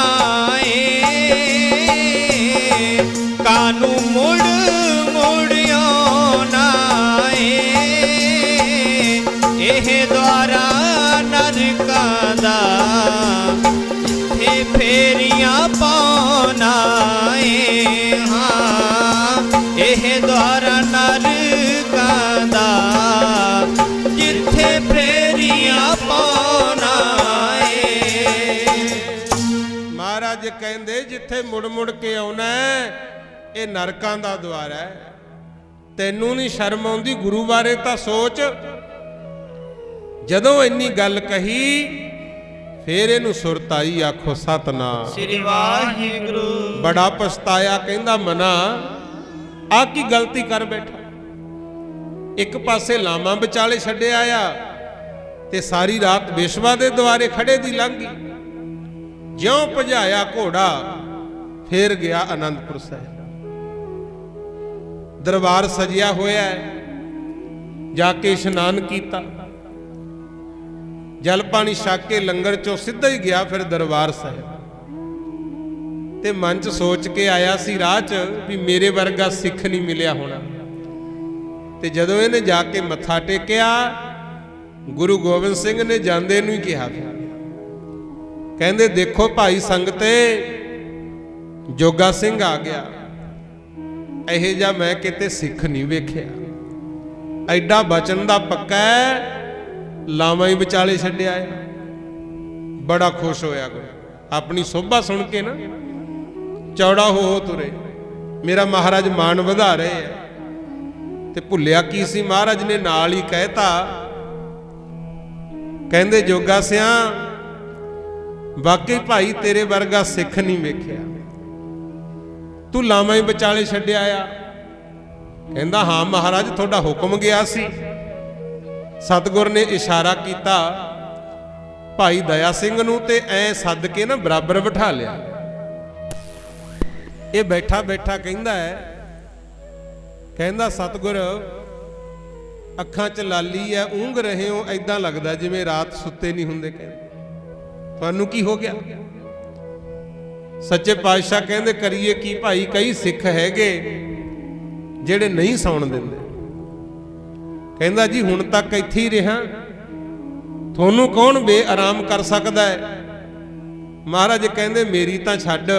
कानू मुड़ मुड़ आउणा एह द्वारा नरकां दा, जिथे फेरियां पाउणा हाँ एह द्वारा नरकां दा, ਮੁੜ ਮੁੜ ਕੇ ਆਉਣਾ, ਇਹ ਨਰਕਾਂ ਦਾ ਦੁਆਰ ਹੈ। ਤੈਨੂੰ ਨਹੀਂ ਸ਼ਰਮ ਆਉਂਦੀ? ਗੁਰੂ ਬਾਰੇ ਤਾਂ ਸੋਚ। ਜਦੋਂ ਇੰਨੀ ਗੱਲ ਕਹੀ ਫੇਰ ਇਹਨੂੰ ਸੁਰਤ ਆਈ, ਆਖੋ ਸਤਨਾਮ ਸ੍ਰੀ ਵਾਹਿਗੁਰੂ। ਬੜਾ ਪਛਤਾਇਆ, ਕਹਿੰਦਾ ਮਨਾ ਆ ਕੀ ਗਲਤੀ ਕਰ ਬੈਠਾ। ਇੱਕ ਪਾਸੇ ਲਾਵਾਂ ਵਿਚਾਲੇ ਛੱਡਿਆ ਆ ਤੇ ਸਾਰੀ ਰਾਤ ਵਿਸ਼ਵਾ ਦੇ ਦੁਆਰੇ ਖੜੇ ਦੀ ਲੰਘ ਗਈ। ਜਿਉਂ ਭਜਾਇਆ ਘੋੜਾ ਫੇਰ ਗਿਆ ਅਨੰਦਪੁਰ ਸਾਹਿਬ। ਦਰਬਾਰ ਸਜਿਆ ਹੋਇਆ ਹੈ, ਜਾ ਕੇ ਇਸ਼ਨਾਨ ਕੀਤਾ, ਜਲ ਪਾਣੀ ਛਕ ਕੇ ਲੰਗਰ ਚੋਂ ਸਿੱਧਾ ਹੀ ਗਿਆ ਫਿਰ ਦਰਬਾਰ ਸਾਹਿਬ। ਤੇ ਮਨ 'ਚ ਸੋਚ ਕੇ ਆਇਆ ਸੀ ਰਾਹ 'ਚ ਵੀ ਮੇਰੇ ਵਰਗਾ ਸਿੱਖ ਨਹੀਂ ਮਿਲਿਆ ਹੋਣਾ। ਤੇ ਜਦੋਂ ਇਹਨੇ ਜਾ ਕੇ ਮੱਥਾ ਟੇਕਿਆ, ਗੁਰੂ ਗੋਬਿੰਦ ਸਿੰਘ ਨੇ ਜਾਂਦੇ ਨੂੰ ਹੀ ਕਿਹਾ, ਕਹਿੰਦੇ ਦੇਖੋ ਭਾਈ ਸੰਗਤੇ, ਜੋਗਾ ਸਿੰਘ ਆ ਗਿਆ। ਇਹੋ ਜਿਹਾ ਮੈਂ ਕਿਤੇ ਸਿੱਖ ਨਹੀਂ ਵੇਖਿਆ, ਐਡਾ ਬਚਨ ਦਾ ਪੱਕਾ ਹੈ, ਲਾਵਾਂ ਹੀ ਵਿਚਾਲੇ ਛੱਡਿਆ ਹੈ। ਬੜਾ ਖੁਸ਼ ਹੋਇਆ ਗੁਰੂ, ਆਪਣੀ ਸੋਭਾ ਸੁਣ ਕੇ ਨਾ ਚੌੜਾ ਹੋ ਤੁਰੇ। ਮੇਰਾ ਮਹਾਰਾਜ ਮਾਣ ਵਧਾ ਰਹੇ ਹੈ। ਤੇ ਭੁੱਲਿਆ ਕੀ ਸੀ, ਮਹਾਰਾਜ ਨੇ ਨਾਲ ਹੀ ਕਹਿਤਾ, ਕਹਿੰਦੇ ਜੋਗਾ ਸਿਆ ਵਾਕਈ ਭਾਈ ਤੇਰੇ ਵਰਗਾ ਸਿੱਖ ਨਹੀਂ ਵੇਖਿਆ, ਤੂੰ ਲਾਵਾਂ ਹੀ ਵਿਚਾਲੇ ਛੱਡਿਆ ਆ। ਕਹਿੰਦਾ ਹਾਂ ਮਹਾਰਾਜ ਤੁਹਾਡਾ ਹੁਕਮ ਗਿਆ ਸੀ। ਸਤਿਗੁਰ ਨੇ ਇਸ਼ਾਰਾ ਕੀਤਾ ਭਾਈ ਦਇਆ ਸਿੰਘ ਨੂੰ ਤੇ ਐ ਸੱਦ ਕੇ ਨਾ ਬਰਾਬਰ ਬਿਠਾ ਲਿਆ। ਇਹ ਬੈਠਾ ਬੈਠਾ ਕਹਿੰਦਾ ਹੈ, ਕਹਿੰਦਾ ਸਤਿਗੁਰ ਅੱਖਾਂ 'ਚ ਲਾਲੀ ਐ, ਊਂਘ ਰਹੇ ਹੋ, ਐਦਾਂ ਲੱਗਦਾ ਜਿਵੇਂ ਰਾਤ ਸੁੱਤੇ ਨਹੀਂ ਹੁੰਦੇ। ਕਹਿੰਦੇ ਤੁਹਾਨੂੰ ਕੀ ਹੋ ਗਿਆ? ਸੱਚੇ ਪਾਤਸ਼ਾਹ ਕਹਿੰਦੇ ਕਰੀਏ ਕੀ ਭਾਈ, ਕਈ ਸਿੱਖ ਹੈਗੇ ਜਿਹੜੇ ਨਹੀਂ ਸੌਣ ਦਿੰਦੇ। ਕਹਿੰਦਾ ਜੀ ਹੁਣ ਤੱਕ ਇੱਥੇ ਹੀ ਰਿਹਾ, ਤੁਹਾਨੂੰ ਕੌਣ ਬੇਆਰਾਮ ਕਰ ਸਕਦਾ ਹੈ? ਮਹਾਰਾਜ ਕਹਿੰਦੇ ਮੇਰੀ ਤਾਂ ਛੱਡ,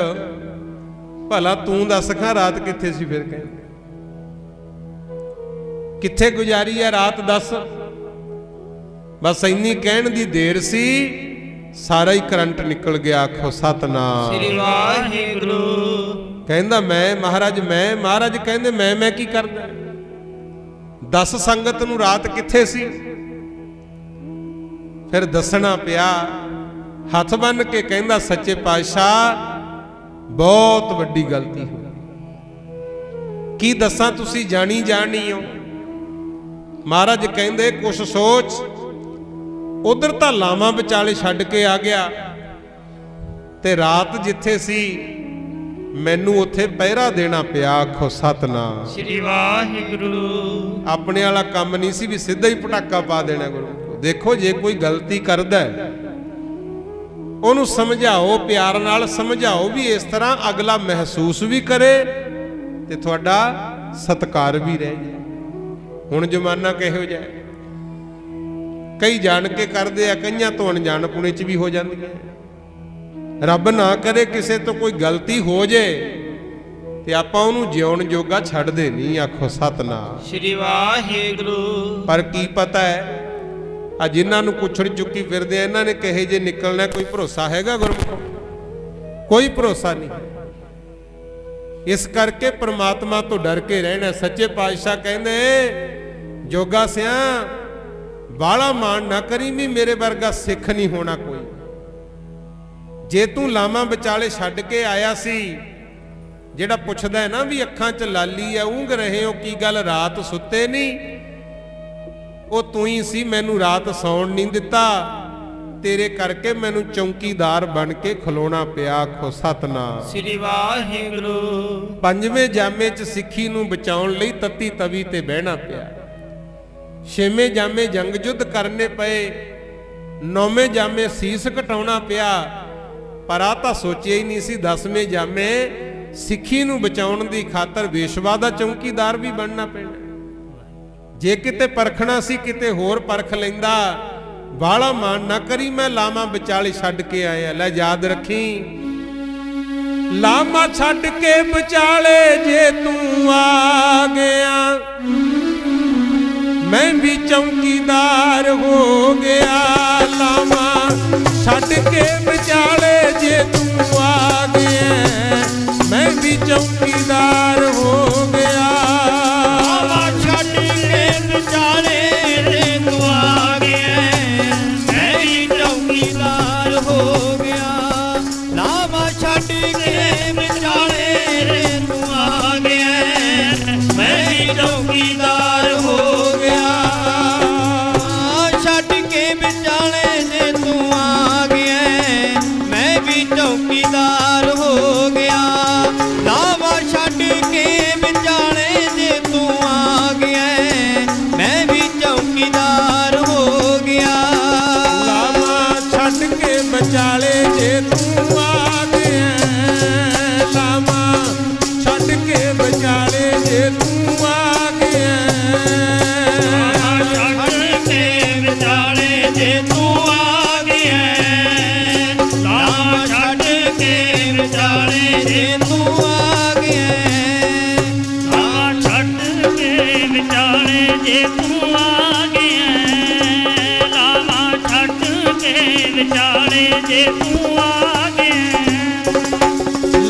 ਭਲਾ ਤੂੰ ਦੱਸ ਖਾਂ ਰਾਤ ਕਿੱਥੇ ਸੀ? ਫਿਰ ਕਹਿੰਦੇ ਕਿੱਥੇ ਗੁਜ਼ਾਰੀ ਹੈ ਰਾਤ ਦੱਸ। ਬਸ ਇੰਨੀ ਕਹਿਣ ਦੀ ਦੇਰ ਸੀ, ਸਾਰਾ ਹੀ ਕਰੰਟ ਨਿਕਲ ਗਿਆ। ਆਖੋ ਸਤਨਾਮ ਸ੍ਰੀ ਵਾਹਿਗੁਰੂ। ਕਹਿੰਦਾ ਮੈਂ ਮਹਾਰਾਜ, ਮੈਂ ਮਹਾਰਾਜ ਕਹਿੰਦੇ ਮੈਂ ਕੀ ਕਰਦਾ? ਦੱਸ ਸੰਗਤ ਨੂੰ ਰਾਤ ਕਿੱਥੇ ਸੀ? ਫਿਰ ਦੱਸਣਾ ਪਿਆ, ਹੱਥ ਬੰਨ ਕੇ ਕਹਿੰਦਾ ਸੱਚੇ ਪਾਤਸ਼ਾਹ ਬਹੁਤ ਵੱਡੀ ਗਲਤੀ ਹੋਈ। ਕੀ ਦੱਸਾਂ, ਤੁਸੀਂ ਜਾਣੀ ਜਾਣੀ ਹੋ। ਮਹਾਰਾਜ ਕਹਿੰਦੇ ਕੁਛ ਸੋਚ, ਉਧਰ ਤਾਂ ਲਾਵਾਂ ਵਿਚਾਲੇ ਛੱਡ ਕੇ ਆ ਗਿਆ ਤੇ ਰਾਤ ਜਿੱਥੇ ਸੀ ਮੈਨੂੰ ਉੱਥੇ ਪਹਿਰਾ ਦੇਣਾ ਪਿਆ। ਆਖੋ ਸਤਨਾਮ ਸ੍ਰੀ ਵਾਹਿਗੁਰੂ। ਆਪਣੇ ਵਾਲਾ ਕੰਮ ਨਹੀਂ ਸੀ ਵੀ ਸਿੱਧਾ ਹੀ ਪਟਾਕਾ ਪਾ ਦੇਣਾ ਗੁਰੂ। ਦੇਖੋ ਜੇ ਕੋਈ ਗਲਤੀ ਕਰਦਾ ਉਹਨੂੰ ਸਮਝਾਓ, ਪਿਆਰ ਨਾਲ ਸਮਝਾਓ ਵੀ ਇਸ ਤਰ੍ਹਾਂ ਅਗਲਾ ਮਹਿਸੂਸ ਵੀ ਕਰੇ ਤੇ ਤੁਹਾਡਾ ਸਤਿਕਾਰ ਵੀ ਰਹੇ। ਹੁਣ ਜ਼ਮਾਨਾ ਕਿਹੋ ਜਿਹਾ, ਕਈ ਜਾਣ ਕੇ ਕਰਦੇ ਆ, ਕਈਆਂ ਤੋਂ ਅਣਜਾਣ ਪੁਣੇ 'ਚ ਵੀ ਹੋ ਜਾਂਦੀਆਂ। ਰੱਬ ਨਾ ਕਰੇ ਕਿਸੇ ਤੋਂ ਕੋਈ ਗਲਤੀ ਹੋ ਜੇ ਤੇ ਆਪਾਂ ਉਹਨੂੰ ਜਿਉਣ ਜੋਗਾ ਛੱਡਦੇ ਨਹੀਂ। ਆਖੋ ਸਤਨਾਮ ਸ੍ਰੀ ਵਾਹਿਗੁਰੂ। ਪਰ ਕੀ ਪਤਾ ਹੈ ਆ ਜਿਨ੍ਹਾਂ ਨੂੰ ਕੁਛੜ ਚੁੱਕੀ ਫਿਰਦੇ ਆ, ਇਹਨਾਂ ਨੇ ਕਹੇ ਜੇ ਨਿਕਲਣਾ, ਕੋਈ ਭਰੋਸਾ ਹੈਗਾ ਗੁਰਮੁਖੋ? ਕੋਈ ਭਰੋਸਾ ਨਹੀਂ। ਇਸ ਕਰਕੇ ਪ੍ਰਮਾਤਮਾ ਤੋਂ ਡਰ ਕੇ ਰਹਿਣਾ। ਸੱਚੇ ਪਾਤਸ਼ਾਹ ਕਹਿੰਦੇ ਜੋਗਾ ਸਿਆ ਬਾਲਾ ਮਾਣ ਨਾ ਕਰੀ ਵੀ ਮੇਰੇ ਵਰਗਾ ਸਿੱਖ ਨਹੀਂ ਹੋਣਾ ਕੋਈ। ਜੇ ਤੂੰ ਲਾਵਾਂ ਵਿਚਾਲੇ ਛੱਡ ਕੇ ਆਇਆ ਸੀ, ਜਿਹੜਾ ਪੁੱਛਦਾ ਹੈ ਨਾ ਵੀ ਅੱਖਾਂ 'ਚ ਲਾਲੀ ਆ, ਊਂਘ ਰਹੇ ਹੋ, ਕੀ ਗੱਲ ਰਾਤ ਸੁੱਤੇ ਨਹੀਂ? ਉਹ ਤੂੰ ਹੀ ਸੀ, ਮੈਨੂੰ ਰਾਤ ਸੌਣ ਨਹੀਂ ਦਿੱਤਾ, ਤੇਰੇ ਕਰਕੇ ਮੈਨੂੰ ਚੌਕੀਦਾਰ ਬਣ ਕੇ ਖਲੋਣਾ ਪਿਆ। ਆਖੋ ਸਤਨਾਮ ਸ੍ਰੀ ਵਾਹਿਗੁਰੂ। ਪੰਜਵੇਂ ਜਾਮੇ 'ਚ ਸਿੱਖੀ ਨੂੰ ਬਚਾਉਣ ਲਈ ਤੱਤੀ ਤਵੀ ਤੇ ਬਹਿਣਾ ਪਿਆ। ਛੇਵੇਂ ਜਾਮੇ ਜੰਗ ਯੁੱਧ ਕਰਨੇ ਪਏ, ਨੌਵੇਂ ਜਾਮੇ ਸੀਸ ਘਟਾਉਣਾ ਪਿਆ। ਪਰ ਆ ਤਾਂ ਸੋਚਿਆ ਹੀ ਨਹੀਂ ਸੀ 10ਵੇਂ ਜਾਮੇ ਸਿੱਖੀ ਨੂੰ ਬਚਾਉਣ ਦੀ ਖਾਤਰ ਵੇਸ਼ਵਾ ਦਾ ਚੌਕੀਦਾਰ ਵੀ ਬਣਨਾ ਪੈਣਾ। ਜੇ ਕਿਤੇ ਪਰਖਣਾ ਸੀ ਕਿਤੇ ਹੋਰ ਪਰਖ ਲੈਂਦਾ। ਬਾਲਾ ਮਾਣ ਨਾ ਕਰੀ, ਮੈਂ ਲਾਵਾਂ ਵਿਚਾਲੇ ਛੱਡ ਕੇ ਆਇਆ। ਲੈ ਯਾਦ ਰੱਖੀ, ਲਾਵਾਂ ਛੱਡ ਕੇ ਵਿਚਾਲੇ ਜੇ ਤੂੰ ਆ ਗਿਆ, ਮੈਂ ਵੀ ਚੌਕੀਦਾਰ ਹੋ ਗਿਆ। ਲਾਵਾਂ ਛੱਡ ਕੇ ਵਿਚਾਲੇ ਜੇ ਤੂੰ ਆ ਗਿਆ, ਜੇ ਤੂੰ ਆ ਗਿਆ ਮੈਂ ਵੀ ਚੌਕੀਦਾਰ ਹੋ ਗਿਆ। ਛੱਡ ਕੇ ਵਿਚਾਲੇ ਜੇ ਤੂੰ ਆ ਗਿਆ ਮੈਂ ਵੀ ਚੌਕੀਦਾਰ ਹੋ ਗਿਆ। ਲਾਵਾ ਛੱਡ ਕੇ ਵਿਚਾਲੇ ਜੇ ਤੂੰ ਆ ਗਿਆ ਮੈਂ ਵੀ ਚੌਕੀਦਾਰ ਹੋ ਗਿਆ। ਲਾਵਾਂ ਛੱਡ ਕੇ ਵਿਚਾਲੇ ਜੇ ਤੂੰ ਆ ਗਿਆ, ਲਾਵਾਂ ਛੱਡ ਕੇ ਵਿਚਾਲੇ ਜੇ ਤੂੰ ਆ ਗਿਆ। ਛੱਡ ਕੇ ਵਿਚਾਲੇ ਜੇ ਤੂੰ ਆ ਗਿਆ ਲਾਵਾਂ ਛੱਡ ਕੇ ਵਿਚਾਲੇ ਜੇ ਤੂੰ ਆ ਗਿਆ। ਲਾਵਾਂ ਛੱਡ ਕੇ ਵਿਚਾਲੇ ਜੇ ਤੂੰ ਆ ਗਿਆ ਲਾਵਾਂ ਛੱਡ ਕੇ ਵਿਚਾਲੇ ਜੇ ਤੂੰ ਆ ਗਿਆ।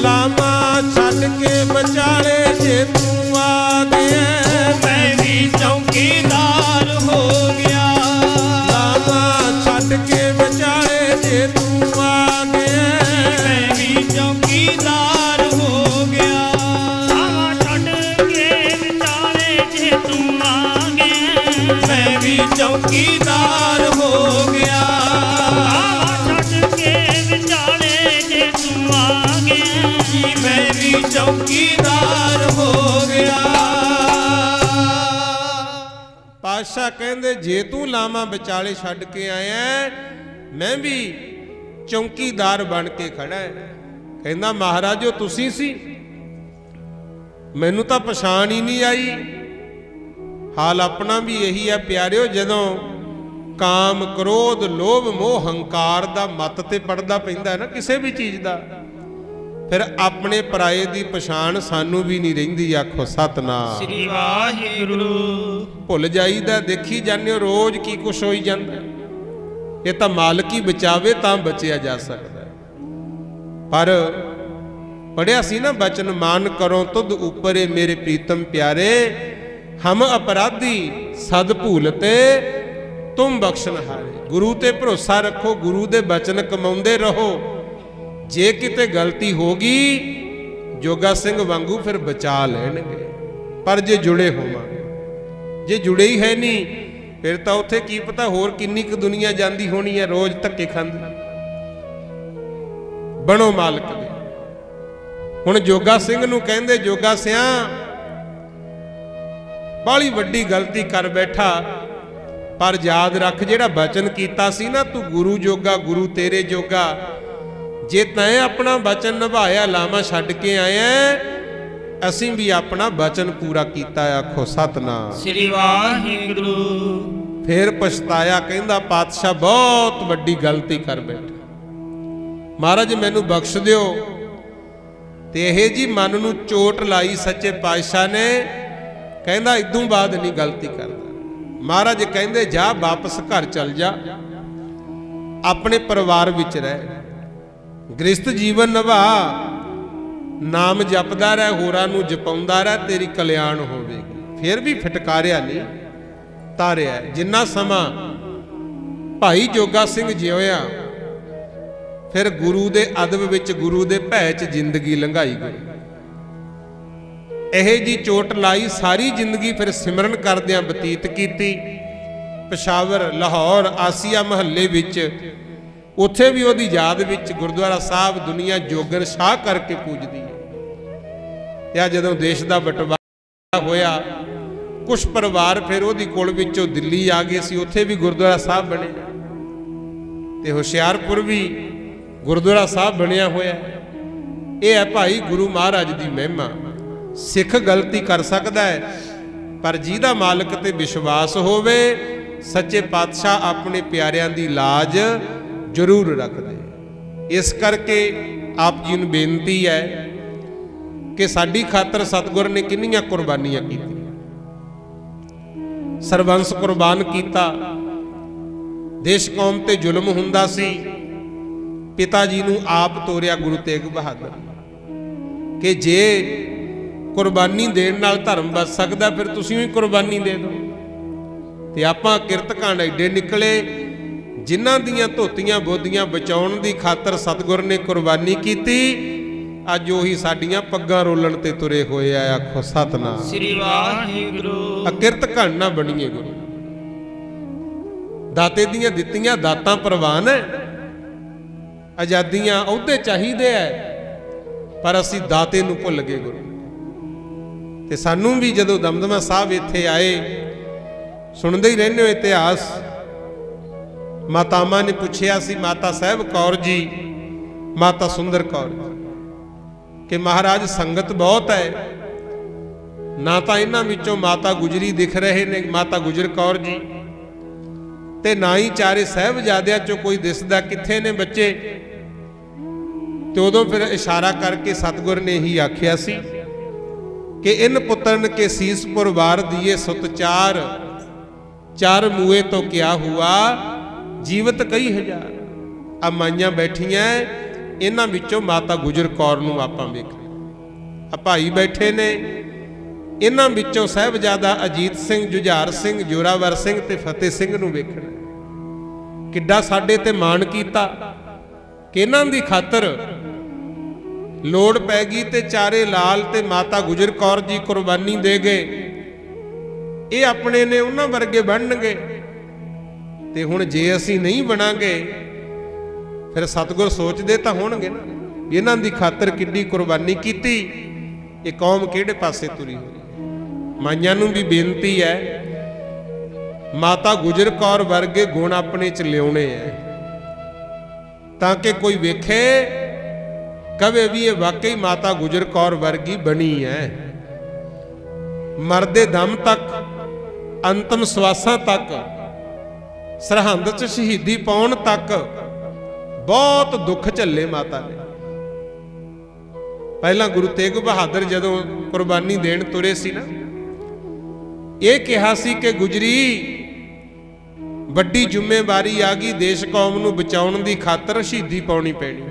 ਲਾਵਾਂ ਛੱਡ ਕੇ ਵਿਚਾਲੇ ਜੇ ਤੂੰ ਆ ਗਿਆ ਮੈਂ ਵੀ ਚੌਕੀਦਾਰ ਹੋ ਗਿਆ। ਲਾਵਾਂ ਛੱਡ ਕੇ ਵਿਚਾਲੇ ਜੇ ਤੂੰ ਆ ਗਿਆ ਮੈਂ ਵੀ ਚੌਕੀਦਾਰ ਹੋ ਗਿਆ। ਲਾਵਾਂ ਛੱਡ ਕੇ ਵਿਚਾਲੇ ਜੇ ਤੂੰ ਆ ਗਿਆ ਮੈਂ ਵੀ ਚੌਕੀਦਾਰ ਹੋ ਗਿਆ। ਲਾਵਾਂ ਛੱਡ ਕੇ ਵਿਚਾਲੇ ਜੇ ਤੂੰ ਆ ਗਿਆ ਮੈਂ ਵੀ ਚੌਕੀਦਾਰ ਹੋ ਗਿਆ। ਪਾਤਸ਼ਾਹ ਕਹਿੰਦੇ ਜੇ ਤੂੰ ਲਾਵਾਂ ਵਿਚਾਲੇ ਛੱਡ ਕੇ ਆਇਆ ਮੈਂ ਵੀ ਚੌਕੀਦਾਰ ਬਣ ਕੇ ਖੜਾ ਹੈ। ਕਹਿੰਦਾ ਮਹਾਰਾਜੋ ਤੁਸੀਂ ਸੀ, ਮੈਨੂੰ ਤਾਂ ਪਛਾਣ ਹੀ ਨਹੀਂ ਆਈ। ਹਾਲ ਆਪਣਾ ਵੀ ਇਹੀ ਹੈ ਪਿਆਰਿਓ, ਜਦੋਂ ਕਾਮ ਕ੍ਰੋਧ ਲੋਭ ਮੋਹ ਹੰਕਾਰ ਦਾ ਮੱਤ ਤੇ ਪੜਦਾ ਪੈਂਦਾ ਨਾ ਕਿਸੇ ਵੀ ਚੀਜ਼ ਦਾ, ਫਿਰ ਆਪਣੇ ਪਰਾਏ ਦੀ ਪਛਾਣ ਸਾਨੂੰ ਵੀ ਨਹੀਂ ਰਹਿੰਦੀ। ਆਖੋ ਸਤਨਾਮ ਸ੍ਰੀ ਵਾਹਿਗੁਰੂ। ਭੁੱਲ ਜਾਈਦਾ, ਦੇਖੀ ਜਾਂਦੇ ਹੋ ਰੋਜ਼ ਕੀ ਕੁਛ ਹੋਈ ਜਾਂਦਾ। ਇਹ ਤਾਂ ਮਾਲਕ ਹੀ ਬਚਾਵੇ ਤਾਂ ਬਚਿਆ ਜਾ ਸਕਦਾ। ਪਰ ਪੜਿਆ ਸੀ ਨਾ ਬਚਨ ਮਾਨ ਕਰੋ ਤੁਧ ਉਪਰੇ ਮੇਰੇ ਪ੍ਰੀਤਮ ਪਿਆਰੇ, ਹਮ ਅਪਰਾਧੀ ਸਦ ਭੂਲਤੇ ਤੁਮ ਬਖਸ਼ਨਹਾਰੇ। ਗੁਰੂ ਤੇ ਭਰੋਸਾ ਰੱਖੋ, ਗੁਰੂ ਦੇ ਬਚਨ ਕਮਾਉਂਦੇ ਰਹੋ। ਜੇ ਕਿਤੇ ਗਲਤੀ ਹੋ ਗਈ ਜੋਗਾ ਸਿੰਘ ਵਾਂਗੂ ਫਿਰ ਬਚਾ ਲੈਣਗੇ। ਪਰ ਜੇ ਜੁੜੇ ਹੋਵਾਂਗੇ, ਜੇ ਜੁੜੇ ਹੀ ਹੈ ਨਹੀਂ ਫਿਰ ਤਾਂ ਉੱਥੇ ਕੀ ਪਤਾ ਹੋਰ ਕਿੰਨੀ ਕੁ ਦੁਨੀਆ ਜਾਂਦੀ ਹੋਣੀ ਹੈ ਰੋਜ਼ ਧੱਕੇ ਖਾਂਦੀ। ਬਣੋ ਮਾਲਕ ਦੇ। ਹੁਣ ਜੋਗਾ ਸਿੰਘ ਨੂੰ ਕਹਿੰਦੇ ਜੋਗਾ ਸਿਆਂ ਬਾਲੀ ਵੱਡੀ ਗਲਤੀ ਕਰ ਬੈਠਾ, ਪਰ ਯਾਦ ਰੱਖ ਜਿਹੜਾ ਬਚਨ ਕੀਤਾ ਸੀ ਨਾ ਤੂੰ ਗੁਰੂ ਜੋਗਾ ਗੁਰੂ ਤੇਰੇ ਜੋਗਾ, ਜੇ ਤੈਂ ਆਪਣਾ ਬਚਨ ਨਿਭਾਇਆ ਲਾਵਾਂ ਛੱਡ ਕੇ ਆਇਆ ਅਸੀਂ ਵੀ ਆਪਣਾ ਬਚਨ ਪੂਰਾ ਕੀਤਾ। ਆਖੋ ਸਤਨਾਮ ਸ੍ਰੀ ਵਾਹਿਗੁਰੂ। ਫੇਰ ਪਛਤਾਇਆ, ਕਹਿੰਦਾ ਪਾਤਸ਼ਾਹ ਬਹੁਤ ਵੱਡੀ ਗਲਤੀ ਕਰ ਬੈਠਾ, ਮਹਾਰਾਜ ਮੈਨੂੰ ਬਖਸ਼ ਦਿਓ। ਤੇ ਇਹ ਜੀ ਮਨ ਨੂੰ ਚੋਟ ਲਾਈ ਸੱਚੇ ਪਾਤਸ਼ਾਹ ਨੇ, ਕਹਿੰਦਾ ਇਦੋਂ ਬਾਅਦ ਨਹੀਂ ਗਲਤੀ ਕਰਦਾ। ਮਹਾਰਾਜ ਕਹਿੰਦੇ ਜਾ ਵਾਪਸ ਘਰ ਚੱਲ ਜਾ, ਆਪਣੇ ਪਰਿਵਾਰ ਵਿੱਚ ਰਹਿ, ਗ੍ਰਸਥ ਜੀਵਨ ਨਿਭਾ, ਨਾਮ ਜਪਦਾ ਰਹਿ, ਹੋਰਾਂ ਨੂੰ ਜਪਾਉਂਦਾ ਰਹਿ, ਤੇਰੀ ਕਲਿਆਣ ਹੋਵੇਗੀ। ਫਿਰ ਵੀ ਫਟਕਾਰਿਆ ਨਹੀਂ, ਤਾਰਿਆ। ਜਿੰਨਾ ਸਮਾਂ ਭਾਈ ਜੋਗਾ ਸਿੰਘ ਜਿਉਇਆ ਫਿਰ ਗੁਰੂ ਦੇ ਅਦਬ ਵਿੱਚ ਗੁਰੂ ਦੇ ਭੈ 'ਚ ਜ਼ਿੰਦਗੀ ਲੰਘਾਈ ਗਈ। ਇਹ ਜੀ ਚੋਟ ਲਾਈ, ਸਾਰੀ ਜ਼ਿੰਦਗੀ ਫਿਰ ਸਿਮਰਨ ਕਰਦਿਆਂ ਬਤੀਤ ਕੀਤੀ। ਪਸ਼ਾਵਰ, ਲਾਹੌਰ, ਆਸੀਆ ਮਹੱਲੇ ਵਿੱਚ, ਉੱਥੇ ਵੀ ਉਹਦੀ ਯਾਦ ਵਿੱਚ ਗੁਰਦੁਆਰਾ ਸਾਹਿਬ ਦੁਨੀਆ ਜੋਗਨ ਸ਼ਾਹ ਕਰਕੇ ਪੂਜਦੀ ਹੈ। ਤੇ ਜਦੋਂ ਦੇਸ਼ ਦਾ ਬਟਵਾਰਾ ਹੋਇਆ ਕੁਝ ਪਰਿਵਾਰ ਫਿਰ ਉਹਦੀ ਕੁਲ ਵਿੱਚੋਂ ਦਿੱਲੀ ਆ ਗਏ ਸੀ, ਉੱਥੇ ਵੀ ਗੁਰਦੁਆਰਾ ਸਾਹਿਬ ਬਣੇ ਤੇ ਹੁਸ਼ਿਆਰਪੁਰ ਵੀ ਗੁਰਦੁਆਰਾ ਸਾਹਿਬ ਬਣਿਆ ਹੋਇਆ। ਇਹ ਹੈ ਭਾਈ ਗੁਰੂ ਮਹਾਰਾਜ ਦੀ ਮਹਿਮਾ। ਸਿੱਖ ਗਲਤੀ ਕਰ ਸਕਦਾ ਹੈ, ਪਰ ਜਿਹਦਾ ਮਾਲਕ ਤੇ ਵਿਸ਼ਵਾਸ ਹੋਵੇ ਸੱਚੇ ਪਾਤਸ਼ਾਹ ਆਪਣੇ ਪਿਆਰਿਆਂ ਦੀ ਲਾਜ ਜ਼ਰੂਰ ਰੱਖਦੇ। ਇਸ ਕਰਕੇ ਆਪ ਜੀ ਨੂੰ ਬੇਨਤੀ ਹੈ ਕਿ ਸਾਡੀ ਖਾਤਰ ਸਤਿਗੁਰ ਨੇ ਕਿੰਨੀਆਂ ਕੁਰਬਾਨੀਆਂ ਕੀਤੀਆਂ, ਸਰਬੰਸ ਕੁਰਬਾਨ ਕੀਤਾ। ਦੇਸ਼ ਕੌਮ ਤੇ ਜ਼ੁਲਮ ਹੁੰਦਾ ਸੀ, ਪਿਤਾ ਜੀ ਨੂੰ ਆਪ ਤੋਰਿਆ ਗੁਰੂ ਤੇਗ ਬਹਾਦਰ ਕਿ ਜੇ ਕੁਰਬਾਨੀ ਦੇਣ ਨਾਲ ਧਰਮ ਬਚ ਸਕਦਾ ਫਿਰ ਤੁਸੀਂ ਵੀ ਕੁਰਬਾਨੀ ਦੇ ਦਿਓ। ਤੇ ਆਪਾਂ ਕਿਰਤਕਾਂਡ ਐਡੇ ਨਿਕਲੇ ਜਿਨ੍ਹਾਂ ਦੀਆਂ ਧੋਤੀਆਂ ਬੋਦੀਆਂ ਬਚਾਉਣ ਦੀ ਖਾਤਰ ਸਤਿਗੁਰ ਨੇ ਕੁਰਬਾਨੀ ਕੀਤੀ। ਅੱਜ ਉਹੀ ਸਾਡੀਆਂ ਪੱਗਾਂ ਰੋਲਣ ਤੇ ਤੁਰੇ ਹੋਏ ਆ। ਆਖੋ ਸਤਨਾਮ ਸ੍ਰੀ ਵਾਹਿਗੁਰੂ। ਅਕਿਰਤ ਘਣ ਨਾ ਬਣੀਏ ਗੁਰੂ। ਦਾਤੇ ਦੀਆਂ ਦਿੱਤੀਆਂ ਦਾਤਾਂ ਪ੍ਰਵਾਨ ਹੈ, ਆਜ਼ਾਦੀਆਂ ਅਹੁਦੇ ਚਾਹੀਦੇ ਐ, ਪਰ ਅਸੀਂ ਦਾਤੇ ਨੂੰ ਭੁੱਲ ਗਏ ਗੁਰੂ। ਤੇ ਸਾਨੂੰ ਵੀ ਜਦੋਂ ਦਮਦਮਾ ਸਾਹਿਬ ਇੱਥੇ ਆਏ, ਸੁਣਦੇ ਹੀ ਰਹਿੰਦੇ ਹੋ ਇਤਿਹਾਸ। ਮਾਤਾਵਾਂ ਨੇ ਪੁੱਛਿਆ ਸੀ ਮਾਤਾ ਸਾਹਿਬ ਕੌਰ ਜੀ, ਮਾਤਾ ਸੁੰਦਰ ਕੌਰ ਜੀ, ਕਿ ਮਹਾਰਾਜ ਸੰਗਤ ਬਹੁਤ ਹੈ, ਨਾ ਤਾਂ ਇਹਨਾਂ ਵਿੱਚੋਂ ਮਾਤਾ ਗੁਜਰੀ ਦਿਖ ਰਹੇ ਨੇ, ਮਾਤਾ ਗੁਜਰ ਕੌਰ ਜੀ, ਤੇ ਨਾ ਹੀ ਚਾਰੇ ਸਾਹਿਬਜ਼ਾਦਿਆਂ ਚੋਂ ਕੋਈ ਦਿਸਦਾ, ਕਿੱਥੇ ਨੇ ਬੱਚੇ? ਤੇ ਉਦੋਂ ਫਿਰ ਇਸ਼ਾਰਾ ਕਰਕੇ ਸਤਿਗੁਰ ਨੇ ਹੀ ਆਖਿਆ ਸੀ ਕਿ ਇਨ ਪੁੱਤਰਨ ਕੇ ਸੀਸਪੁਰ ਵਾਰ ਦੀਏ ਸੁਤ ਚਾਰ, ਚਾਰ ਮੂਏ ਤੋਂ ਕਿਆ ਹੁਆ ਜੀਵਤ ਕਈ ਹਜ਼ਾਰ। ਆ ਮਾਈਆਂ ਬੈਠੀਆਂ, ਇਹਨਾਂ ਵਿੱਚੋਂ ਮਾਤਾ ਗੁਜਰ ਕੌਰ ਨੂੰ ਆਪਾਂ ਵੇਖਦੇ। ਆ ਭਾਈ ਬੈਠੇ ਨੇ, ਇਹਨਾਂ ਵਿੱਚੋਂ ਸਾਹਿਬਜ਼ਾਦਾ ਅਜੀਤ ਸਿੰਘ, ਜੁਝਾਰ ਸਿੰਘ, ਜੋਰਾਵਰ ਸਿੰਘ ਤੇ ਫਤਿਹ ਸਿੰਘ ਨੂੰ ਵੇਖਣਾ। ਕਿੱਡਾ ਸਾਡੇ ਤੇ ਮਾਣ ਕੀਤਾ ਕਿ ਇਹਨਾਂ ਦੀ ਖਾਤਰ ਲੋੜ ਪੈ ਗਈ ਤੇ ਚਾਰੇ ਲਾਲ ਤੇ ਮਾਤਾ ਗੁਜਰ ਕੌਰ ਜੀ ਕੁਰਬਾਨੀ ਦੇ ਗਏ। ਇਹ ਆਪਣੇ ਨੇ, ਉਹਨਾਂ ਵਰਗੇ ਬਣਨਗੇ। ਤੇ ਹੁਣ ਜੇ ਅਸੀਂ ਨਹੀਂ ਬਣਾਂਗੇ, ਫਿਰ ਸਤਿਗੁਰ ਸੋਚਦੇ ਤਾਂ ਹੋਣਗੇ ਨਾ, ਇਹਨਾਂ ਦੀ ਖਾਤਰ ਕਿੱਡੀ ਕੁਰਬਾਨੀ ਕੀਤੀ, ਇਹ ਕੌਮ ਕਿਹੜੇ ਪਾਸੇ ਤੁਰੀ ਹੋਈ। ਮਾਈਆਂ ਨੂੰ ਵੀ ਬੇਨਤੀ ਹੈ, ਮਾਤਾ ਗੁਜਰ ਕੌਰ ਵਰਗੇ ਗੁਣ ਆਪਣੇ ਚ ਲਿਆਉਣੇ ਐ, ਤਾਂ ਕਿ ਕੋਈ ਵੇਖੇ ਕਵੇ ਵੀ ਇਹ ਵਾਕਈ ਮਾਤਾ ਗੁਜਰ ਕੌਰ ਵਰਗੀ ਬਣੀ ਹੈ। ਮਰਦੇ ਦਮ ਤੱਕ, ਅੰਤਮ ਸਵਾਸਾਂ ਤੱਕ, ਸਰਹੰਦ 'ਚ ਸ਼ਹੀਦੀ ਪਾਉਣ ਤੱਕ ਬਹੁਤ ਦੁੱਖ ਝੱਲੇ ਮਾਤਾ ਨੇ। ਪਹਿਲਾਂ ਗੁਰੂ ਤੇਗ ਬਹਾਦਰ ਜਦੋਂ ਕੁਰਬਾਨੀ ਦੇਣ ਤੁਰੇ ਸੀ ਨਾ, ਇਹ ਕਿਹਾ ਸੀ ਕਿ ਗੁਜਰੀ ਵੱਡੀ ਜ਼ਿੰਮੇਵਾਰੀ ਆ ਗਈ, ਦੇਸ਼ ਕੌਮ ਨੂੰ ਬਚਾਉਣ ਦੀ ਖਾਤਰ ਸ਼ਹੀਦੀ ਪਾਉਣੀ ਪੈਣੀ।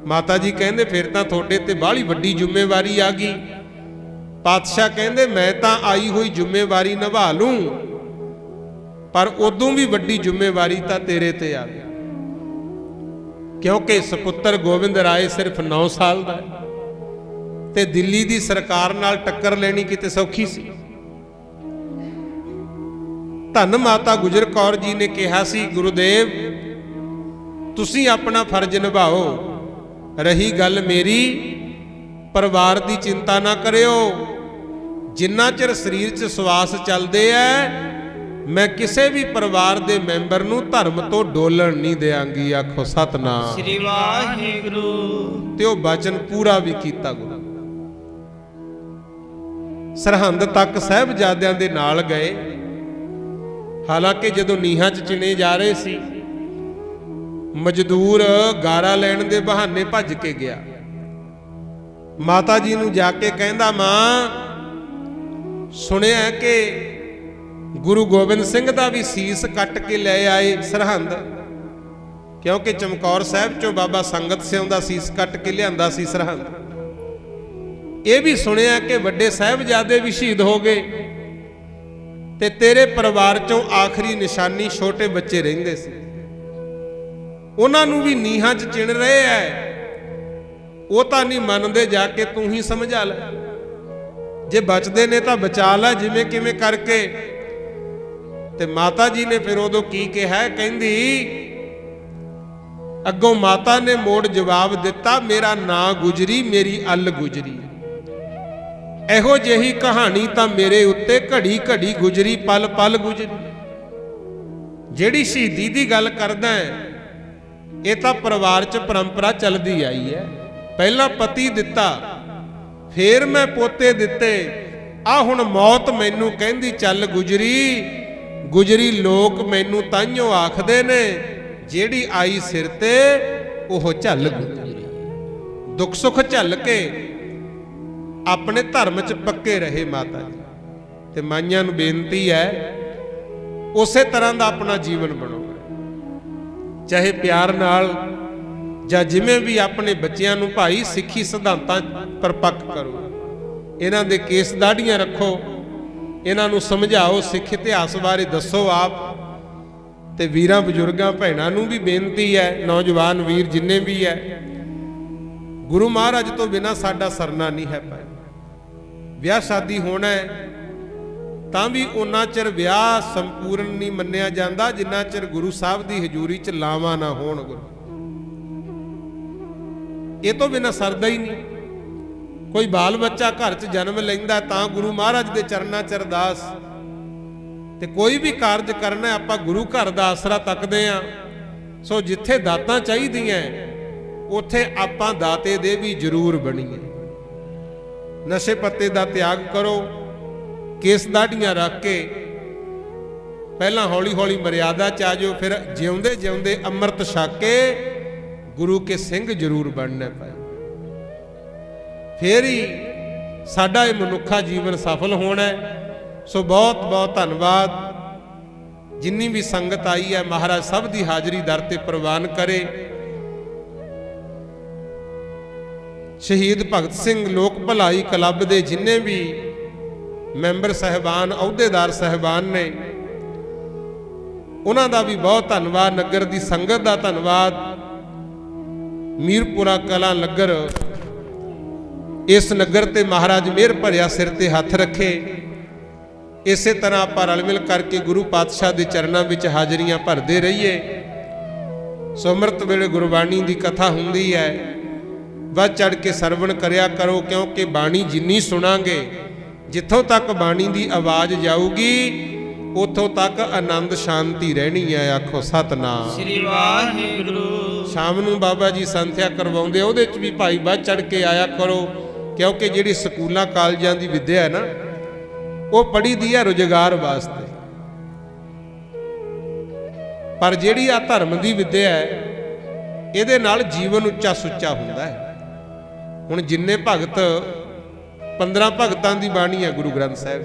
ਮਾਤਾ ਜੀ ਕਹਿੰਦੇ ਫਿਰ ਤਾਂ ਤੁਹਾਡੇ ਤੇ ਬਾਹਲੀ ਵੱਡੀ ਜ਼ਿੰਮੇਵਾਰੀ ਆ ਗਈ। ਪਾਤਸ਼ਾਹ ਕਹਿੰਦੇ ਮੈਂ ਤਾਂ ਆਈ ਹੋਈ ਜ਼ਿੰਮੇਵਾਰੀ ਨਿਭਾ ਲੂੰ, ਪਰ ਉਦੋਂ ਵੀ ਵੱਡੀ ਜ਼ਿੰਮੇਵਾਰੀ ਤਾਂ ਤੇਰੇ ਤੇ ਆ ਗਈ, ਕਿਉਂਕਿ ਸੁਪੁੱਤਰ ਗੋਬਿੰਦ ਰਾਏ ਸਿਰਫ 9 ਸਾਲ ਦਾ ਹੈ ਤੇ ਦਿੱਲੀ ਦੀ ਸਰਕਾਰ ਨਾਲ ਟੱਕਰ ਲੈਣੀ ਕਿਤੇ ਸੌਖੀ ਸੀ। ਧੰਨ ਮਾਤਾ ਗੁਜਰ ਕੌਰ ਜੀ ਨੇ ਕਿਹਾ ਸੀ, ਗੁਰੂਦੇਵ ਤੁਸੀਂ ਆਪਣਾ ਫਰਜ਼ ਨਿਭਾਓ, ਰਹੀ ਗੱਲ ਮੇਰੀ, ਪਰਿਵਾਰ ਦੀ ਚਿੰਤਾ ਨਾ ਕਰਿਓ। ਜਿੰਨਾ ਚਿਰ ਸਰੀਰ 'ਚ ਸਵਾਸ ਚੱਲਦੇ ਐ, ਮੈਂ ਕਿਸੇ ਵੀ ਪਰਿਵਾਰ ਦੇ ਮੈਂਬਰ ਨੂੰ ਧਰਮ ਤੋਂ ਡੋਲਣ ਨਹੀਂ ਦਿਆਂਗੀ। ਆਖੋ ਸਤਨਾਮ ਸ੍ਰੀ ਵਾਹਿਗੁਰੂ। ਤੇ ਉਹ ਬਚਨ ਪੂਰਾ ਵੀ ਕੀਤਾ ਗੁਰੂ। ਸਰਹੰਦ ਤੱਕ ਸਾਹਿਬਜ਼ਾਦਿਆਂ ਦੇ ਨਾਲ ਗਏ। ਹਾਲਾਂਕਿ ਜਦੋਂ ਨੀਹਾਂ 'ਚ ਚਿਣੇ ਜਾ ਰਹੇ ਸੀ, ਮਜ਼ਦੂਰ ਗਾਰਾ ਲੈਣ ਦੇ ਬਹਾਨੇ ਭੱਜ ਕੇ ਗਿਆ। ਮਾਤਾ ਜੀ ਨੂੰ ਜਾ ਕੇ ਕਹਿੰਦਾ, ਮਾਂ ਸੁਣਿਆ ਕਿ ਗੁਰੂ ਗੋਬਿੰਦ ਸਿੰਘ ਦਾ ਵੀ ਸੀਸ ਕੱਟ ਕੇ ਲੈ ਆਏ ਸਰਹੰਦ, ਕਿਉਂਕਿ ਚਮਕੌਰ ਸਾਹਿਬ ਚੋਂ ਬਾਬਾ ਸੰਗਤ ਸਿੰਘ ਦਾ ਸੀਸ ਕੱਟ ਕੇ ਲਿਆਂਦਾ ਸੀ ਸਰਹੰਦ। ਇਹ ਵੀ ਸੁਣਿਆ ਕਿ ਵੱਡੇ ਸਾਹਿਬਜ਼ਾਦੇ ਵੀ ਸ਼ਹੀਦ ਹੋ ਗਏ ਤੇ ਤੇਰੇ ਪਰਿਵਾਰ ਚੋਂ ਆਖਰੀ ਨਿਸ਼ਾਨੀ ਛੋਟੇ ਬੱਚੇ ਰਹਿੰਦੇ ਸੀ, ਉਹਨਾਂ ਨੂੰ ਵੀ ਨੀਹਾਂ 'ਚ ਚਿਣ ਰਹੇ ਐ। ਉਹ ਤਾਂ ਨਹੀਂ ਮੰਨਦੇ, ਜਾ ਕੇ ਤੂੰ ਹੀ ਸਮਝਾ ਲੈ, ਜੇ ਬਚਦੇ ਨੇ ਤਾਂ ਬਚਾ ਲੈ ਜਿਵੇਂ ਕਿਵੇਂ ਕਰਕੇ। ਤੇ ਮਾਤਾ ਜੀ ਨੇ ਫਿਰ ਉਦੋਂ ਕੀ ਕਿਹਾ, ਕਹਿੰਦੀ ਅੱਗੋਂ ਮਾਤਾ ਨੇ ਮੋੜ ਜਵਾਬ ਦਿੱਤਾ, ਮੇਰਾ ਨਾਂ ਗੁਜਰੀ, ਮੇਰੀ ਅੱਲ ਗੁਜਰੀ। ਇਹੋ ਜਿਹੀ ਕਹਾਣੀ ਤਾਂ ਮੇਰੇ ਉੱਤੇ ਘੜੀ ਘੜੀ ਗੁਜਰੀ, ਪਲ ਪਲ ਗੁਜਰੀ। ਜਿਹੜੀ ਸ਼ਹੀਦੀ ਦੀ ਗੱਲ ਕਰਦਾ ਹੈ, ਇਹ ਤਾਂ ਪਰਿਵਾਰ 'ਚ ਪਰੰਪਰਾ ਚੱਲਦੀ ਆਈ ਹੈ। ਪਹਿਲਾਂ ਪਤੀ ਦਿੱਤਾ, ਫੇਰ ਮੈਂ ਪੋਤੇ ਦਿੱਤੇ, ਆ ਹੁਣ ਮੌਤ ਮੈਨੂੰ ਕਹਿੰਦੀ ਚੱਲ ਗੁਜਰੀ। ਗੁਜਰੀ ਲੋਕ ਮੈਨੂੰ ਤਾਂਹੀਓ ਆਖਦੇ ਨੇ, ਜਿਹੜੀ ਆਈ ਸਿਰ ਤੇ ਉਹ ਝੱਲ ਗੁਜਰੀ। ਦੁੱਖ ਸੁੱਖ ਝੱਲ ਕੇ ਆਪਣੇ ਧਰਮ 'ਚ ਪੱਕੇ ਰਹੇ ਮਾਤਾ ਜੀ। ਤੇ ਮਾਈਆਂ ਨੂੰ ਬੇਨਤੀ ਹੈ, ਉਸੇ ਤਰ੍ਹਾਂ ਦਾ ਆਪਣਾ ਜੀਵਨ ਬਣਾਓ, ਚਾਹੇ ਪਿਆਰ ਨਾਲ ਜਾਂ ਜਿਵੇਂ ਵੀ ਆਪਣੇ ਬੱਚਿਆਂ ਨੂੰ ਭਾਈ ਸਿੱਖੀ ਸਿਧਾਂਤਾਂ ਪਰਪੱਕ ਕਰੋ। ਇਹਨਾਂ ਦੇ ਕੇਸ ਦਾੜੀਆਂ ਰੱਖੋ, ਇਹਨਾਂ ਨੂੰ ਸਮਝਾਓ, ਸਿੱਖ ਇਤਿਹਾਸ ਬਾਰੇ ਦੱਸੋ ਆਪ। ਤੇ ਵੀਰਾਂ ਬਜ਼ੁਰਗਾਂ ਭੈਣਾਂ ਨੂੰ ਵੀ ਬੇਨਤੀ ਹੈ, ਨੌਜਵਾਨ ਵੀਰ ਜਿੰਨੇ ਵੀ ਹੈ, गुरु महाराज तो बिना साडा सरना नहीं है पाए। विआह शादी होना है तां भी उन्ना चिर विआह संपूर्ण नहीं मन्निया जाता जिन्ना चिर गुरु साहब की हजूरी च लावां ना होण। गुरु ये तो बिना सरदा ही नहीं। कोई बाल बच्चा घर च जन्म लैंदा तां गुरु महाराज के चरनां च अरदास, ते कोई भी कारज करना आपां गुरु घर दा आसरा तकदे आ। सो जिथे दातां चाहीदियां उत्थे आपां दाते दे भी जरूर बणीए। नशे पत्ते दा त्याग करो, केस दाढ़ियां रख के पहला हौली हौली मर्यादा च आ जाओ, फिर जिउंदे जिउंदे अमृत छक के गुरु के सिंह जरूर बनना पाए। फिर ही साडा ये मनुखा जीवन सफल होना है। सो बहुत बहुत धन्यवाद। जिन्नी भी संगत आई है महाराज सब की हाजरी दर ते प्रवान करे। शहीद भगत सिंह लोक भलाई क्लब के जिन्ने भी मैंबर साहबान अहुदेदार साहबान ने उन्हां दा भी बहुत धन्यवाद। नगर की संगत का धन्यवाद। मीरपुरा कलां नगर, इस नगर ते महाराज मेहर भरिया सिर ते हथ रखे। इसे तरह आप रल मिल करके गुरु पातशाह के चरणों में हाजरियां भरते रहिए। सो अमृत वेले गुरबाणी की कथा हुंदी है, वध चढ़ के सरवण करया करो, क्योंकि बाणी जिन्नी सुनांगे जिथों तक बाणी की आवाज़ जाऊगी उथों तक आनंद शांति रहनी है। आखो सतनाम श्री वाहिगुरू। शाम नूं बाबा जी संथ्या करवाउंदे, उहदे च भी भाई वध चढ़ के आया करो, क्योंकि जिहड़ी स्कूलों कालजां की विद्या है ना वो पढ़ी दी है रोजगार वास्ते, पर जिहड़ी आ धर्म की विद्या है इहदे नाल जीवन उच्चा सुच्चा हुंदा है। हुण जिन्ने भगत 15 भगतां की बाणी है गुरु ग्रंथ साहिब,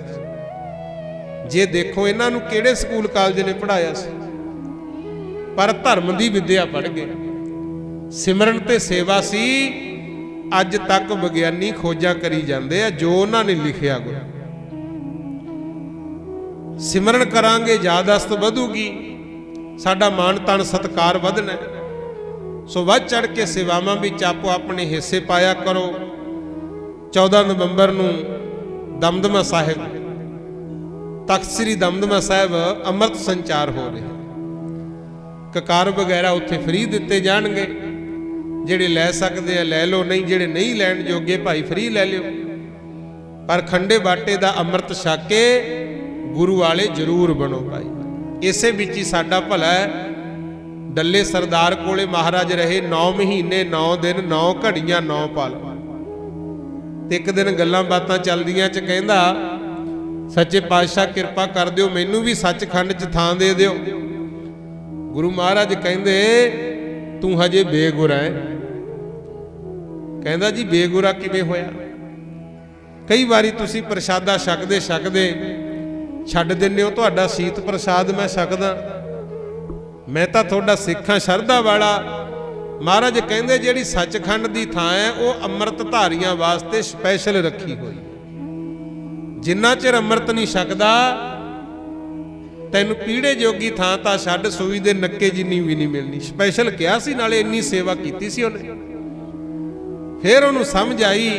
जे देखो इन्हां नूं किहड़े स्कूल कालज ने पढ़ाया सी, पर धर्म की विद्या पढ़ गए। सिमरन ते सेवा सी, अज तक विग्यानी खोजा करी जाते हैं जो उन्होंने लिखिया। गुरु सिमरन करांगे यादस्त वधूगी, साडा मान तन सत्कार वधना। सो वध चढ़ के सेवावां विच आपो अपने हिस्से पाया करो। 14 नवंबर नूं दमदमा साहिब तख्त श्री दमदमा साहिब अमृत संचार हो रहा। ककार वगैरह उत्थे फ्री दिते जाणगे, जिहड़े लै सकदे आ लै लो, नहीं जिहड़े नहीं लैण जोगे भाई फ्री लै लिओ, पर खंडे बाटे दा अमृत छक के गुरु वाले जरूर बनो भाई। इसे विच ही साडा भला है। डल्ले सरदार कोले महाराज रहे 9 महीने 9 दिन 9 घड़ियां 9 पल। एक दिन गल्लां बातां चलदियां च कहंदा सच्चे पातशाह किरपा कर दिओ, मैनू भी सचखंड च थां दे दिओ। गुरु महाराज कहंदे तू हजे बेगुरा है। कहंदा जी बेगुरा किवें होया? कई बारी तुसीं प्रसादा छकदे छकदे छड्ड दिंदे हो, तुहाडा सीत प्रसाद मैं छकदा, मैं तां तुहाडा सिੱਖਾਂ शरधा वाला। महाराज कहंदे जिहड़ी सचखंड दी थां है वह अमृत धारियां वास्ते स्पैशल रखी हुई। जिन्ना चिर अमृत नहीं छकदा तैनूं पीड़े जोगी थां तां छड्ड, सूई दे नक्के जिन्नी भी नहीं मिलनी। स्पैशल कहा सी, नाले इन्नी सेवा कीती सी उहने। फिर उहनूं समझ आई,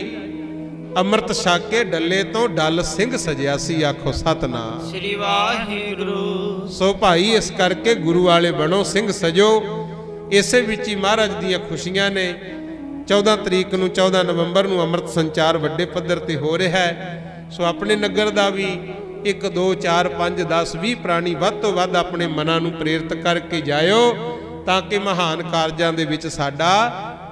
अमृत छक के डल्ले तो डल सिंह सजिया सी। आखो सतनाम श्री वाहिगुरू। सो भाई इस करके गुरु वाले बनो, सिंह सजो। इसे विच ही महाराज दीयां खुशियां ने। 14 तरीक नूं 14 नवंबर नूं अमृत संचार वड्डे पद्धर ते हो रहा है। सो अपने नगर दा भी 1 2 4 5 10 20 प्राणी वध तो वध अपने मनां नूं प्रेरित करके जायो, ताकि महान कारजां दे विच साडा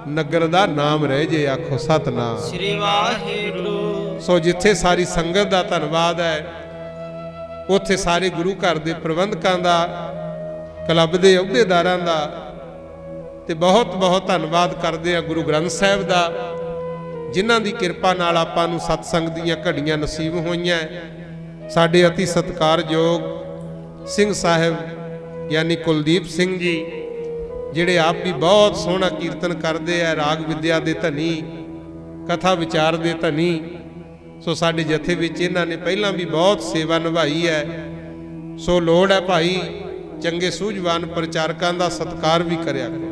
नगर दा नाम रह जे। आखो सतनाम श्री वाहिगुरू। सो जिथे सारी संगत दा धन्नवाद है, उत्थे सारे गुरु घर दे प्रबंधकां दा, क्लब दे अहुदेदारां दा, ते बहुत बहुत धन्नवाद करदे आ गुरु ग्रंथ साहिब दा, जिन्हां दी किरपा नाल आपां नूं सतसंग दीयां घड़ियां नसीब होईयां। साडे अति सत्कारयोग सिंह साहिब यानी कुलदीप सिंह जी, जिहड़े आप भी बहुत सोहना कीर्तन करते हैं, राग विद्या के धनी, कथा विचार के धनी। सो साडे जथे विच इन्हां ने पहलां भी बहुत सेवा निभाई है। सो लोड़ है भाई चंगे सूझवान प्रचारकां दा सत्कार भी करया करो।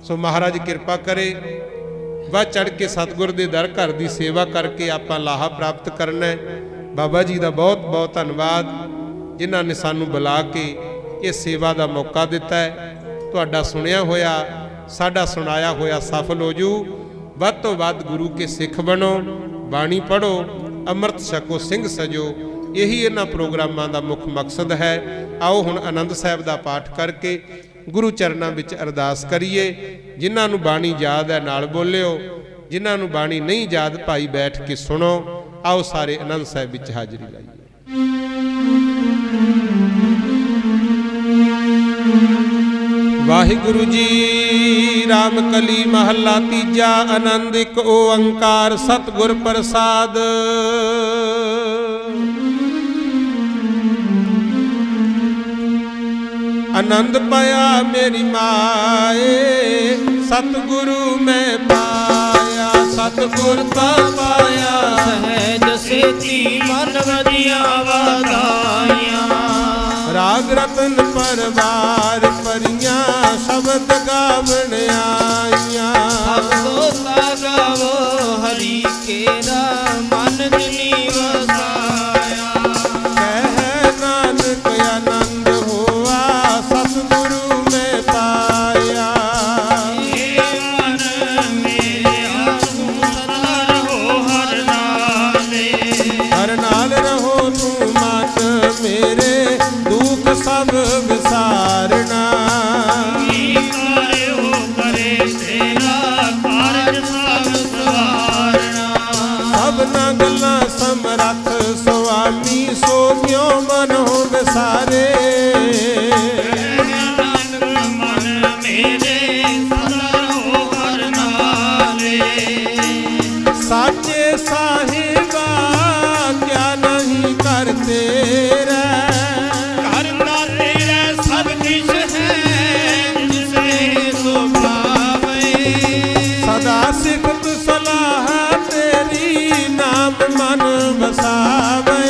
सो महाराज किरपा करे, वह चढ़ के सतगुर दे दर घर की सेवा करके आपां लाहा प्राप्त करना है। बाबा जी का बहुत बहुत धन्यवाद जिन्होंने सानू बुला के इस सेवा का मौका दिता है। तुहाडा सुनिया होया साडा सुनाया होया सफल हो जू। वध तो वध गुरु के सिख बनो, बाणी पढ़ो, अमृत छको, सिंह सजो। यही इन्हां प्रोग्रामां दा मुख मकसद है। आओ हुण आनंद साहिब दा पाठ करके गुरु चरनां विच अरदास करिए। जिन्हां नूं बाणी याद है नाल बोलिओ, जिन्हां नूं बाणी नहीं याद भाई बैठ के सुनो। आओ सारे आनंद साहिब विच हाज़री लाइए। वाहिगुरु जी राम कली महला तीजा आनंद एक ओंकार सतगुर प्रसाद। आनंद पाया मेरी माए सतगुरु मैं पाया, सतगुर का पाया सहज सेती मन वधिया वाधाइया। राग रतन परवार परियां शब्द गावण आईया। गोता गावो हरि केरा मन दिनी वसाया। कह नानक आनंद होआ सतगुरु में पाया। ये मन मेरे आसू सदा रहो हर नाले। हर नाल रहो तू मत मेरे दुख सब विसारना। सबना गल्ला समरथ स्वामी सो क्यों मन हो विसारे। मन मेरे सदा रहो हर नाले। साचे साहिबा क्या नहीं करते करता तेरा सब किछ है जिसे सो पावे। सदा सिखत सलाह तेरी नाम मन बसावे।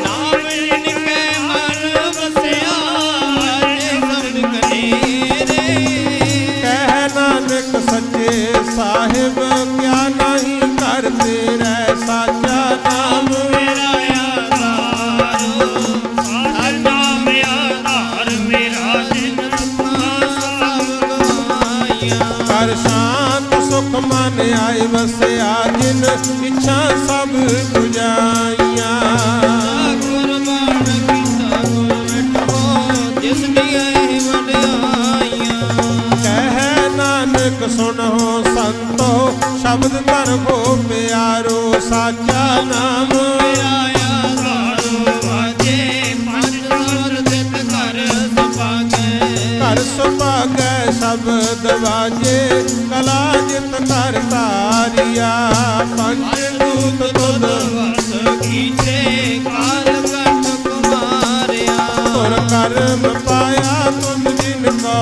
नाम इनके मन बसिया सब कनेरे। कह नानक सच्चे साहिब क्या नहीं करते रह। साचा नाम मेरा आधारो हर नाम आधार मेरा जिन सब गवाइया। कर शांत सुख मन आए बसिया जिन इच्छा सब बुझाइया। कुर्बान किसा गुरमिठो जिस दिया वड्याइया। कह नानक सुनो संतो शब्द तरबो प्यारो। साचा नाम मेरा आधारो वाजे पंज सर दित कर सुभागे। कर सुभागै शब्द वाजे कला जित कर तारिया। पंच दूत तुद वस कीचे काल कंठ कुमारिया। तुर कर्म पाया तुम जिनको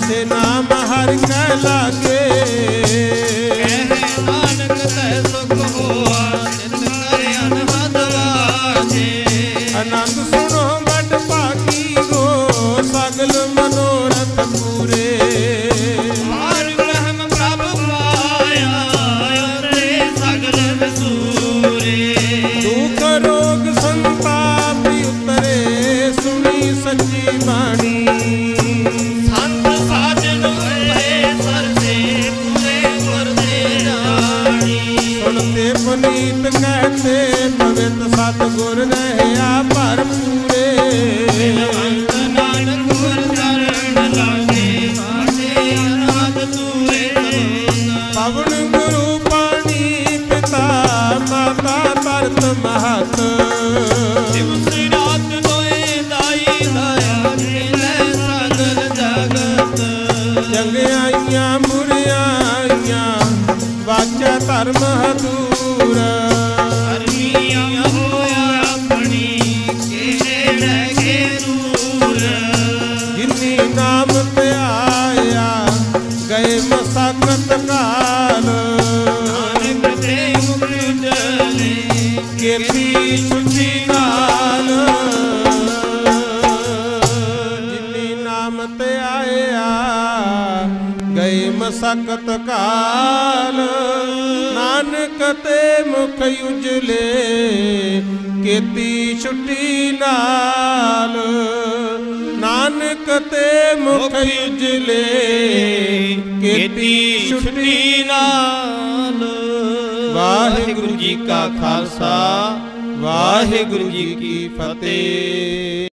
से नाम हर कै लागे। नानक तै सुख होआ चित कर अनहद वाजे। आनंद सुनो बट पाकी गो सगल मनोरथ पूरे। पार ब्रह्म प्रभ पाया रे सगल विसूरे। दुख रोग संताप उतरे सुनी सच्ची बाणी। संत साजन भये सरसे पूरे गुर दे राणी। सुनते पुनीत कहते पवित सतगुर रहया भरपूरे। अंत नानक गुर चरण लागे बाटे अनाथ तूरे सरोसा। पवन गुरु पानी पिता माता तरत महत। दिवस रात दोए दाई दाया खेलै सगल जगत। जंग आइया मुरियाइया वाचा धर्म हदूर। हरमिया होया अपनी केरे लगे दूर। जिन्नी नाम पे आया गए मसाकत काल। नानक ते मुख जले केती छुट्टी नाल। जिन्नी नाम ते आया गए मसा ਤਖਤ ਕਾਲ। ਨਾਨਕ ਤੇ ਮੁਖ ਉਜਲੇ ਕੀਤੀ ਛੁੱਟੀ ਨਾਲ। ਨਾਨਕ ਤੇ ਮੁਖ ਉਜਲੇ ਕੀਤੀ ਛੁੱਟੀ ਨਾਲ। ਵਾਹਿਗੁਰੂ ਜੀ ਕਾ ਖਾਲਸਾ, ਵਾਹਿਗੁਰੂ ਜੀ ਕੀ ਫਤਿਹ।